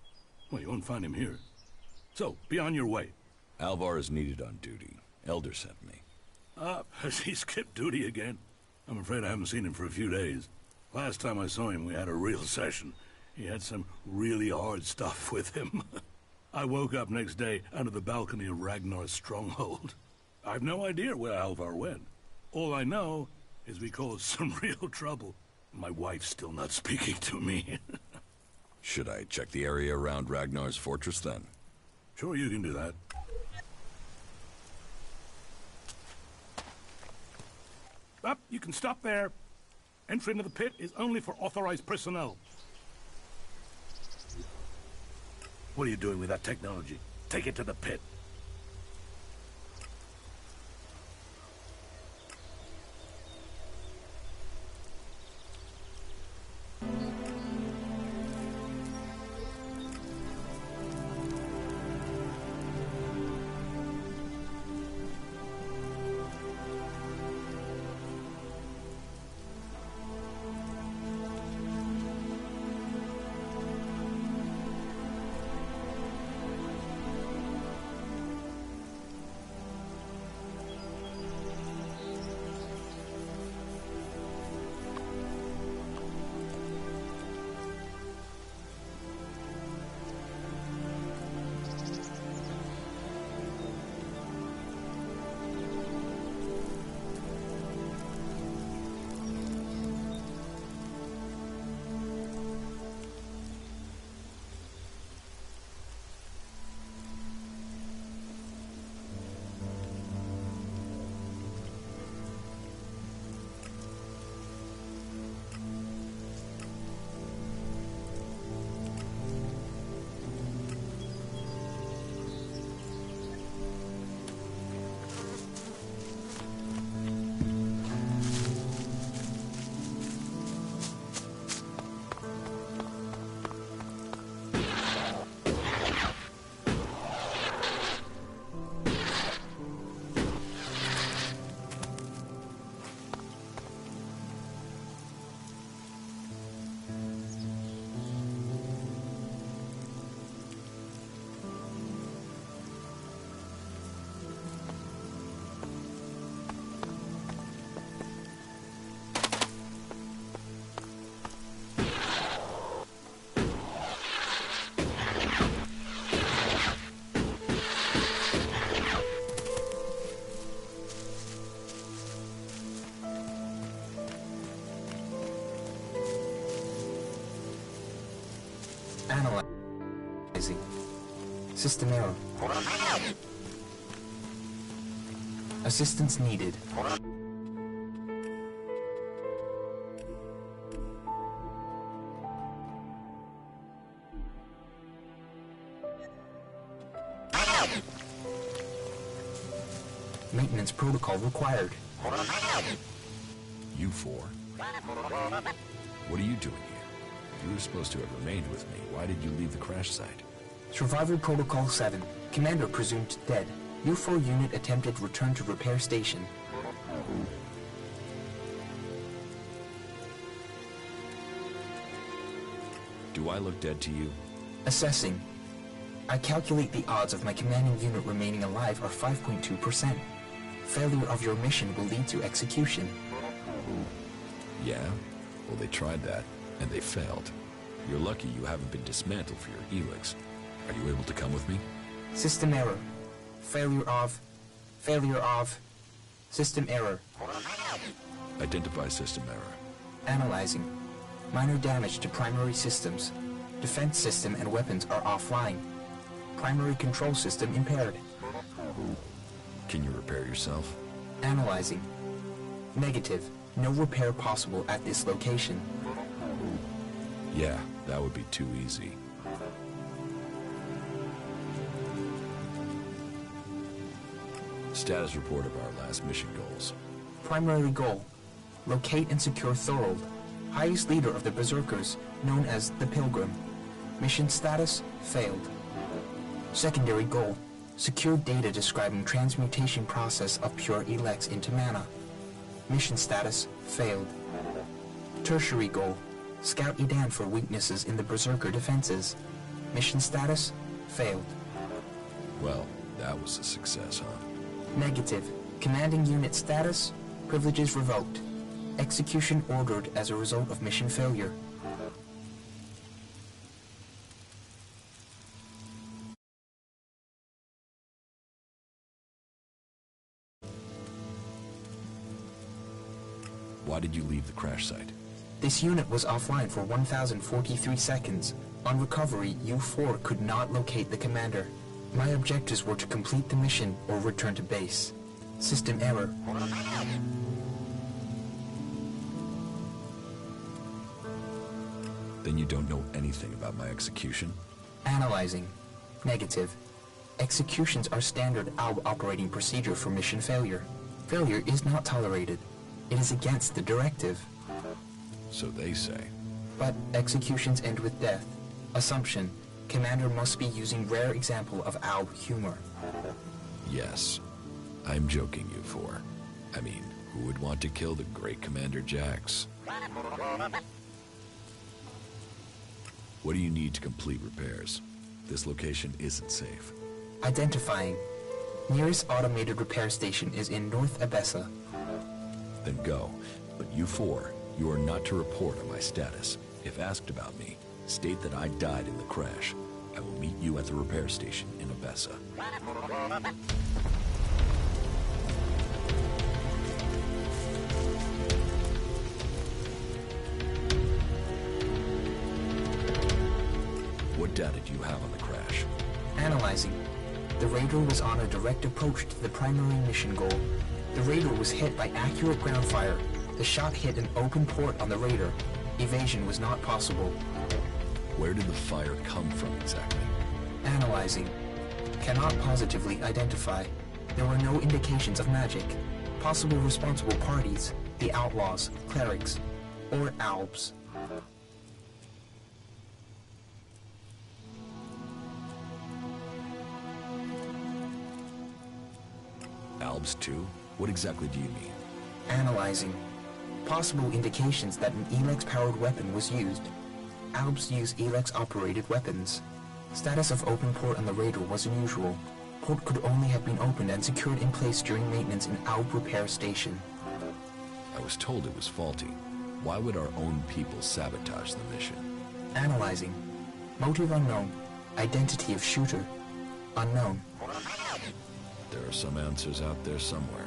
Well, you won't find him here. So, be on your way. Alvar is needed on duty. Elder sent me. Has he skipped duty again? I'm afraid I haven't seen him for a few days. Last time I saw him, we had a real session. He had some really hard stuff with him. I woke up next day under the balcony of Ragnar's stronghold. I've no idea where Alvar went. All I know is we caused some real trouble. My wife's still not speaking to me. Should I check the area around Ragnar's fortress then? Sure, you can do that. Up, you can stop there. Entry into the pit is only for authorized personnel. What are you doing with that technology? Take it to the pit. Analyzing. System error. Assistance needed. Maintenance protocol required. You four? What are you doing here? You were supposed to have remained with me. Why did you leave the crash site? Survival Protocol 7. Commander presumed dead. U4 unit attempted return to repair station. Do I look dead to you? Assessing. I calculate the odds of my commanding unit remaining alive are 5.2%. Failure of your mission will lead to execution. Yeah? Well, they tried that, and they failed. You're lucky you haven't been dismantled for your Elex. Are you able to come with me? System error. Failure of... System error. Identify system error. Analyzing. Minor damage to primary systems. Defense system and weapons are offline. Primary control system impaired. Can you repair yourself? Analyzing. Negative. No repair possible at this location. Yeah, that would be too easy. Status report of our last mission goals. Primary goal. Locate and secure Thorold, highest leader of the Berserkers, known as the Pilgrim. Mission status, failed. Secondary goal. Secure data describing transmutation process of pure Elex into mana. Mission status, failed. Tertiary goal. Scout Edan for weaknesses in the Berserker defenses. Mission status, failed. Well, that was a success, huh? Negative. Commanding unit status, privileges revoked. Execution ordered as a result of mission failure. Why did you leave the crash site? This unit was offline for 1,043 seconds. On recovery, U-4 could not locate the commander. My objectives were to complete the mission or return to base. System error. Then you don't know anything about my execution? Analyzing. Negative. Executions are standard ALB operating procedure for mission failure. Failure is not tolerated. It is against the directive. So they say. But executions end with death. Assumption. Commander must be using rare example of ALB humor. Yes. I'm joking, U4. I mean, who would want to kill the great Commander Jax? What do you need to complete repairs? This location isn't safe. Identifying. Nearest automated repair station is in North Abessa. Then go. But U4, you are not to report on my status. If asked about me, state that I died in the crash. I will meet you at the repair station in Abessa. What data do you have on the crash? Analyzing. The Raider was on a direct approach to the primary mission goal. The Raider was hit by accurate ground fire. The shot hit an open port on the Raider. Evasion was not possible. Where did the fire come from exactly? Analyzing. Cannot positively identify. There were no indications of magic. Possible responsible parties, the Outlaws, Clerics, or Albs. Albs too? What exactly do you mean? Analyzing. Possible indications that an Elex-powered weapon was used. Albs use Elex-operated weapons. Status of open port on the Raider was unusual. Port could only have been opened and secured in place during maintenance in Alb repair station. I was told it was faulty. Why would our own people sabotage the mission? Analyzing. Motive unknown. Identity of shooter unknown. There are some answers out there somewhere.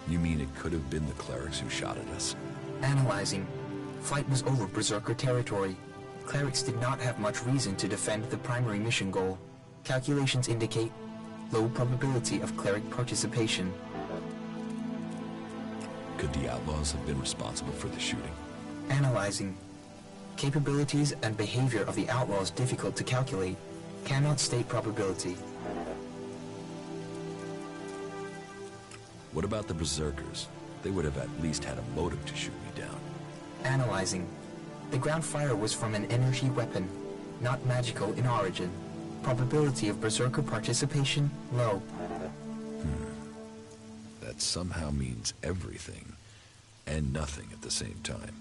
You mean it could have been the clerics who shot at us? Analyzing. Flight was over Berserker territory. Clerics did not have much reason to defend the primary mission goal. Calculations indicate low probability of cleric participation. Could the Outlaws have been responsible for the shooting? Analyzing. Capabilities and behavior of the Outlaws difficult to calculate. Cannot state probability. What about the Berserkers? They would have at least had a motive to shoot me down. Analyzing. The ground fire was from an energy weapon, not magical in origin. Probability of Berserker participation, low. That somehow means everything, and nothing at the same time.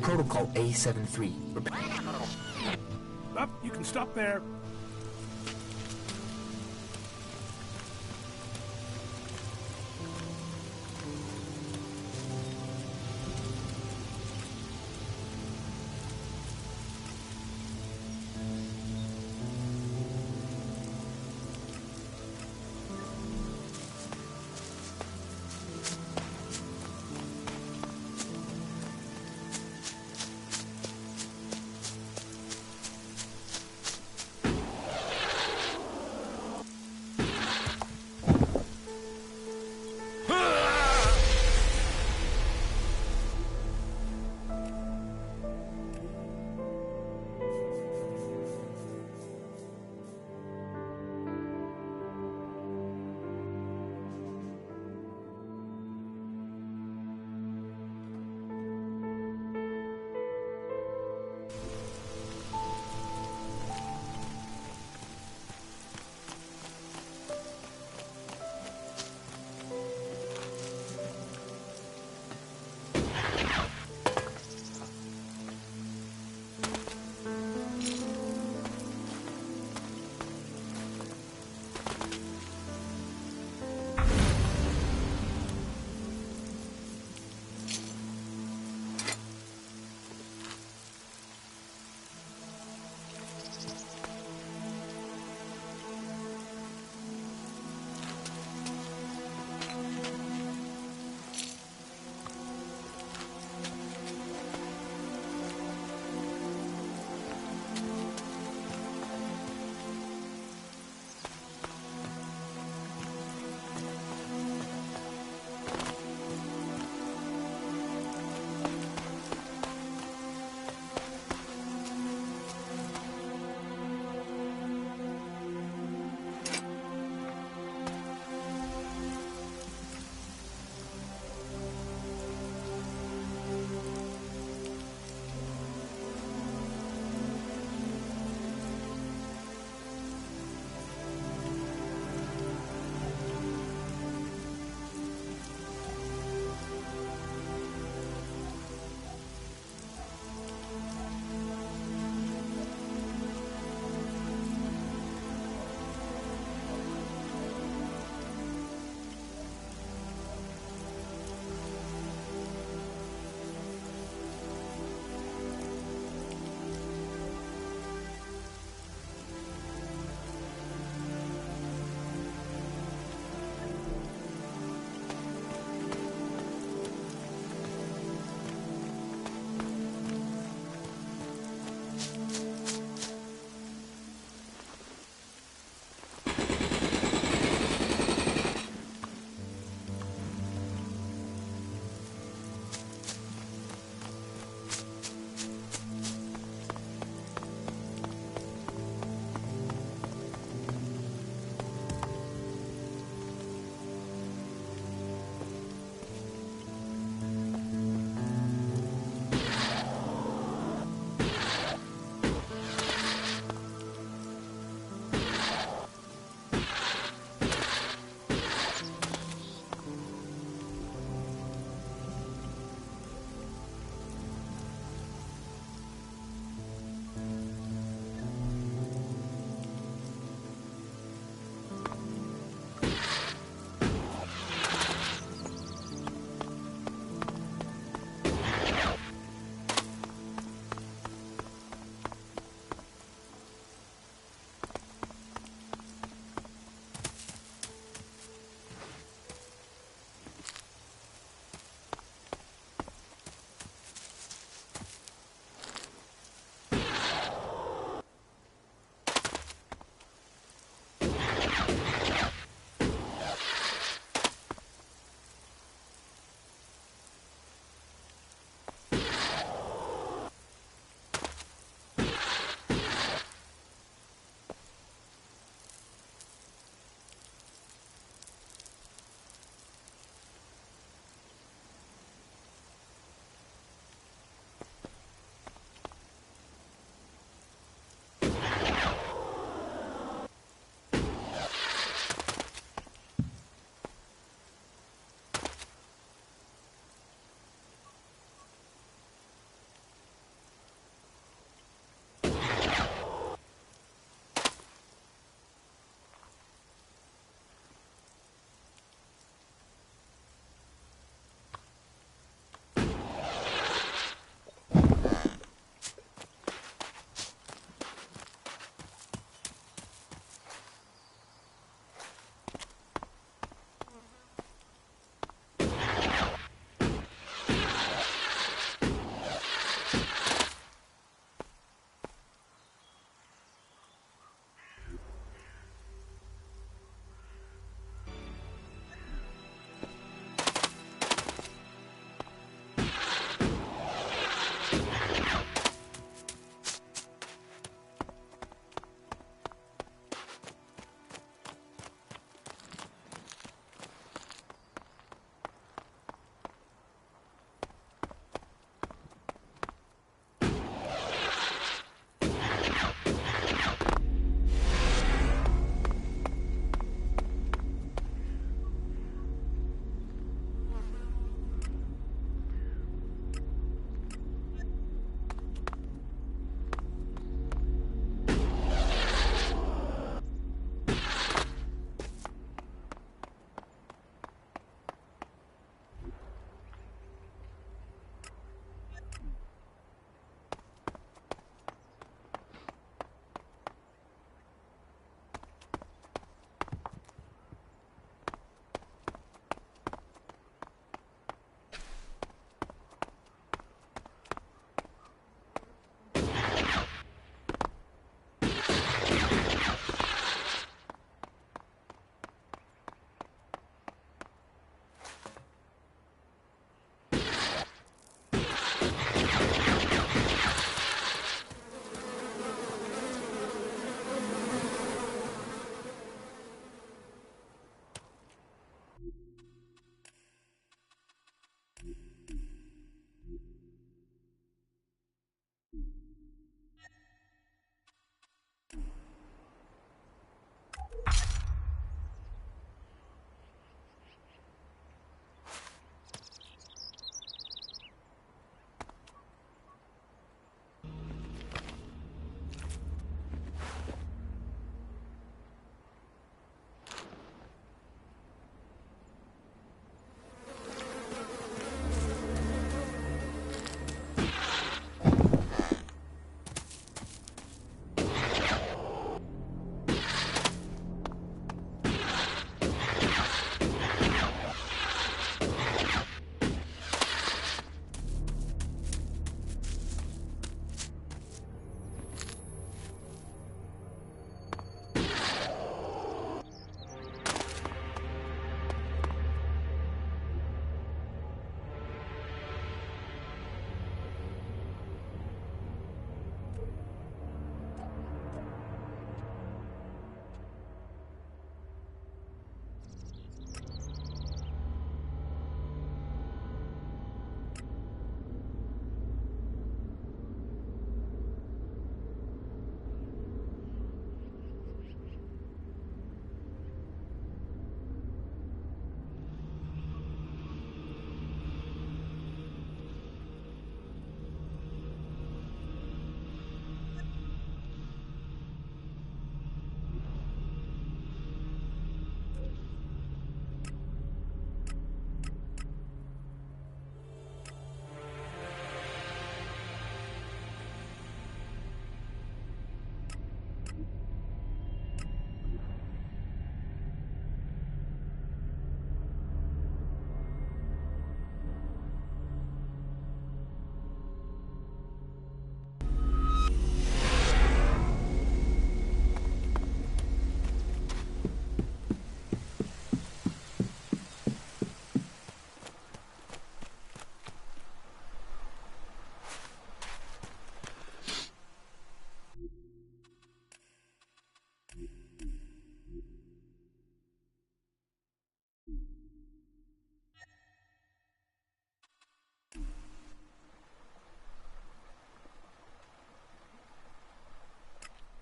Protocol A73. Up, you can stop there.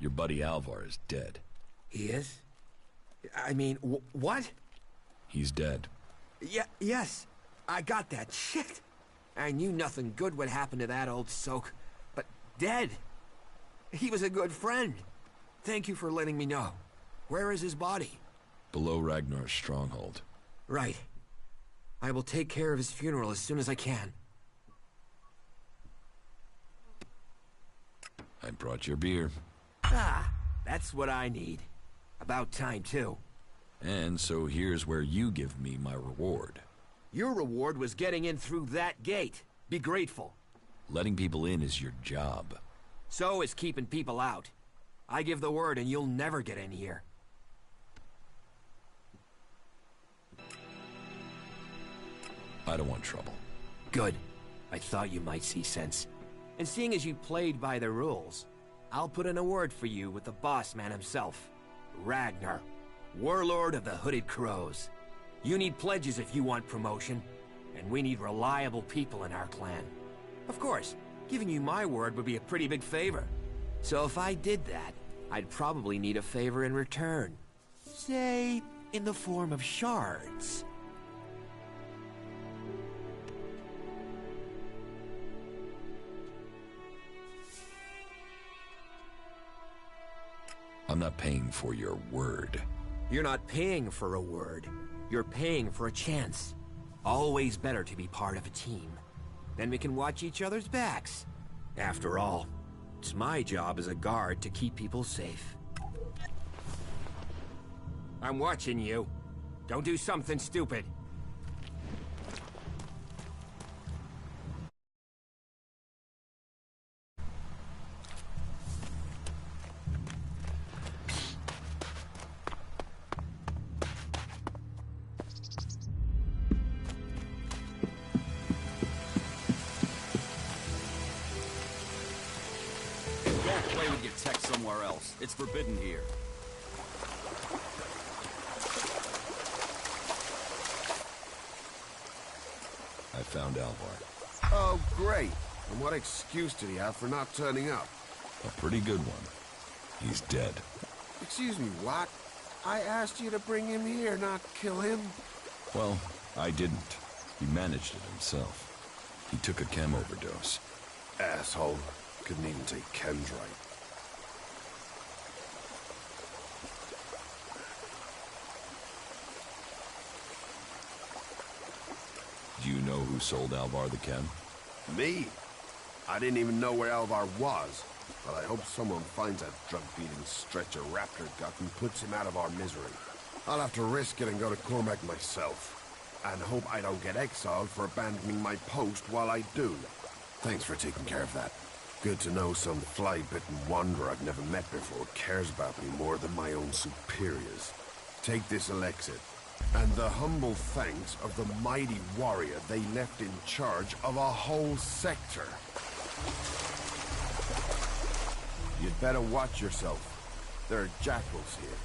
Your buddy Alvar is dead. He is? I mean, what? He's dead. Yes. I got that. Shit. I knew nothing good would happen to that old soak. But dead? He was a good friend. Thank you for letting me know. Where is his body? Below Ragnar's stronghold. Right. I will take care of his funeral as soon as I can. I brought your beer. Ah, that's what I need. About time, too. And so here's where you give me my reward. Your reward was getting in through that gate. Be grateful. Letting people in is your job. So is keeping people out. I give the word and you'll never get in here. I don't want trouble. Good. I thought you might see sense. And seeing as you played by the rules, I'll put in a word for you with the boss man himself. Ragnar, warlord of the Hooded Crows. You need pledges if you want promotion, and we need reliable people in our clan. Of course, giving you my word would be a pretty big favor. So if I did that, I'd probably need a favor in return. Say, in the form of shards. I'm not paying for your word. You're not paying for a word. You're paying for a chance. Always better to be part of a team. Then we can watch each other's backs. After all, it's my job as a guard to keep people safe. I'm watching you. Don't do something stupid. Play with your tech somewhere else. It's forbidden here. I found Alvar. Oh, great. And what excuse did he have for not turning up? A pretty good one. He's dead. Excuse me, what? I asked you to bring him here, not kill him. Well, I didn't. He managed it himself. He took a chem overdose. Asshole. Couldn't even take chems right. Do you know who sold Alvar the chem? Me? I didn't even know where Alvar was. But I hope someone finds that drug-beating stretcher Raptor gut and puts him out of our misery. I'll have to risk it and go to Cormac myself. And hope I don't get exiled for abandoning my post while I do. Thanks for taking care of that. Good to know some fly-bitten wanderer I've never met before cares about me more than my own superiors. Take this Elexit, and the humble thanks of the mighty warrior they left in charge of a whole sector. You'd better watch yourself. There are jackals here.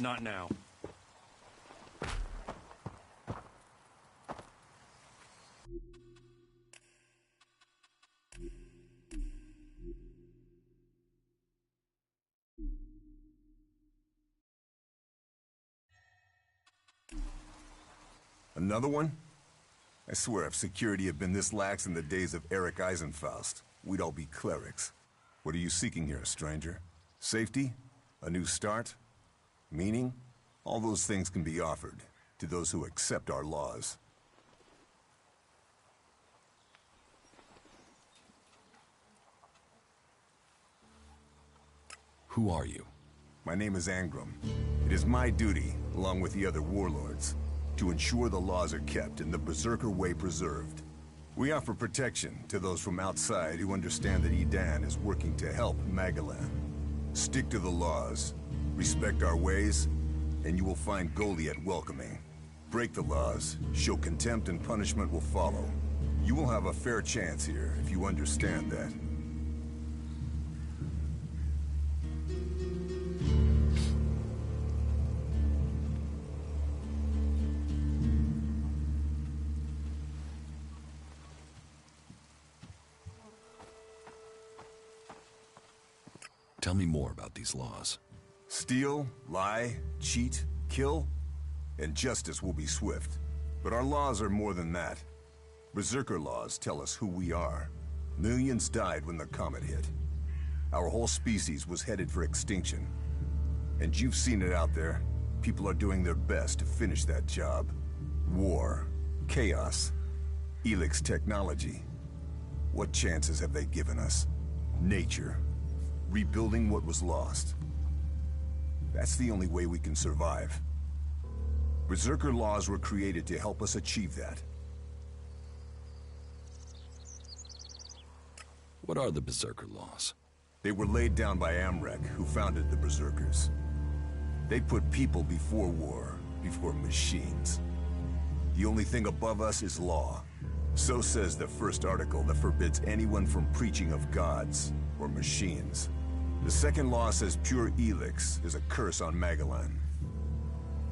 Not now. Another one? I swear if security had been this lax in the days of Eric Eisenfaust, we'd all be clerics. What are you seeking here, stranger? Safety? A new start? Meaning? All those things can be offered to those who accept our laws. Who are you? My name is Angram. It is my duty, along with the other warlords, to ensure the laws are kept and the Berserker way preserved. We offer protection to those from outside who understand that Edan is working to help Magalan. Stick to the laws, respect our ways, and you will find Goliath welcoming. Break the laws, show contempt, and punishment will follow. You will have a fair chance here if you understand that. Tell me more about these laws. Steal, lie, cheat, kill, and justice will be swift. But our laws are more than that. Berserker laws tell us who we are. Millions died when the comet hit. Our whole species was headed for extinction. And you've seen it out there. People are doing their best to finish that job. War, chaos, Elex technology. What chances have they given us? Nature. Rebuilding what was lost. That's the only way we can survive. Berserker laws were created to help us achieve that. What are the Berserker laws? They were laid down by Amrek, who founded the Berserkers. They put people before war, before machines. The only thing above us is law. So says the first article that forbids anyone from preaching of gods or machines. The second law says pure Elex is a curse on Magalan.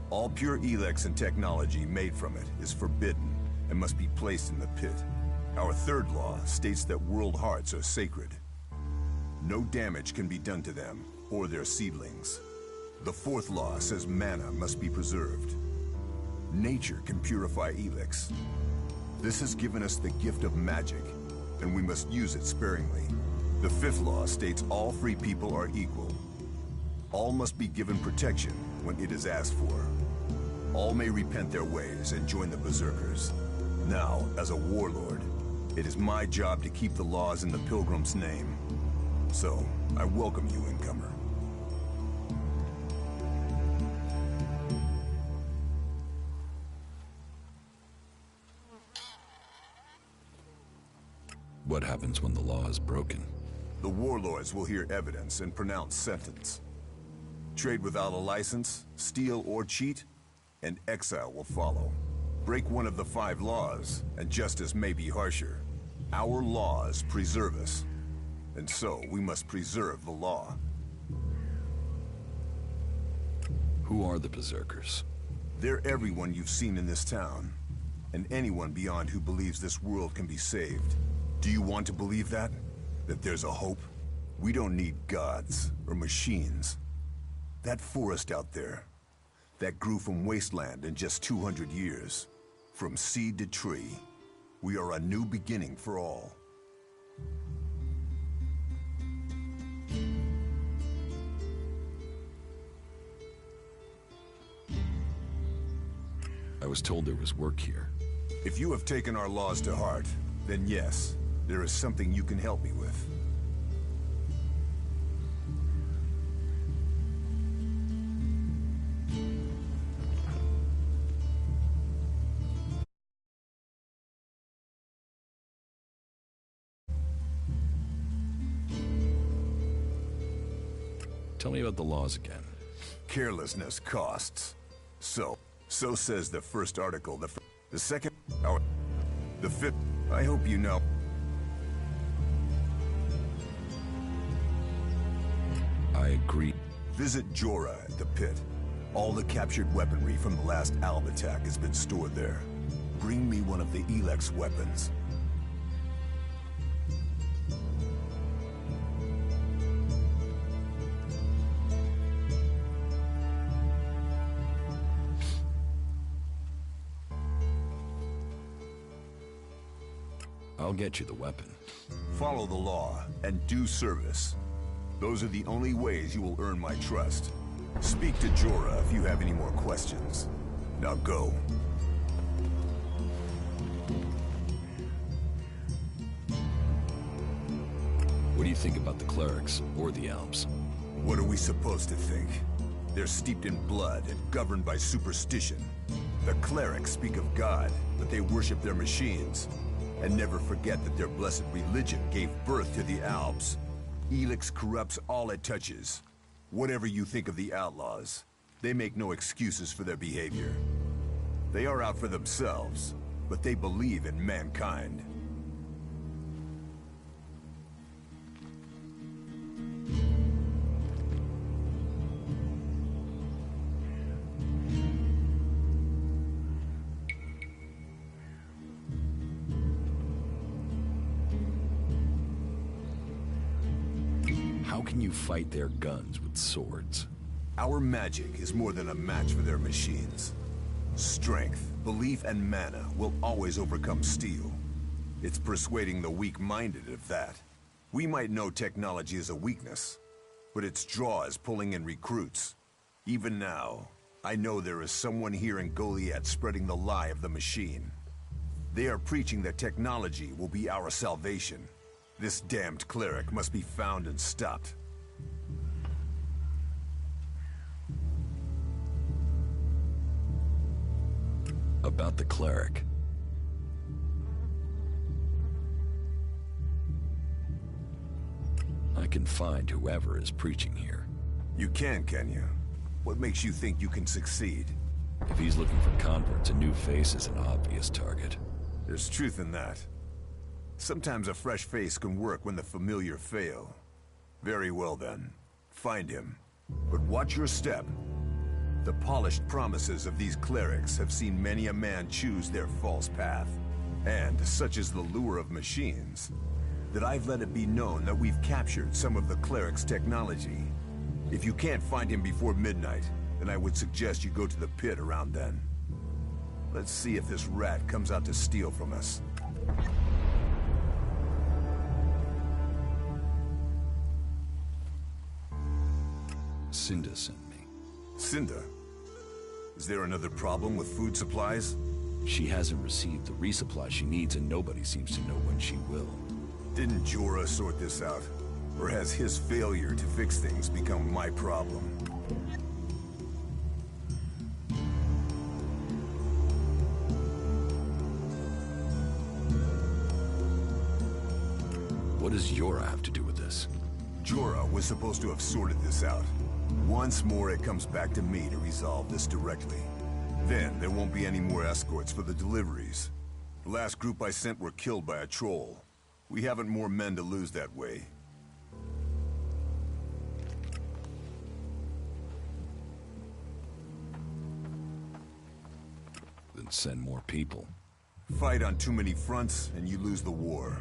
All pure Elex and technology made from it is forbidden and must be placed in the pit. Our third law states that world hearts are sacred. No damage can be done to them or their seedlings. The fourth law says mana must be preserved. Nature can purify Elex. This has given us the gift of magic, and we must use it sparingly. The fifth law states all free people are equal. All must be given protection when it is asked for. All may repent their ways and join the Berserkers. Now, as a warlord, it is my job to keep the laws in the Pilgrim's name. So, I welcome you, incomer. What happens when the law is broken? The warlords will hear evidence and pronounce sentence. Trade without a license, steal or cheat, and exile will follow. Break one of the 5 laws, and justice may be harsher. Our laws preserve us, and so we must preserve the law. Who are the Berserkers? They're everyone you've seen in this town, and anyone beyond who believes this world can be saved. Do you want to believe that? That there's a hope? We don't need gods or machines. That forest out there, that grew from wasteland in just 200 years. From seed to tree, we are a new beginning for all. I was told there was work here. If you have taken our laws to heart, then yes, there is something you can help me with. Tell me about the laws again. Carelessness costs. So says the first article. The second, the fifth. I hope you know. I agree. Visit Jorah at the pit. All the captured weaponry from the last Alb attack has been stored there. Bring me one of the Elex weapons. I'll get you the weapon. Follow the law and do service. Those are the only ways you will earn my trust. Speak to Jorah if you have any more questions. Now go. What do you think about the clerics, or the Alps? What are we supposed to think? They're steeped in blood and governed by superstition. The clerics speak of God, but they worship their machines. And never forget that their blessed religion gave birth to the Alps. Elex corrupts all it touches. Whatever you think of the outlaws, they make no excuses for their behavior. They are out for themselves, but they believe in mankind. How can you fight their guns with swords? Our magic is more than a match for their machines. Strength, belief, and mana will always overcome steel. It's persuading the weak-minded of that. We might know technology is a weakness, but its draw is pulling in recruits. Even now, I know there is someone here in Goliath spreading the lie of the machine. They are preaching that technology will be our salvation. This damned cleric must be found and stopped. About the cleric. I can find whoever is preaching here. You can you? What makes you think you can succeed? If he's looking for converts, a new face is an obvious target. There's truth in that. Sometimes a fresh face can work when the familiar fail. Very well then. Find him. But watch your step. The polished promises of these clerics have seen many a man choose their false path. And such is the lure of machines, that I've let it be known that we've captured some of the clerics' technology. If you can't find him before midnight, then I would suggest you go to the pit around then. Let's see if this rat comes out to steal from us. Cinda sent me. Cinda? Is there another problem with food supplies? She hasn't received the resupply she needs, and nobody seems to know when she will. Didn't Jorah sort this out? Or has his failure to fix things become my problem? What does Jorah have to do with this? Jorah was supposed to have sorted this out. Once more, it comes back to me to resolve this directly. Then, there won't be any more escorts for the deliveries. The last group I sent were killed by a troll. We haven't more men to lose that way. Then send more people. Fight on too many fronts, and you lose the war.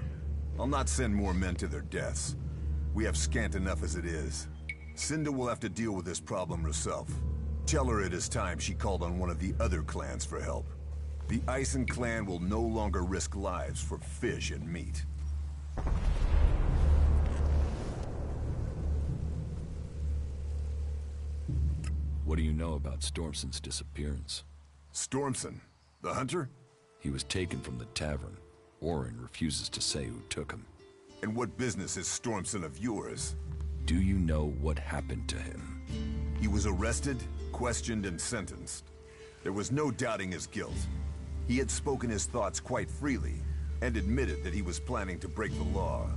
I'll not send more men to their deaths. We have scant enough as it is. Cinda will have to deal with this problem herself. Tell her it is time she called on one of the other clans for help. The Ison clan will no longer risk lives for fish and meat. What do you know about Stormson's disappearance? Stormson? The hunter? He was taken from the tavern. Orin refuses to say who took him. And what business is Stormson of yours? Do you know what happened to him? He was arrested, questioned, and sentenced. There was no doubting his guilt. He had spoken his thoughts quite freely, and admitted that he was planning to break the law.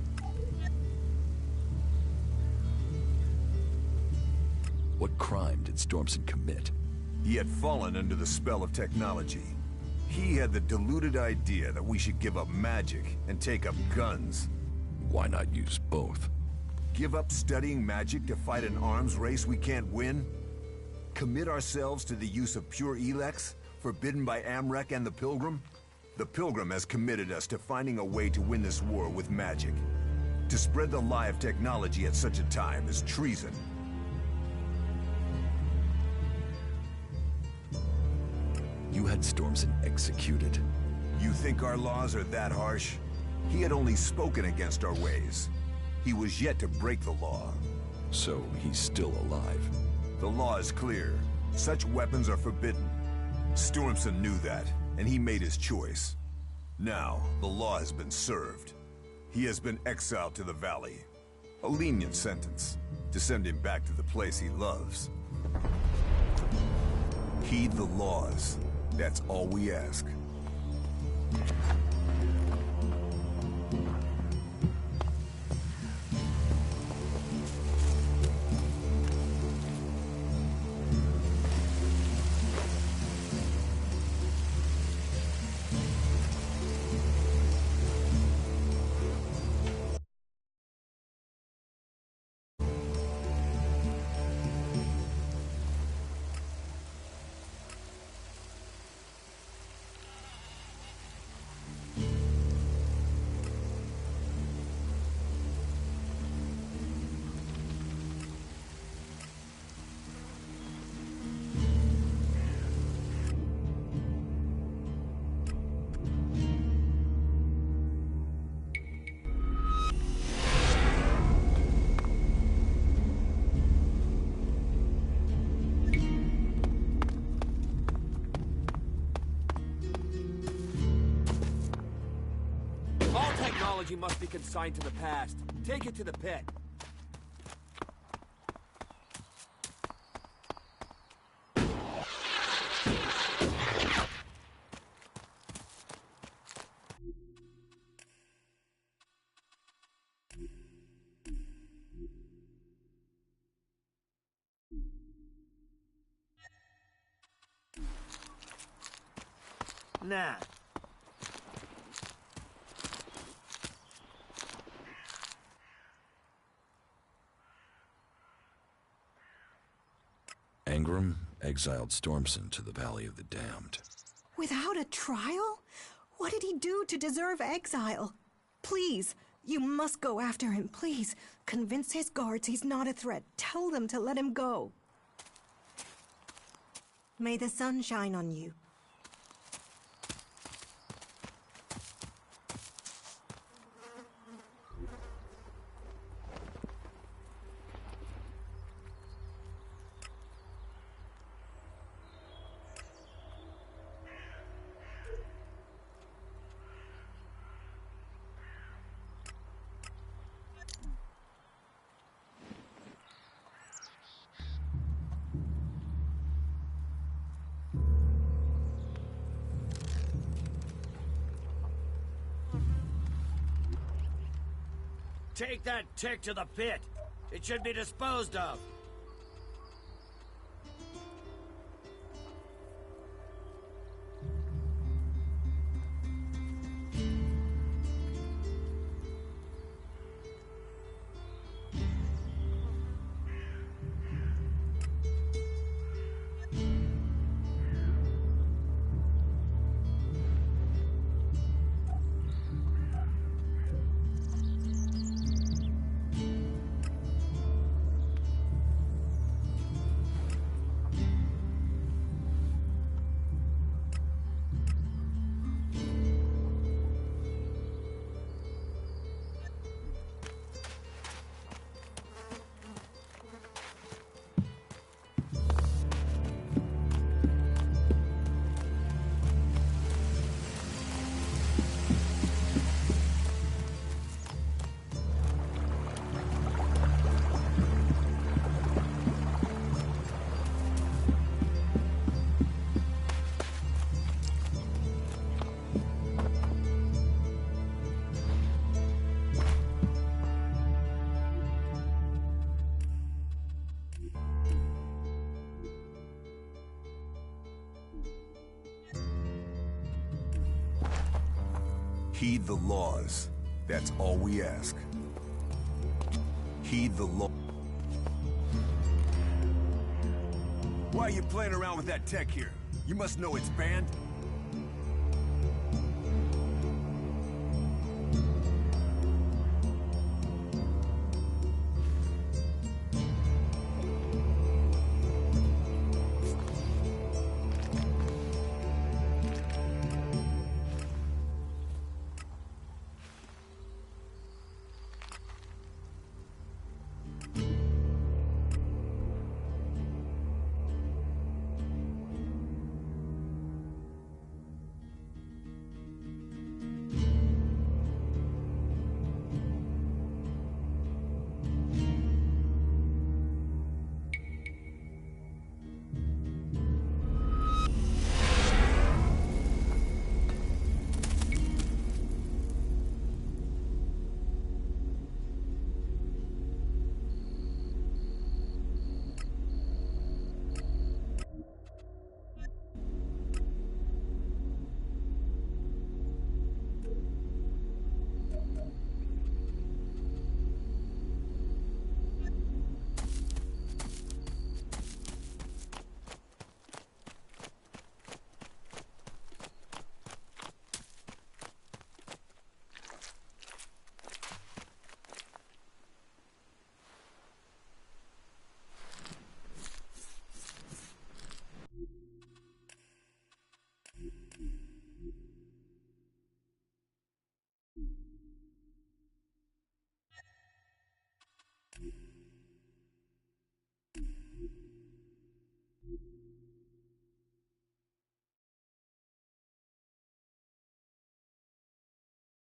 What crime did Stormson commit? He had fallen under the spell of technology. He had the deluded idea that we should give up magic and take up guns. Why not use both? Give up studying magic to fight an arms race we can't win? Commit ourselves to the use of pure Elex, forbidden by Amrek and the Pilgrim? The Pilgrim has committed us to finding a way to win this war with magic. To spread the lie of technology at such a time is treason. You had Stormson executed? You think our laws are that harsh? He had only spoken against our ways. He was yet to break the law. So he's still alive? The law is clear. Such weapons are forbidden. Stormson knew that, and he made his choice. Now, the law has been served. He has been exiled to the valley. A lenient sentence, to send him back to the place he loves. Heed the laws. That's all we ask. Technology must be consigned to the past. Take it to the pit. Nah. Angrim exiled Stormson to the Valley of the Damned. Without a trial? What did he do to deserve exile? Please, you must go after him, please. Convince his guards he's not a threat. Tell them to let him go. May the sun shine on you. Take that tick to the pit. It should be disposed of. Heed the laws. That's all we ask. Heed the law. Why are you playing around with that tech here? You must know it's banned.